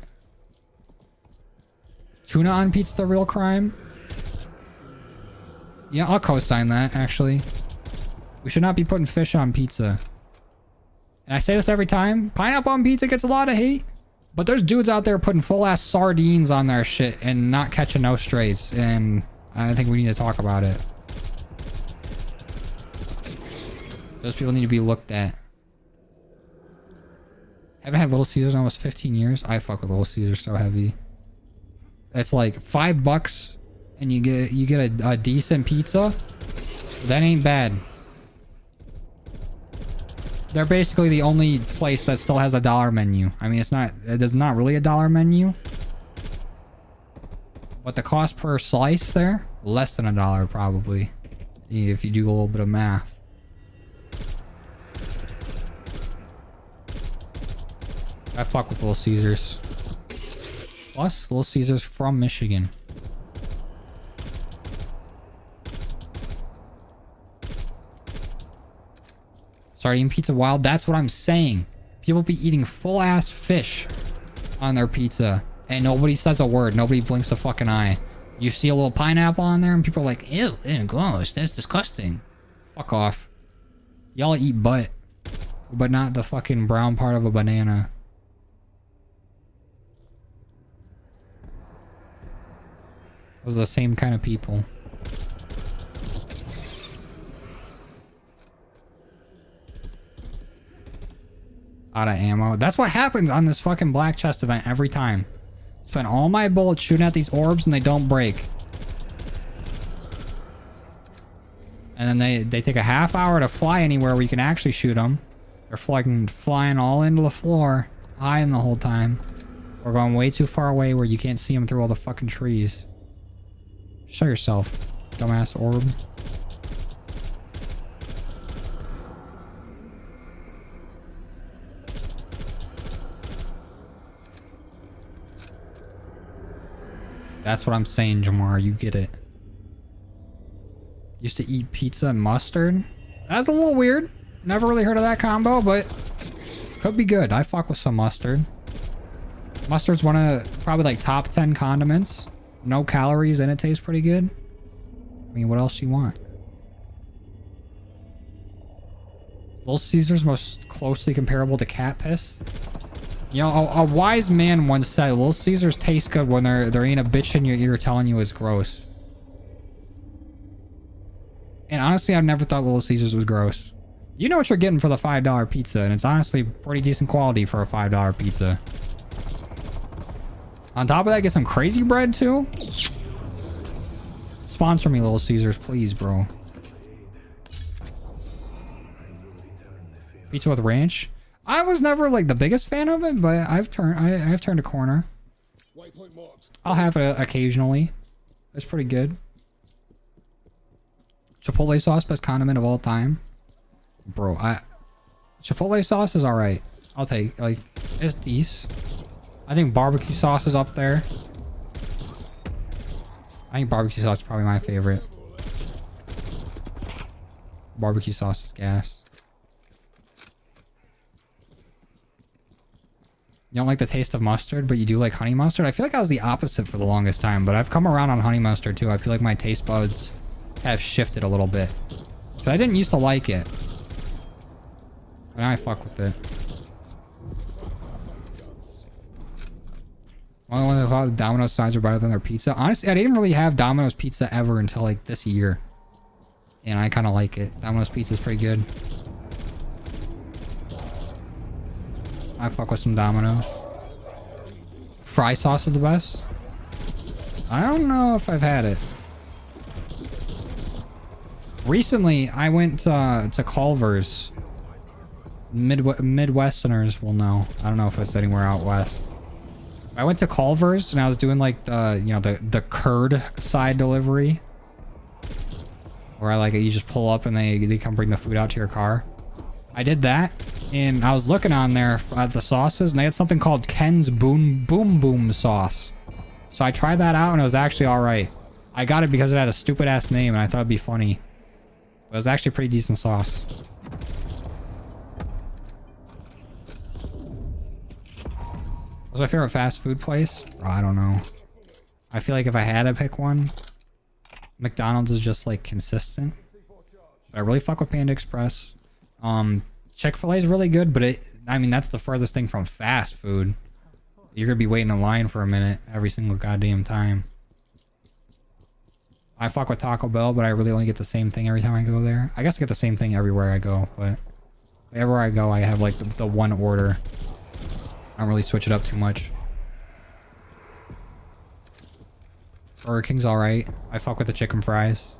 [SPEAKER 1] Tuna on pizza, the real crime? Yeah, I'll co-sign that, actually. We should not be putting fish on pizza. And I say this every time. Pineapple on pizza gets a lot of hate. But there's dudes out there putting full-ass sardines on their shit and not catching no strays. And I think we need to talk about it. Those people need to be looked at. Haven't had Little Caesars in almost 15 years. I fuck with Little Caesars so heavy. It's like $5 and you get a decent pizza. That ain't bad. They're basically the only place that still has a dollar menu. I mean, there's not really a dollar menu. But the cost per slice there, less than $1 probably. If you do a little bit of math. I fuck with Little Caesars. Plus, Little Caesars from Michigan. Sardine pizza wild. That's what I'm saying. People be eating full ass fish on their pizza. And nobody says a word. Nobody blinks a fucking eye. You see a little pineapple on there and people are like, ew, gross. That's disgusting. Fuck off. Y'all eat butt. But not the fucking brown part of a banana. Those are the same kind of people. Out of ammo. That's what happens on this fucking black chest event every time. Spend all my bullets shooting at these orbs and they don't break. And then they take a half hour to fly anywhere where you can actually shoot them. They're flying all into the floor, high in the whole time. Or going way too far away where you can't see them through all the fucking trees. Show yourself, dumbass orb. That's what I'm saying, Jamar. You get it. Used to eat pizza and mustard. That's a little weird. Never really heard of that combo, but could be good. I fuck with some mustard. Mustard's one of probably like top 10 condiments. No calories and it tastes pretty good. I mean, what else do you want? Little Caesars most closely comparable to cat piss. You know, a wise man once said Little Caesars taste good when there ain't a bitch in your ear telling you it's gross. And honestly, I've never thought Little Caesars was gross. You know what you're getting for the $5 pizza, and it's honestly pretty decent quality for a $5 pizza. On top of that, get some crazy bread too. Sponsor me, Little Caesars, please, bro. Pizza with ranch. I was never like the biggest fan of it, but I've turned a corner. I'll have it occasionally. It's pretty good. Chipotle sauce, best condiment of all time. Bro, Chipotle sauce is alright. I'll take, like, it's decent. I think barbecue sauce is up there. I think barbecue sauce is probably my favorite. Barbecue sauce is gas. You don't like the taste of mustard, but you do like honey mustard? I feel like I was the opposite for the longest time, but I've come around on honey mustard too. I feel like my taste buds have shifted a little bit. So I didn't used to like it. But now I fuck with it. Well, I thought Domino's sides are better than their pizza. Honestly, I didn't really have Domino's pizza ever until like this year. And I kind of like it. Domino's pizza is pretty good. I fuck with some Domino's. Fry sauce is the best. I don't know if I've had it. Recently, I went to Culver's. Midwesterners will know. I don't know if it's anywhere out west. I went to Culver's and I was doing like the, you know, the curd side delivery. Where like you just pull up and they come bring the food out to your car. I did that. And I was looking on there at the sauces, and they had something called Ken's Boom Boom sauce. So I tried that out, and it was actually alright. I got it because it had a stupid-ass name, and I thought it'd be funny. But it was actually pretty decent sauce. What's my favorite fast food place? Oh, I don't know. I feel like if I had to pick one, McDonald's is just, like, consistent. But I really fuck with Panda Express. Chick-fil-A is really good, but I mean, that's the furthest thing from fast food. You're gonna be waiting in line for a minute every single goddamn time. I fuck with Taco Bell, but I really only get the same thing every time I go there. I guess I get the same thing everywhere I go, but wherever I go, I have like the one order. I don't really switch it up too much. Burger King's alright. I fuck with the chicken fries.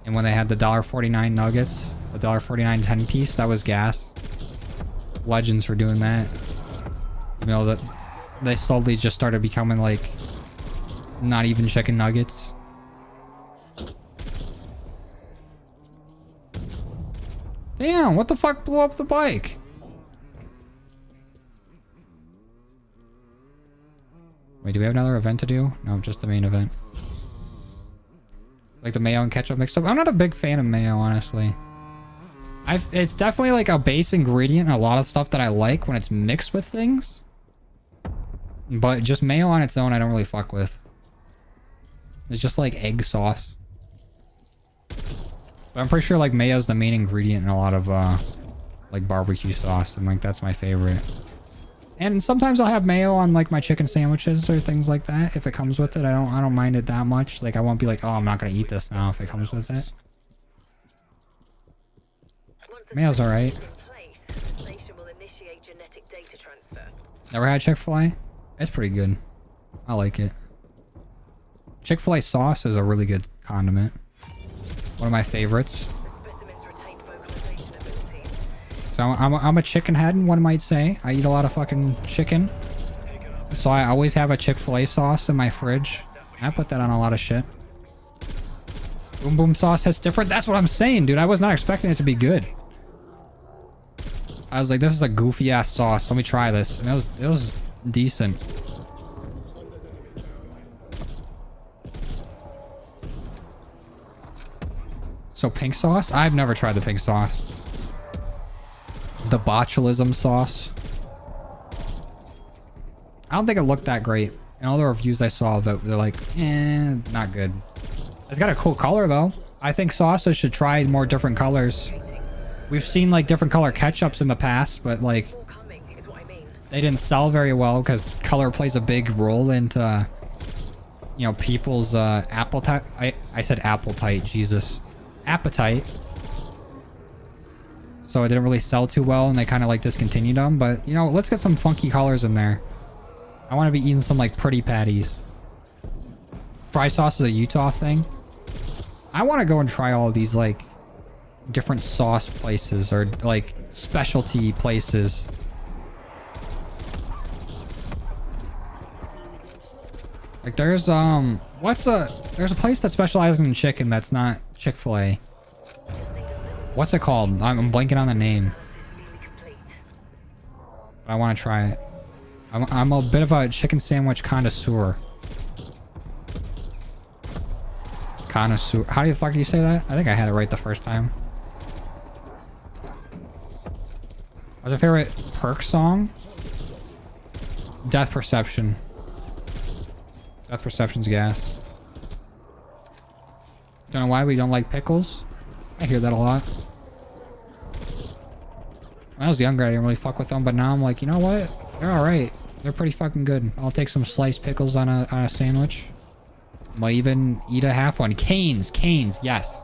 [SPEAKER 1] And when they had the $1.49 nuggets, the $1.49 10-piece, that was gas. Legends for doing that. You know, that they slowly just started becoming like not even chicken nuggets. Damn, what the fuck blew up the bike? Wait, do we have another event to do? No, just the main event. Like the mayo and ketchup mixed up. I'm not a big fan of mayo, honestly. It's definitely like a base ingredient in a lot of stuff that I like when it's mixed with things. But just mayo on its own, I don't really fuck with. It's just like egg sauce. But I'm pretty sure like mayo is the main ingredient in a lot of like barbecue sauce, and like that's my favorite. And sometimes I'll have mayo on like my chicken sandwiches or things like that. If it comes with it, I don't mind it that much. Like I won't be like, oh, I'm not gonna eat this now if it comes with it. Mayo's alright. Never had Chick-fil-A? It's pretty good. I like it. Chick-fil-A sauce is a really good condiment. One of my favorites. So I'm a chicken head, one might say. I eat a lot of fucking chicken. So I always have a Chick-fil-A sauce in my fridge. I put that on a lot of shit. Boom Boom sauce hits different. That's what I'm saying, dude. I was not expecting it to be good. I was like, this is a goofy ass sauce. Let me try this. And it was decent. So pink sauce? I've never tried the pink sauce. The botulism sauce. I don't think it looked that great. And all the reviews I saw of it, they're like, not good. It's got a cool color though. I think sauces should try more different colors. We've seen like different color ketchups in the past, but like they didn't sell very well because color plays a big role into, you know, people's appetite. I said appetite, Jesus. appetite. So it didn't really sell too well and they kind of like discontinued them. But, you know, let's get some funky colors in there. I want to be eating some like pretty patties. Fry sauce is a Utah thing. I want to go and try all of these like different sauce places or like specialty places. Like there's a place that specializes in chicken that's not Chick-fil-A. What's it called? I'm blanking on the name. But I want to try it. I'm a bit of a chicken sandwich connoisseur. Connoisseur. How the fuck do you say that? I think I had it right the first time. What's your favorite Perk song? Death Perception. Death Perception's gas. Don't know why we don't like pickles. I hear that a lot. When I was younger, I didn't really fuck with them, but now I'm like, you know what? They're alright. They're pretty fucking good. I'll take some sliced pickles on a sandwich. Might even eat a half one. Cane's, yes.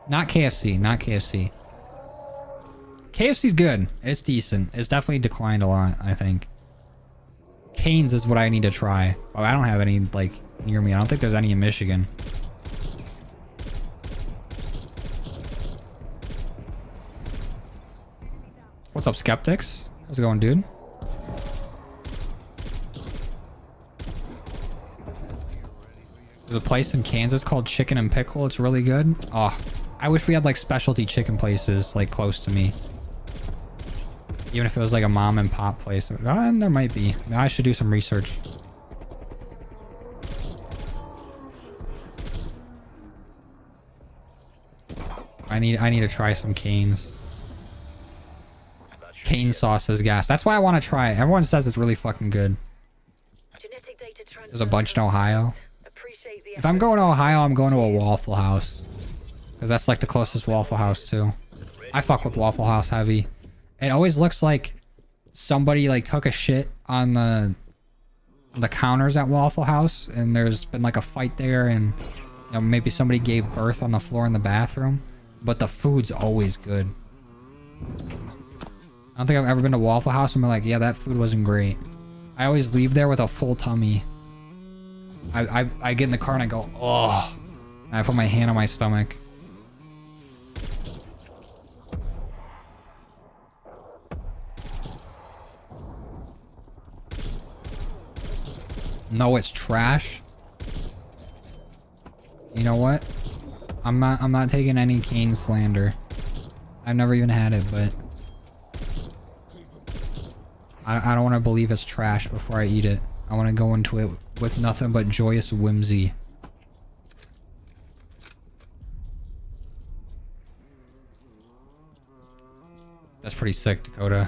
[SPEAKER 1] Not KFC, not KFC. KFC's good. It's decent. It's definitely declined a lot, I think. Cane's is what I need to try. Oh, I don't have any, like, near me. I don't think there's any in Michigan. What's up, Skeptics? How's it going, dude? There's a place in Kansas called Chicken and Pickle. It's really good. Oh, I wish we had, like, specialty chicken places, like, close to me. Even if it was, like, a mom and pop place. There might be. I should do some research. I need to try some Cane's. Cane sauce is gas. That's why I want to try it. Everyone says it's really fucking good. There's a bunch in Ohio. If I'm going to Ohio, I'm going to a Waffle House. Because that's like the closest Waffle House too. I fuck with Waffle House heavy. It always looks like somebody like took a shit on the counters at Waffle House. And there's been like a fight there. And you know, maybe somebody gave birth on the floor in the bathroom. But the food's always good. I don't think I've ever been to Waffle House and been like, yeah, that food wasn't great. I always leave there with a full tummy. I get in the car and I go, oh. And I put my hand on my stomach. No, it's trash. You know what? I'm not taking any Cane slander. I've never even had it, but I don't want to believe it's trash before I eat it. I want to go into it with nothing but joyous whimsy. That's pretty sick, Dakota.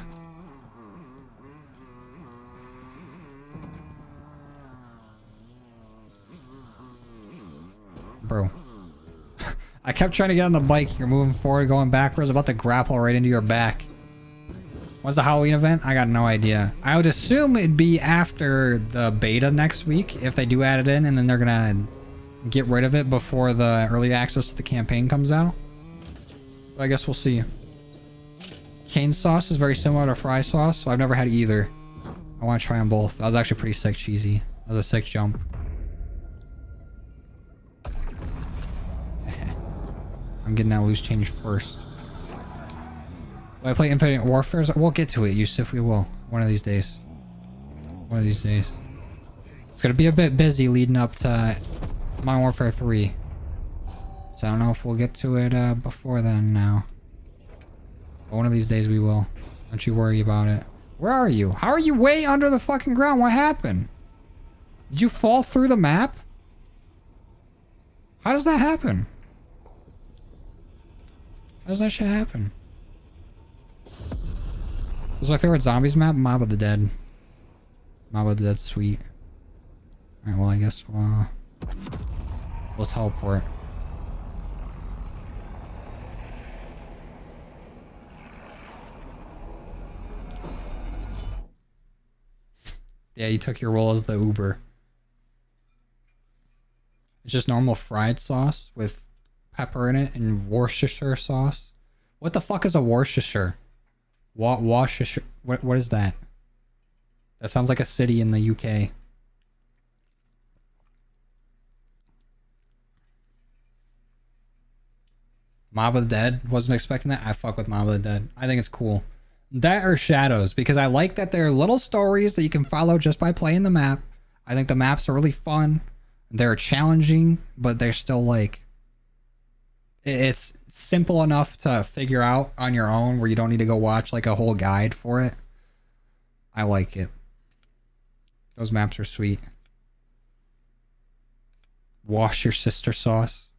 [SPEAKER 1] Bro. I kept trying to get on the bike. You're moving forward, going backwards, about to grapple right into your back. When's the Halloween event? I got no idea. I would assume it'd be after the beta next week, if they do add it in, and then they're gonna get rid of it before the early access to the campaign comes out. But I guess we'll see. Cane sauce is very similar to fry sauce, so I've never had either. I want to try them both. That was actually pretty sick cheesy. That was a sick jump. I'm getting that loose change first. Will I play Infinite Warfare? We'll get to it, Yusuf. We will. One of these days. One of these days. It's going to be a bit busy leading up to Modern Warfare 3. So I don't know if we'll get to it before then now. But one of these days we will. Don't you worry about it. Where are you? How are you way under the fucking ground? What happened? Did you fall through the map? How does that happen? How does that shit happen? What's my favorite zombies map? Mob of the Dead. Mob of the Dead's sweet. Alright, well I guess we'll teleport. Yeah, you took your role as the Uber. It's just normal fried sauce with pepper in it and Worcestershire sauce. What the fuck is a Worcestershire? Worcestershire. What is that? That sounds like a city in the UK. Mob of the Dead. Wasn't expecting that. I fuck with Mob of the Dead. I think it's cool. That or Shadows, because I like that they're little stories that you can follow just by playing the map. I think the maps are really fun. They're challenging, but they're still like... It's simple enough to figure out on your own where you don't need to go watch like a whole guide for it. I like it. Those maps are sweet. Wash your sister sauce.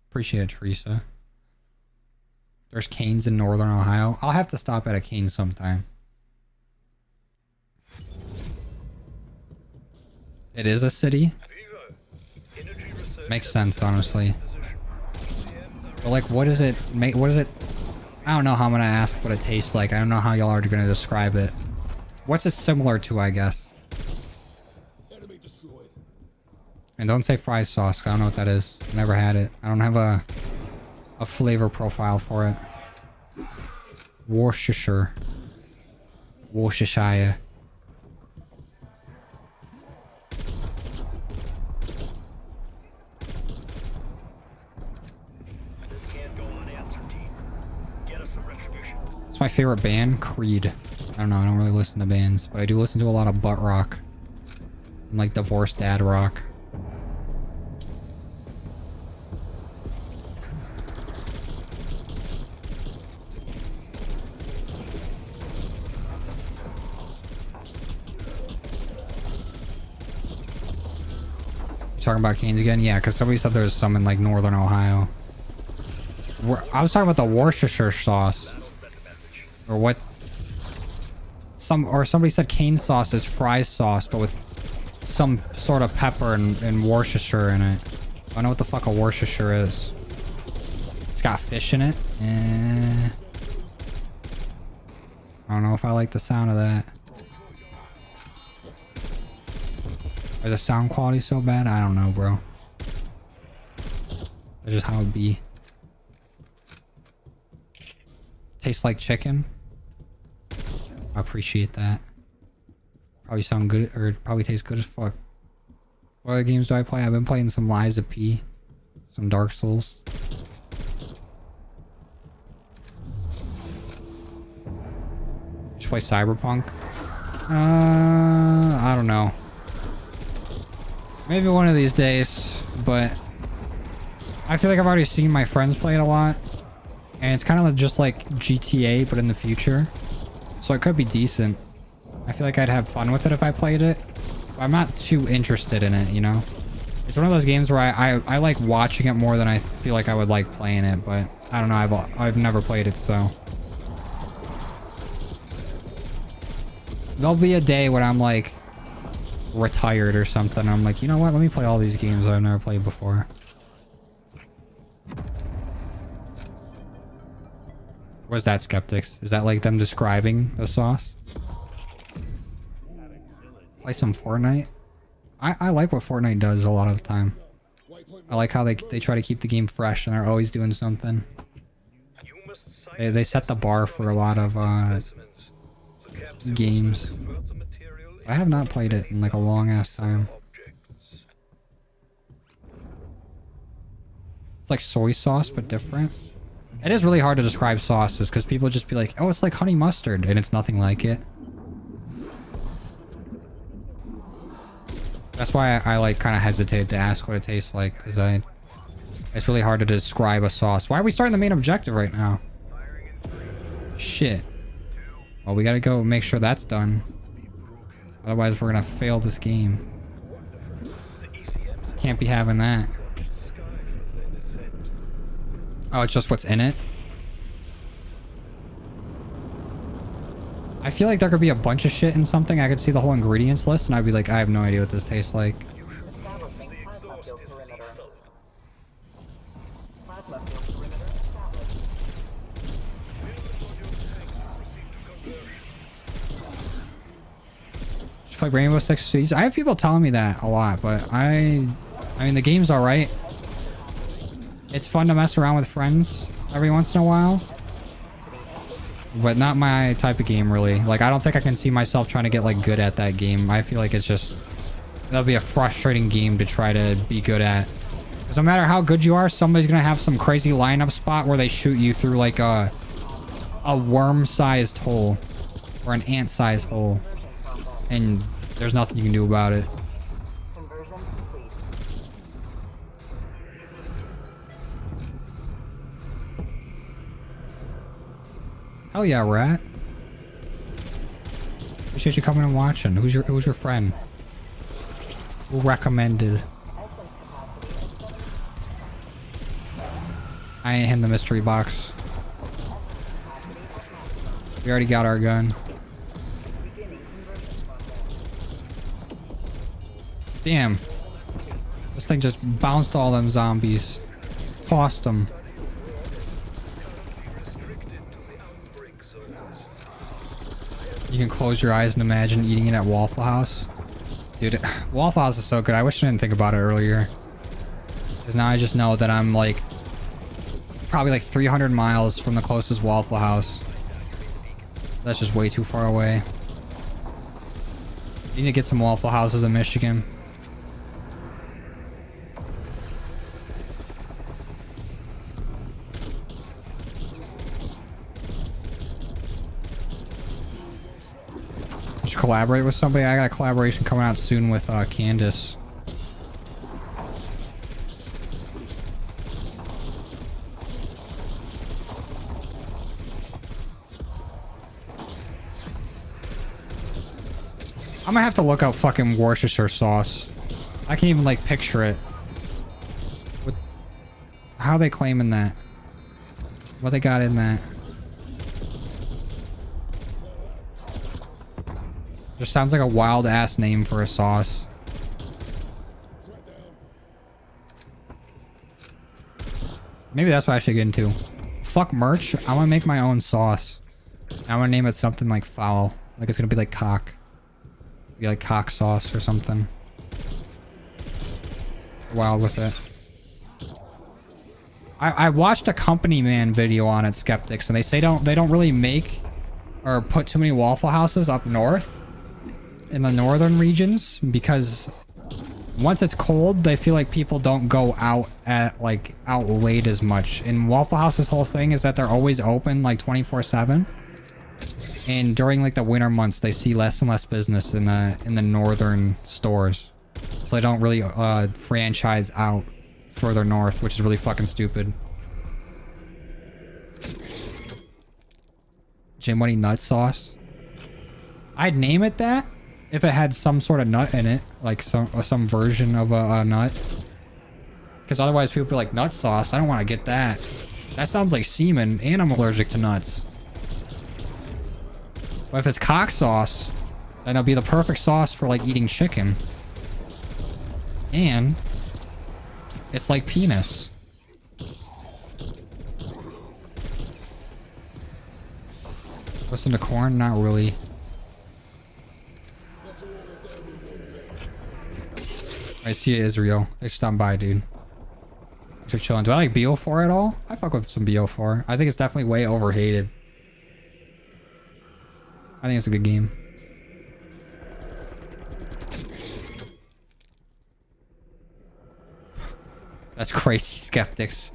[SPEAKER 1] Appreciate it, Teresa. There's Cane's in Northern Ohio. I'll have to stop at a Cane's sometime. It is a city? Makes sense, honestly. But like, what is it? What is it? I don't know how I'm gonna ask what it tastes like. I don't know how y'all are gonna describe it. What's it similar to, I guess? And don't say fries sauce. I don't know what that is. Never had it. I don't have a flavor profile for it. Worcestershire. Worcestershire. It's my favorite band, Creed. I don't know, I don't really listen to bands, but I do listen to a lot of butt rock. And like divorced dad rock. You talking about Cane's again? Yeah, because somebody said there's some in like Northern Ohio. I was talking about the Worcestershire sauce. Or what? Somebody said cane sauce is fries sauce, but with some sort of pepper and Worcestershire in it. I don't know what the fuck a Worcestershire is. It's got fish in it. I don't know if I like the sound of that. Is the sound quality so bad? I don't know, bro. That's just how it be. Tastes like chicken. I appreciate that. Probably sound good, or probably tastes good as fuck. What other games do I play? I've been playing some Lies of P. Some Dark Souls. Just play Cyberpunk? I don't know. Maybe one of these days, but I feel like I've already seen my friends play it a lot. And it's kind of just like GTA, but in the future. So it could be decent. I feel like I'd have fun with it if I played it. But I'm not too interested in it, you know? It's one of those games where I like watching it more than I feel like I would like playing it. But I don't know, I've never played it, so. There'll be a day when I'm like retired or something. I'm like, you know what? Let me play all these games I've never played before. What's that, Skeptics? Is that like them describing the sauce? Play some Fortnite? I like what Fortnite does a lot of the time. I like how they try to keep the game fresh and they're always doing something. They set the bar for a lot of games. I have not played it in like a long ass time. It's like soy sauce but different. It is really hard to describe sauces because people just be like, oh, it's like honey mustard, and it's nothing like it. That's why I like kind of hesitated to ask what it tastes like, because it's really hard to describe a sauce. Why are we starting the main objective right now? Shit. Well, we gotta go make sure that's done. Otherwise, we're gonna fail this game. Can't be having that. Oh, it's just what's in it? I feel like there could be a bunch of shit in something. I could see the whole ingredients list and I'd be like, I have no idea what this tastes like. to play Rainbow Six Siege. I have people telling me that a lot, but I mean, the game's alright. It's fun to mess around with friends every once in a while. But not my type of game, really. Like, I don't think I can see myself trying to get, like, good at that game. I feel like it's just... That'll be a frustrating game to try to be good at. Because no matter how good you are, somebody's gonna have some crazy lineup spot where they shoot you through, like, a worm-sized hole. Or an ant-sized hole. And there's nothing you can do about it.
[SPEAKER 3] Conversion complete.
[SPEAKER 1] Hell yeah, Rat. Appreciate you coming and watching. Who's your friend? Who recommended? I ain't him the mystery box. We already got our gun. Damn. This thing just bounced all them zombies. Tossed them. You can close your eyes and imagine eating it at Waffle House. Dude, Waffle House is so good. I wish I didn't think about it earlier. Because now I just know that I'm like... probably like 300 miles from the closest Waffle House. That's just way too far away. You need to get some Waffle Houses in Michigan. I should collaborate with somebody. I got a collaboration coming out soon with Candace. I'm gonna have to look up fucking Worcestershire sauce. I can't even like picture it. What? How they claiming that? What they got in that? Just sounds like a wild ass name for a sauce. Maybe that's what I should get into. Fuck merch. I want to make my own sauce. I want to name it something like foul. Like it's gonna be like cock. Be like cock sauce or something. Wild with it. I watched a Company Man video on it, Skeptics, and they say they don't really make or put too many Waffle Houses up north in the northern regions because once it's cold, they feel like people don't go out out late as much. And Waffle House's whole thing is that they're always open like 24/7. And during like the winter months, they see less and less business in the northern stores, so they don't really franchise out further north, which is really fucking stupid. J-Money nut sauce. I'd name it that if it had some sort of nut in it, like some version of a nut. Because otherwise, people are like nut sauce. I don't want to get that. That sounds like semen, and I'm allergic to nuts. But if it's cock sauce, then it'll be the perfect sauce for like eating chicken. And it's like penis. Listen to Corn? Not really. I see it, Israel. They should stop by, dude. They're chilling. Do I like BO4 at all? I fuck with some BO4. I think it's definitely way overhated. I think it's a good game. That's crazy, Skeptics.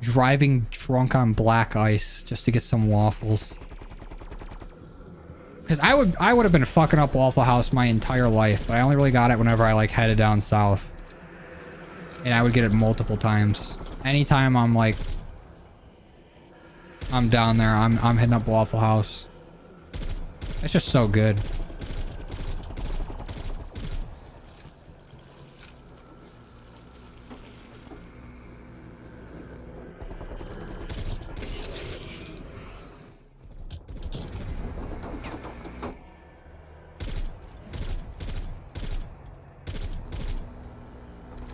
[SPEAKER 1] Driving drunk on black ice just to get some waffles. Because I would have been fucking up Waffle House my entire life, but I only really got it whenever I like headed down south. And I would get it multiple times. Anytime I'm like I'm down there, I'm hitting up Waffle House. It's just so good.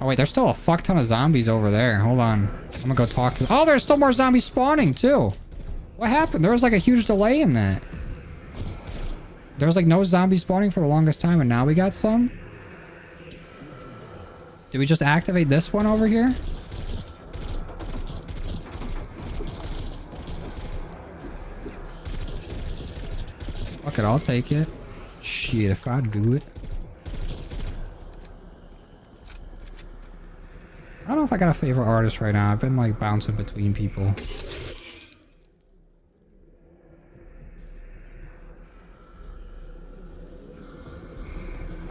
[SPEAKER 1] Oh wait, there's still a fuck ton of zombies over there. Hold on. I'm gonna go talk to... Oh, there's still more zombies spawning too. What happened? There was like a huge delay in that. There's like no zombies spawning for the longest time, and now we got some? Did we just activate this one over here? Fuck it, I'll take it. Shit, if I do it. I don't know if I got a favorite artist right now. I've been like bouncing between people.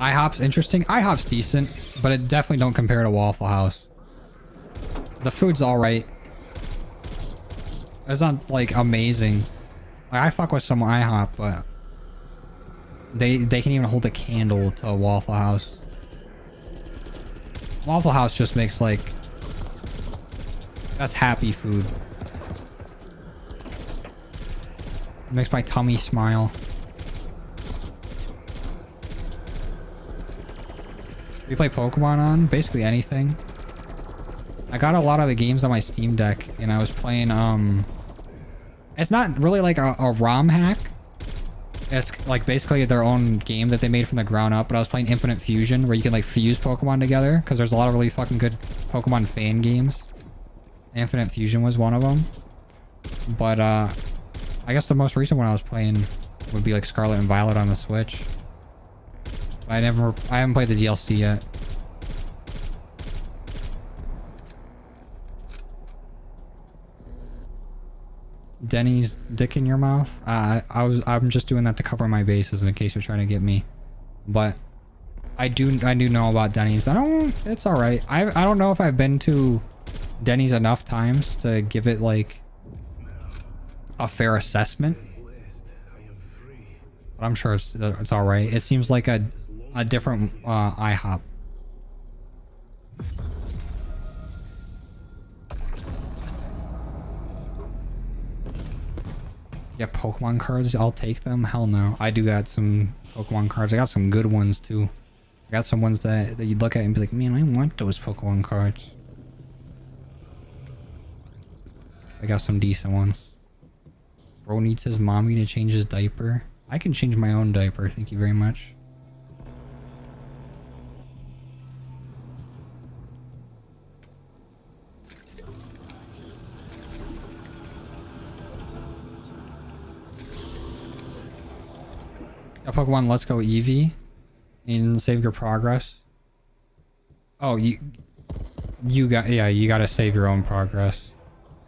[SPEAKER 1] IHOP's interesting. IHOP's decent, but it definitely don't compare to Waffle House. The food's alright. It's not like amazing. Like, I fuck with some IHOP, but they can even hold a candle to a Waffle House. Waffle House just makes like, that's happy food. It makes my tummy smile. We play Pokemon on basically anything. I got a lot of the games on my Steam Deck, and I was playing it's not really like a ROM hack. It's like basically their own game that they made from the ground up, but I was playing Infinite Fusion where you can like fuse Pokemon together, because there's a lot of really fucking good Pokemon fan games. Infinite Fusion was one of them. But I guess the most recent one I was playing would be like Scarlet and Violet on the Switch. I haven't played the DLC yet. Denny's dick in your mouth? I'm just doing that to cover my bases in case you're trying to get me. But I do know about Denny's. It's alright. I don't know if I've been to Denny's enough times to give it like a fair assessment. But I'm sure it's alright. It seems like a different IHOP. Yeah, Pokemon cards, I'll take them. Hell no. I do got some Pokemon cards. I got some good ones too. I got some ones that you'd look at and be like, man, I want those Pokemon cards. I got some decent ones. Bro needs his mommy to change his diaper. I can change my own diaper, thank you very much. Pokemon Let's Go Eevee and save your progress. Oh, you gotta save your own progress.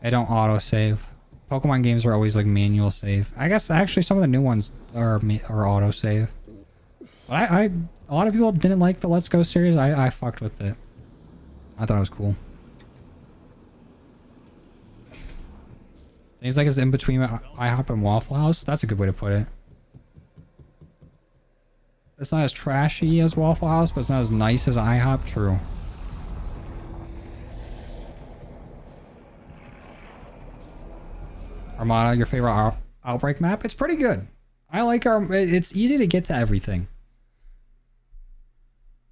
[SPEAKER 1] They don't auto save. Pokemon games are always like manual save. I guess actually some of the new ones are auto save. But a lot of people didn't like the Let's Go series. I fucked with it. I thought it was cool. Things like it's in between IHOP and Waffle House. That's a good way to put it. It's not as trashy as Waffle House, but it's not as nice as IHOP. True. Armada, your favorite Outbreak map? It's pretty good. I like it's easy to get to everything.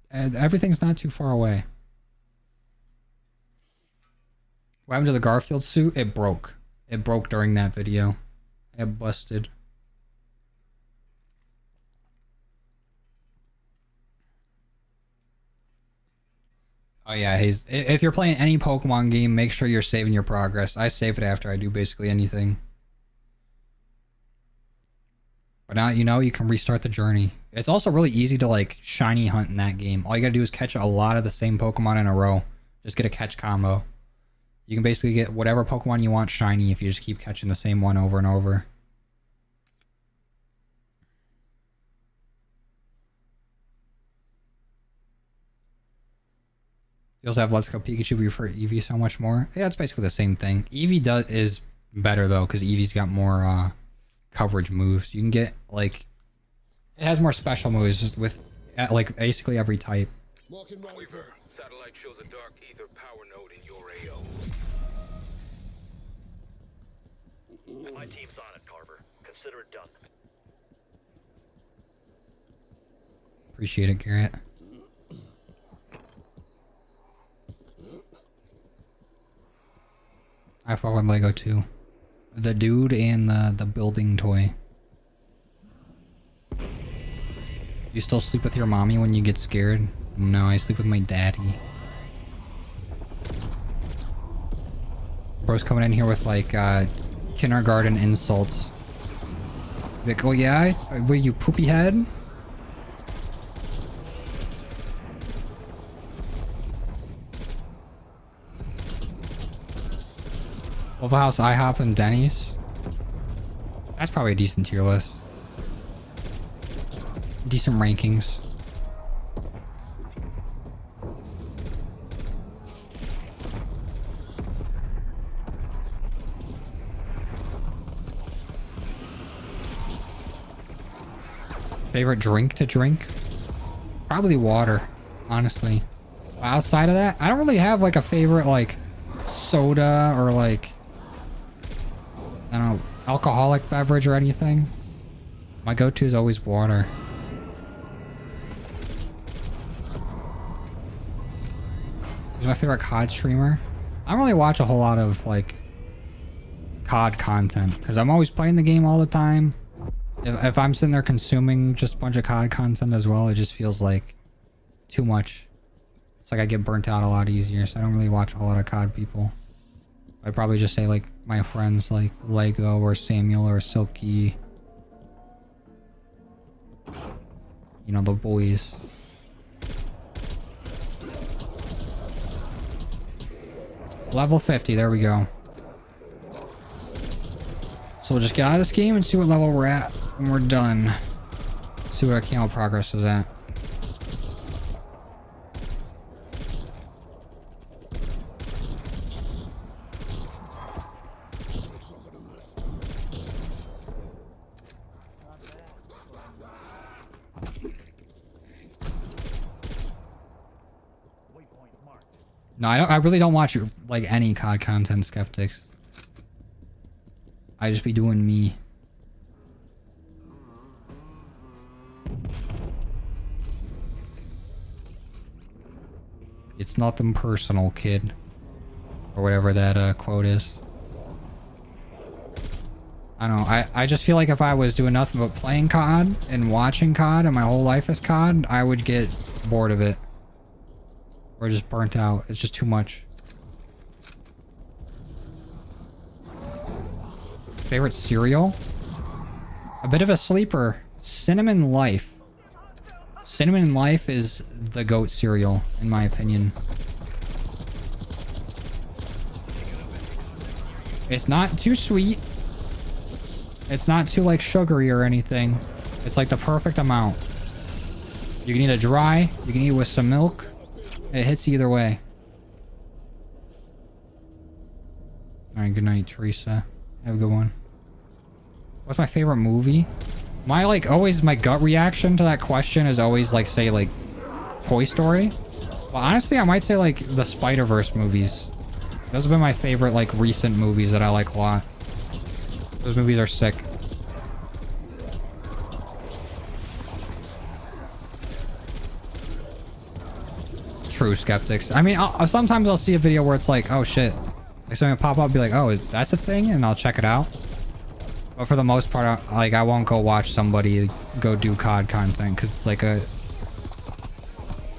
[SPEAKER 1] And everything's not too far away. What happened to the Garfield suit? It broke. It broke during that video. It busted. Oh yeah, if you're playing any Pokemon game, make sure you're saving your progress. I save it after I do basically anything. But now you can restart the journey. It's also really easy to like shiny hunt in that game. All you gotta do is catch a lot of the same Pokemon in a row. Just get a catch combo. You can basically get whatever Pokemon you want shiny if you just keep catching the same one over and over. You also have Let's Go Pikachu, but you prefer Eevee so much more. Yeah, it's basically the same thing. Eevee is better though, because Eevee's got more coverage moves. You can get like, it has more special moves with like basically every type.
[SPEAKER 2] Weaver, satellite shows a dark ether power node in your AO. My team's on it, Carver. Consider it done.
[SPEAKER 1] Appreciate it, Garrett. I fuck with Lego too. The dude and the building toy. You still sleep with your mommy when you get scared? No, I sleep with my daddy. Bro's coming in here with like kindergarten insults. Like, oh yeah? What are you, poopy head? Waffle House, IHOP, and Denny's. That's probably a decent tier list. Decent rankings. Favorite drink to drink? Probably water, honestly. Outside of that, I don't really have like a favorite like soda or like, I don't know, alcoholic beverage or anything. My go-to is always water. Who's my favorite COD streamer? I don't really watch a whole lot of like COD content because I'm always playing the game all the time. If I'm sitting there consuming just a bunch of COD content as well, it just feels like too much. It's like I get burnt out a lot easier, so I don't really watch a whole lot of COD people. I'd probably just say like my friends like Lego or Samuel or Silky. You know, the boys. Level 50, there we go. So we'll just get out of this game and see what level we're at when we're done. See what our camo progress is at. No, I really don't watch like any COD content, skeptics. I just be doing me. It's nothing personal, kid. Or whatever that quote is. I don't know. I just feel like if I was doing nothing but playing COD and watching COD and my whole life is COD, I would get bored of it. Or just burnt out. It's just too much. Favorite cereal? A bit of a sleeper. Cinnamon Life. Cinnamon Life is the GOAT cereal, in my opinion. It's not too sweet. It's not too like sugary or anything. It's like the perfect amount. You can eat it dry. You can eat it with some milk. It hits either way. Alright, good night, Teresa. Have a good one. What's my favorite movie? My gut reaction to that question is always like say like Toy Story. Well, honestly, I might say like the Spider-Verse movies. Those have been my favorite like recent movies that I like a lot. Those movies are sick. True, skeptics. I mean, sometimes I'll see a video where it's like, oh shit, like something will pop up, be like, oh, that's a thing, and I'll check it out. But for the most part, I won't go watch somebody go do COD content because it's like I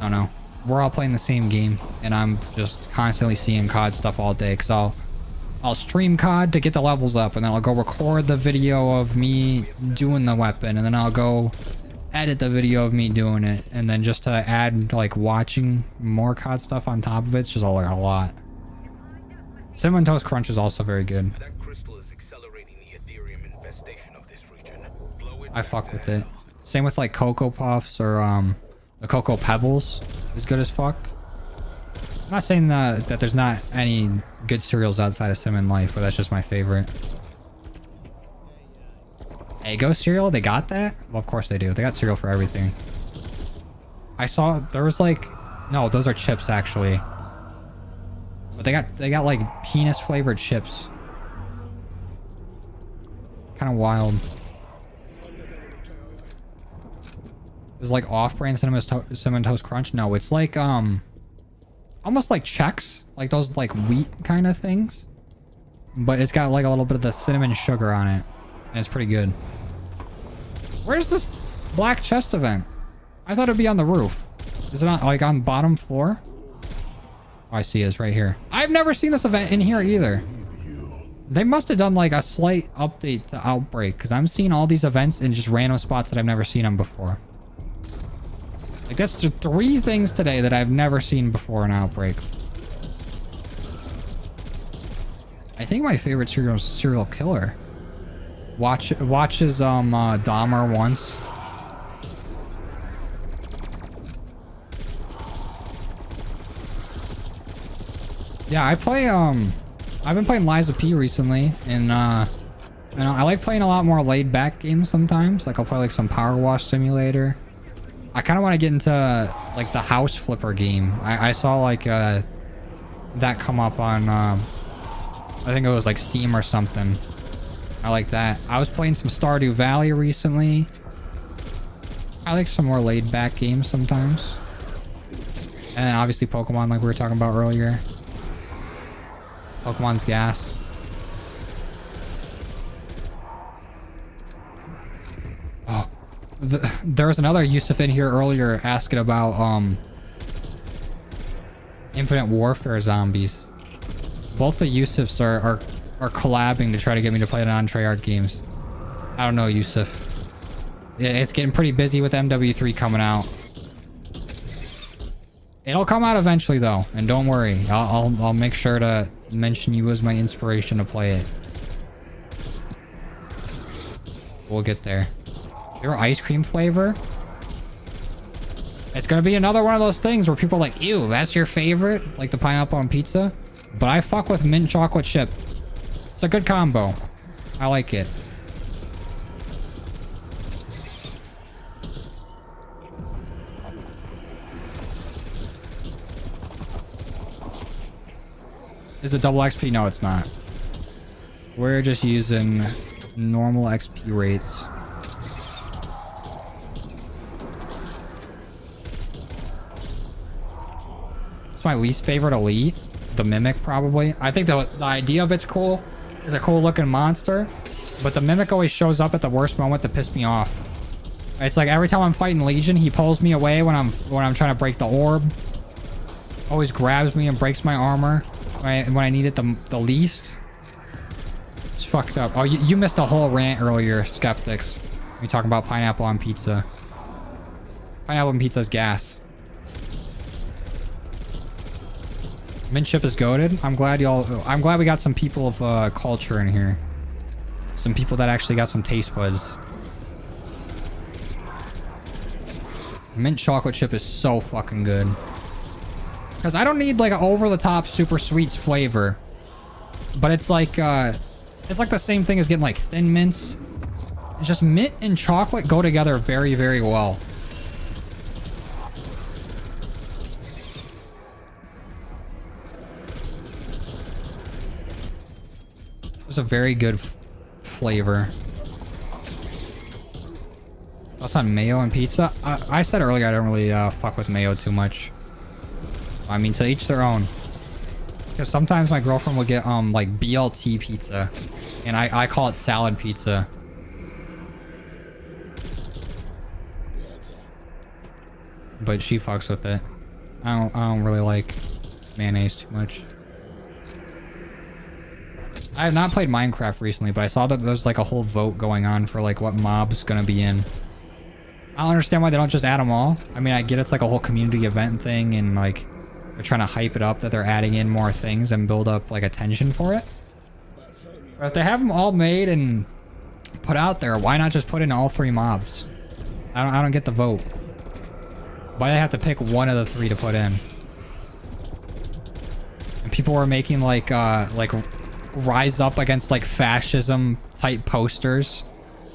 [SPEAKER 1] don't know. We're all playing the same game, and I'm just constantly seeing COD stuff all day. Cause I'll stream COD to get the levels up, and then I'll go record the video of me doing the weapon, and then I'll go edit the video of me doing it, and then just to add like watching more COD stuff on top of it's just a lot. Cinnamon Toast Crunch is also very good.
[SPEAKER 2] That crystal is accelerating the Ethereum infestation of this region. Blow it.
[SPEAKER 1] I fuck with it. Same with like Cocoa Puffs or the Cocoa Pebbles is good as fuck. I'm not saying that there's not any good cereals outside of Cinnamon Life, but that's just my favorite. Eggo cereal? They got that? Well, of course they do. They got cereal for everything. I saw there was like, no, those are chips actually. But they got like penis flavored chips. Kind of wild. It's like off-brand cinnamon toast crunch. No, it's like almost like Chex, like those like wheat kind of things. But it's got like a little bit of the cinnamon sugar on it, and it's pretty good. Where's this black chest event? I thought it'd be on the roof. Is it not like on bottom floor? Oh, I see it's right here. I've never seen this event in here either. They must have done like a slight update to Outbreak because I'm seeing all these events in just random spots that I've never seen them before. Like that's 3 things today that I've never seen before in Outbreak. I think my favorite serial killer watches Dahmer once. Yeah, I've been playing Lies of P recently, and I like playing a lot more laid back games sometimes. Like I'll play like some Power Wash Simulator. I kind of want to get into like the house flipper game. I saw like that come up on I think it was like Steam or something. I like that. I was playing some Stardew Valley recently. I like some more laid back games sometimes. And then obviously Pokemon like we were talking about earlier. Pokemon's gas. Oh, there was another Yusuf in here earlier asking about Infinite Warfare zombies. Both the Yusufs are collabing to try to get me to play non-Treyarch games. I don't know, Yusuf. It's getting pretty busy with MW3 coming out. It'll come out eventually though, and don't worry. I'll make sure to mention you as my inspiration to play it. We'll get there. Your ice cream flavor? It's gonna be another one of those things where people are like, ew, that's your favorite? Like the pineapple on pizza? But I fuck with mint chocolate chip. It's a good combo. I like it. Is it double XP? No, it's not. We're just using normal XP rates. It's my least favorite elite. The Mimic, probably. I think the idea of it's cool. It's a cool looking monster. But the Mimic always shows up at the worst moment to piss me off. It's like every time I'm fighting Legion, he pulls me away when I'm trying to break the orb. Always grabs me and breaks my armor. When I need it the least. It's fucked up. Oh, you missed a whole rant earlier, skeptics. We talking about pineapple on pizza. Pineapple on pizza is gas. Mint chip is goated. I'm glad we got some people of culture in here. Some people that actually got some taste buds. Mint chocolate chip is so fucking good. Because I don't need like an over-the-top super sweet flavor. But it's like the same thing as getting like Thin Mints. It's just mint and chocolate go together very, very well. It's a very good flavor. That's on mayo and pizza. I said earlier I don't really fuck with mayo too much. I mean, to each their own. Because sometimes my girlfriend will get like BLT pizza, and I call it salad pizza. But she fucks with it. I don't really like mayonnaise too much. I have not played Minecraft recently, but I saw that there's like a whole vote going on for like what mob's gonna be in. I don't understand why they don't just add them all. I mean, I get it's like a whole community event thing, and like they're trying to hype it up that they're adding in more things and build up like attention for it. But if they have them all made and put out there, why not just put in all 3 mobs? I don't get the vote. Why do they have to pick one of the 3 to put in? And people were making like rise up against like fascism type posters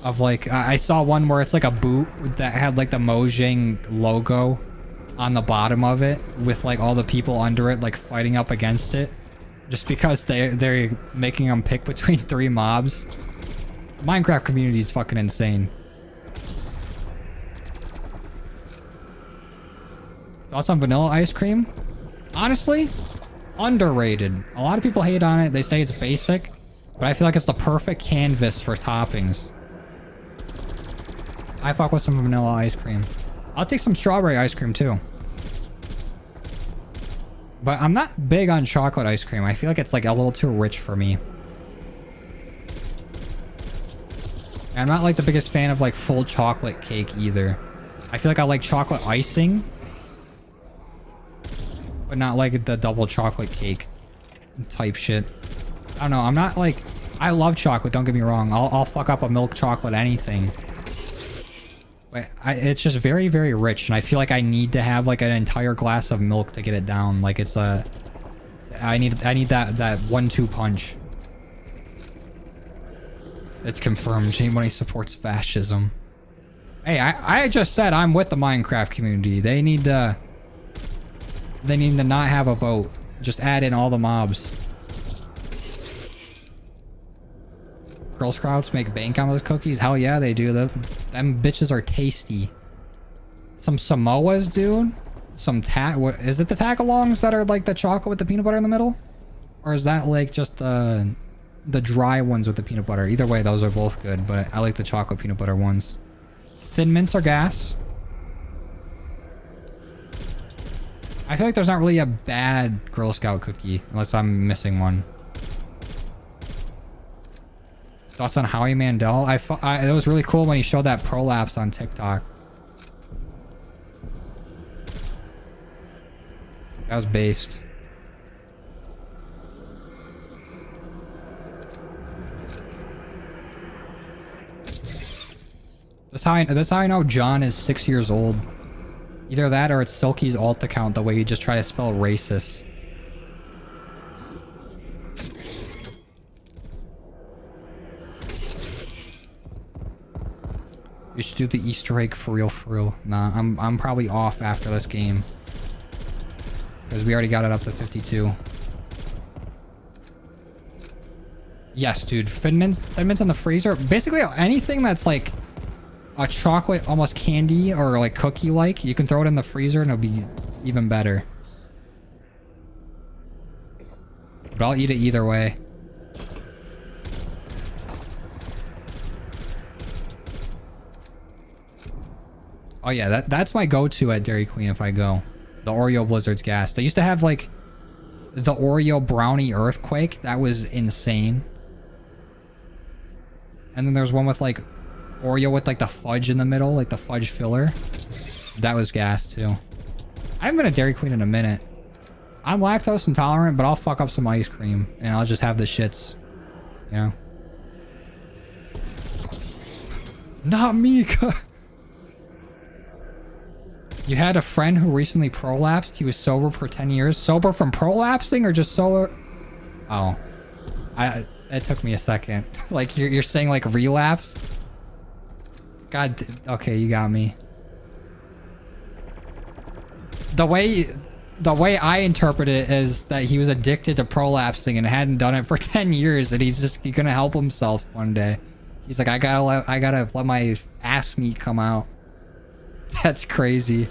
[SPEAKER 1] of like I saw one where it's like a boot that had like the Mojang logo on the bottom of it with like all the people under it like fighting up against it just because they're making them pick between 3 mobs. Minecraft community is fucking insane. Thoughts on vanilla ice cream? Honestly, underrated. A lot of people hate on it. They say it's basic, but I feel like it's the perfect canvas for toppings. I fuck with some vanilla ice cream. I'll take some strawberry ice cream too. But I'm not big on chocolate ice cream. I feel like it's like a little too rich for me. And I'm not like the biggest fan of like full chocolate cake either. I feel like I like chocolate icing, but not like the double chocolate cake type shit. I don't know. I'm not like... I love chocolate, don't get me wrong. I'll fuck up a milk chocolate anything. But it's just very, very rich. And I feel like I need to have like an entire glass of milk to get it down. Like it's a... I need that 1-2 punch. It's confirmed. J-Money supports fascism. Hey, I just said I'm with the Minecraft community. They need to not have a vote. Just add in all the mobs. Girl Scouts make bank on those cookies? Hell yeah, they do. Them bitches are tasty. Some Samoas, dude. Some what is it, the tagalongs that are like the chocolate with the peanut butter in the middle? Or is that like just the dry ones with the peanut butter? Either way, those are both good, but I like the chocolate peanut butter ones. Thin mints are gas. I feel like there's not really a bad Girl Scout cookie unless I'm missing one. Thoughts on Howie Mandel? It was really cool when he showed that prolapse on TikTok. That was based. That's how I know John is 6 years old. Either that or it's Silky's alt account, the way you just try to spell racist. You should do the Easter egg for real, for real. Nah, I'm probably off after this game. Because we already got it up to 52. Yes, dude. Thin mints in the freezer. Basically, anything that's like a chocolate, almost candy or like cookie-like, you can throw it in the freezer and it'll be even better. But I'll eat it either way. Oh yeah, that's my go-to at Dairy Queen if I go. The Oreo Blizzard's gas. They used to have like the Oreo Brownie Earthquake. That was insane. And then there's one with like Oreo with like the fudge in the middle, like the fudge filler. That was gas too. I haven't been at Dairy Queen in a minute. I'm lactose intolerant, but I'll fuck up some ice cream and I'll just have the shits. You know? Not me. You had a friend who recently prolapsed. He was sober for 10 years. Sober from prolapsing or just sober? Oh. It took me a second. Like you're saying like relapse? God, okay, you got me. The way I interpret it is that he was addicted to prolapsing and hadn't done it for 10 years and he's gonna help himself one day. He's like, I gotta let my ass meat come out. That's crazy.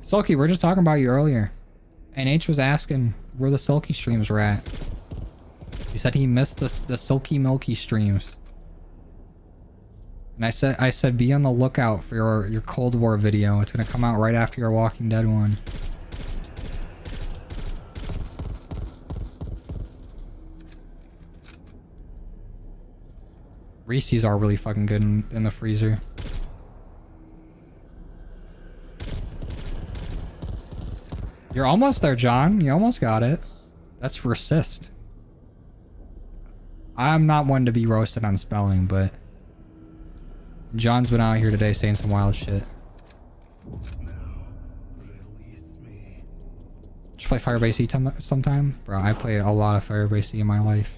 [SPEAKER 1] Sulky, we were just talking about you earlier. NH was asking where the Sulky streams were at. He said he missed the Silky Milky streams. And I said be on the lookout for your Cold War video. It's gonna come out right after your Walking Dead one. Reese's are really fucking good in the freezer. You're almost there, John. You almost got it. That's racist. I'm not one to be roasted on spelling, but John's been out here today saying some wild shit. Should play Firebase E sometime? Bro, I played a lot of Firebase E in my life.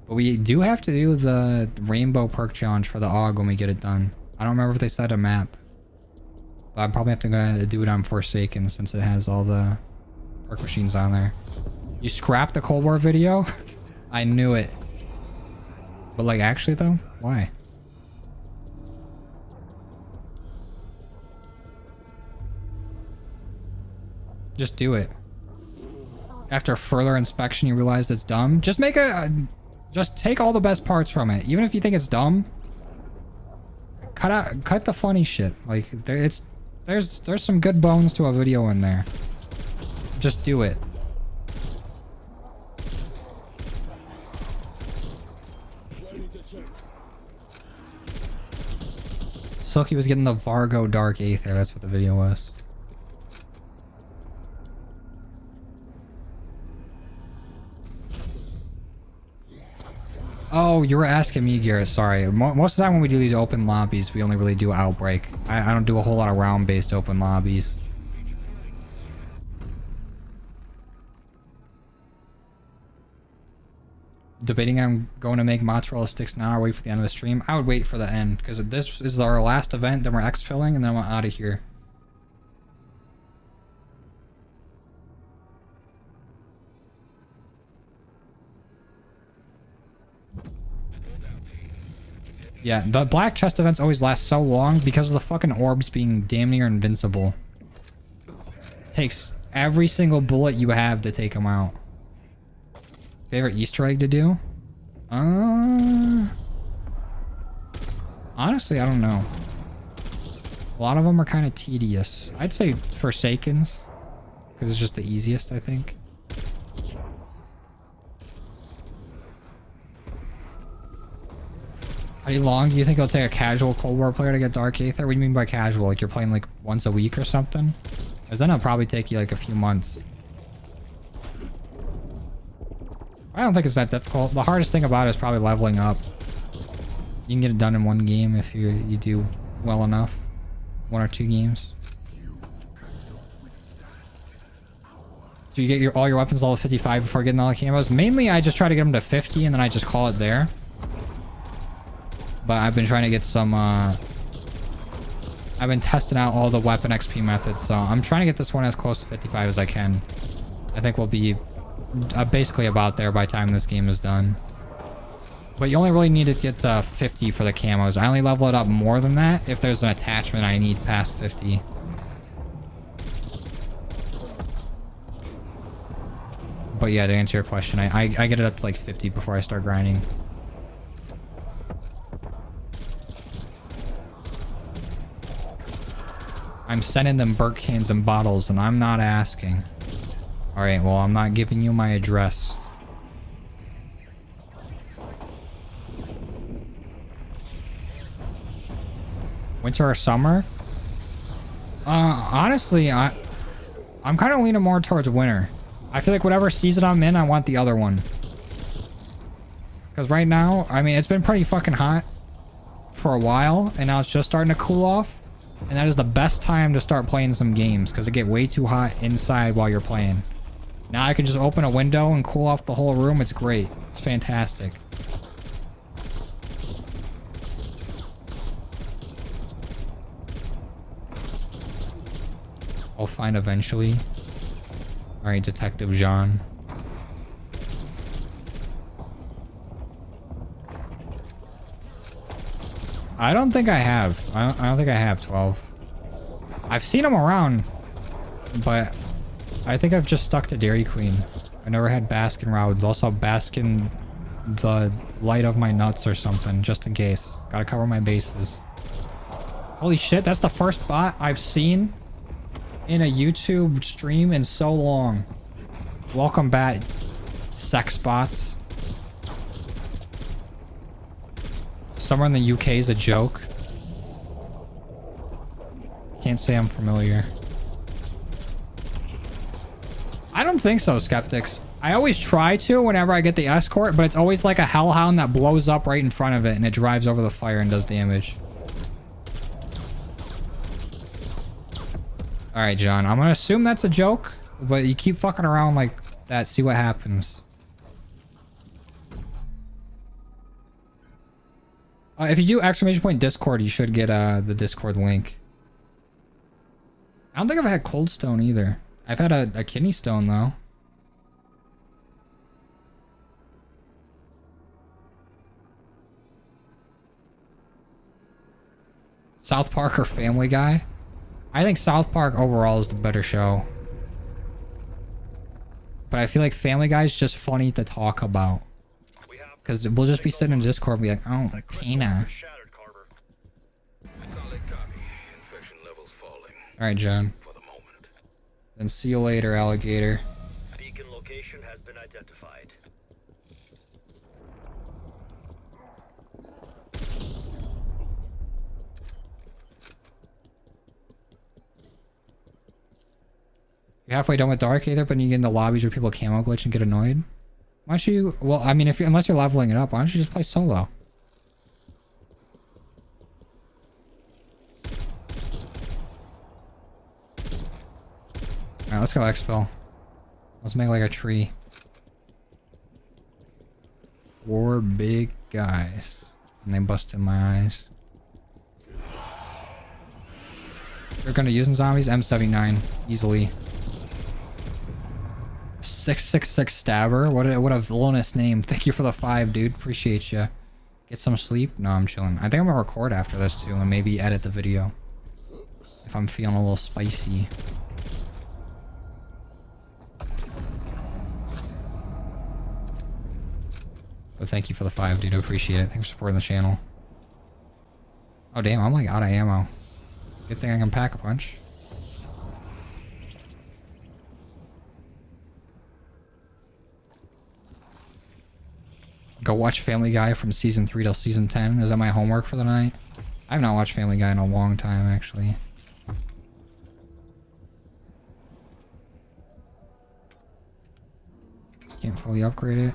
[SPEAKER 1] But we do have to do the Rainbow Perk Challenge for the AUG when we get it done. I don't remember if they set a map. But I'm probably have to go do it on Forsaken since it has all the perk machines on there. You scrapped the Cold War video? I knew it. But like actually though? Why? Just do it. After further inspection you realized it's dumb? Just make just take all the best parts from it. Even if you think it's dumb, cut the funny shit. Like there's some good bones to a video in there. Just do it. Silky was getting the Vargo Dark Aether. That's what the video was. Oh, you were asking me, Garrett. Sorry. Most of the time when we do these open lobbies, we only really do Outbreak. I don't do a whole lot of round-based open lobbies. Debating on going to make mozzarella sticks now or wait for the end of the stream. I would wait for the end because this is our last event, then we're exfilling, and then I'm out of here. Yeah, the black chest events always last so long because of the fucking orbs being damn near invincible. Takes every single bullet you have to take them out. Favorite Easter egg to do? Honestly, I don't know. A lot of them are kind of tedious. I'd say Forsakens, because it's just the easiest, I think. How long do you think it'll take a casual Cold War player to get Dark Aether? What do you mean by casual? Like you're playing like once a week or something? Because then it'll probably take you like a few months. I don't think it's that difficult. The hardest thing about it is probably leveling up. You can get it done in one game if you do well enough. 1 or 2 games. Do you get all your weapons level 55 before getting all the camos? Mainly I just try to get them to 50 and then I just call it there. But I've been trying to get some, I've been testing out all the weapon XP methods, so I'm trying to get this one as close to 55 as I can. I think we'll be basically about there by the time this game is done. But you only really need to get to 50 for the camos. I only level it up more than that if there's an attachment I need past 50. But yeah, to answer your question, I get it up to like 50 before I start grinding. I'm sending them Burke cans and bottles, and I'm not asking. Alright, well, I'm not giving you my address. Winter or summer? Honestly, I'm kind of leaning more towards winter. I feel like whatever season I'm in, I want the other one. Because right now, I mean, it's been pretty fucking hot for a while, and now it's just starting to cool off. And that is the best time to start playing some games, because it get way too hot inside while you're playing. Now I can just open a window and cool off the whole room. It's great. It's fantastic. I'll find eventually. Alright, Detective Jean. I don't think I have. I don't think I have 12. I've seen them around, but I think I've just stuck to Dairy Queen. I never had Baskin Robbins. Also Baskin the light of my nuts or something, just in case. Gotta cover my bases. Holy shit, that's the first bot I've seen in a YouTube stream in so long. Welcome back, sex bots. Somewhere in the UK is a joke. Can't say I'm familiar. I don't think so, Skeptics. I always try to whenever I get the escort, but it's always like a hellhound that blows up right in front of it and it drives over the fire and does damage. Alright, John. I'm gonna assume that's a joke, but you keep fucking around like that, see what happens. If you do ! Discord, you should get the Discord link. I don't think I've had Cold Stone either. I've had a Kidney Stone though. South Park or Family Guy? I think South Park overall is the better show. But I feel like Family Guy is just funny to talk about. Because we'll just be sitting in Discord and be like, oh, Pina. Alright, John.
[SPEAKER 2] For the moment.
[SPEAKER 1] Then see you later, alligator.
[SPEAKER 2] Beacon location has been identified.
[SPEAKER 1] You're halfway done with Dark Aether, but you get in the lobbies where people camo glitch and get annoyed? Why don't you... Well, I mean, unless you're leveling it up, why don't you just play solo? Alright, let's go exfil. Let's make like a tree. 4 big guys. And they busted my eyes. They're gonna use in zombies? M79. Easily. 666 Stabber. What a villainous name. Thank you for the 5, dude. Appreciate you. Get some sleep? No, I'm chilling. I think I'm gonna record after this too and maybe edit the video. If I'm feeling a little spicy. But thank you for the 5, dude. I appreciate it. Thanks for supporting the channel. Oh, damn. I'm like out of ammo. Good thing I can pack a punch. Go watch Family Guy from season 3 till season 10. Is that my homework for the night? I've not watched Family Guy in a long time, actually. Can't fully upgrade it.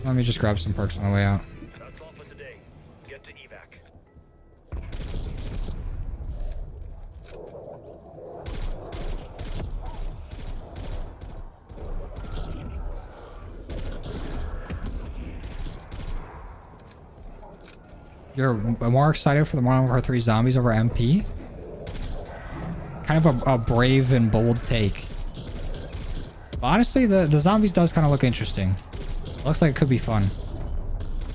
[SPEAKER 1] Let me just grab some perks on the way out.
[SPEAKER 2] That's all for today. Get to evac.
[SPEAKER 1] You're more excited for the Modern Warfare 3 zombies over MP? Kind of a brave and bold take. But honestly, the zombies does kind of look interesting. Looks like it could be fun.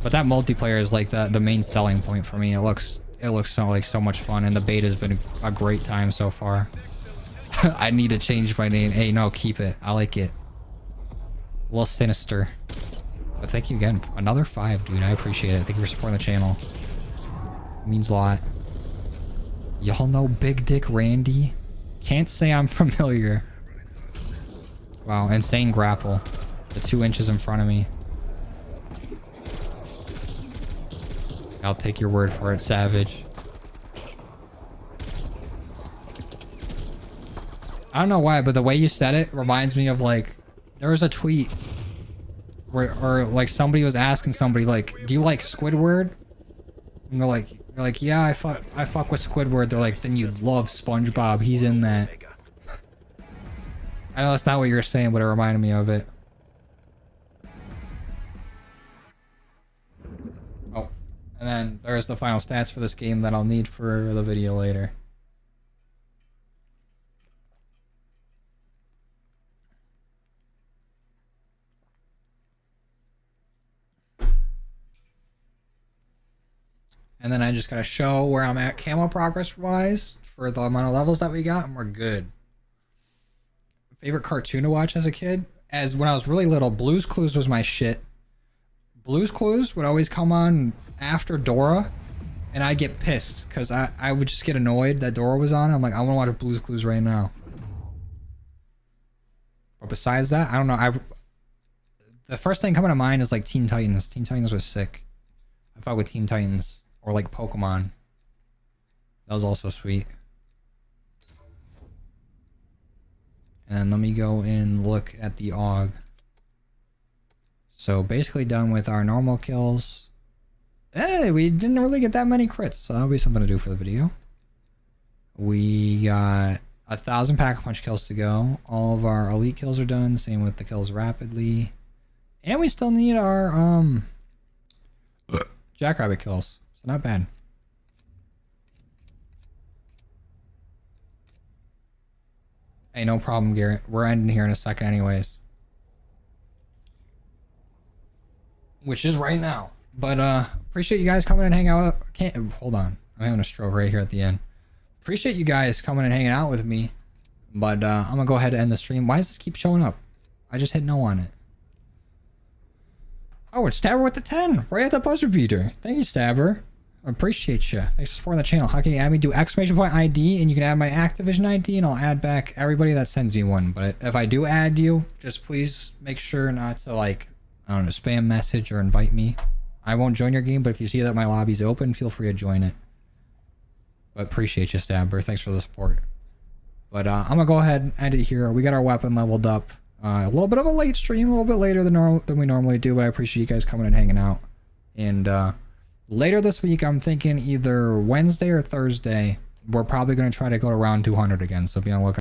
[SPEAKER 1] But that multiplayer is like the main selling point for me. It looks so much fun, and the beta's been a great time so far. I need to change my name. Hey, no, keep it. I like it. A little sinister. But thank you again. Another 5, dude. I appreciate it. Thank you for supporting the channel. It means a lot. Y'all know Big Dick Randy? Can't say I'm familiar. Wow, insane grapple. The 2 inches in front of me. I'll take your word for it, savage. I don't know why, but the way you said it reminds me of like, there was a tweet where, or like somebody was asking somebody like, do you like Squidward? And they're like, yeah, I fuck with Squidward. They're like, then you love SpongeBob. He's in that. I know that's not what you're saying, but it reminded me of it. Oh, and then there's the final stats for this game that I'll need for the video later. And then I just gotta show where I'm at camo progress wise for the amount of levels that we got, and we're good. Favorite cartoon to watch as a kid? As when I was really little, Blue's Clues was my shit. Blue's Clues would always come on after Dora, and I'd get pissed because I would just get annoyed that Dora was on. I'm like, I want to watch Blue's Clues right now. But besides that, I don't know. The first thing coming to mind is like Teen Titans. Teen Titans was sick. I fought with Teen Titans. Or like Pokemon. That was also sweet. And let me go and look at the AUG. So basically done with our normal kills. Hey, we didn't really get that many crits, so that'll be something to do for the video. We got 1,000 pack-a-punch kills to go. All of our elite kills are done. Same with the kills rapidly. And we still need our Jackrabbit kills. So not bad. Hey, no problem, Garrett. We're ending here in a second anyways. Which is right now. But appreciate you guys coming and hanging out. Hold on. I'm having a stroke right here at the end. Appreciate you guys coming and hanging out with me. But I'm gonna go ahead and end the stream. Why does this keep showing up? I just hit no on it. Oh, it's Stabber with the 10. Right at the buzzer beater. Thank you, Stabber. Appreciate you. Thanks for supporting the channel. How can you add me? Do exclamation point ID, and you can add my Activision ID, and I'll add back everybody that sends me one. But if I do add you, just please make sure not to, like, I don't know, spam message or invite me. I won't join your game, but if you see that my lobby's open, feel free to join it. But appreciate you, Stabber. Thanks for the support. But I'm gonna go ahead and end it here. We got our weapon leveled up. A little bit of a late stream, a little bit later than we normally do, but I appreciate you guys coming and hanging out. And later this week, I'm thinking either Wednesday or Thursday, we're probably going to try to go to round 200 again, so be on the lookout.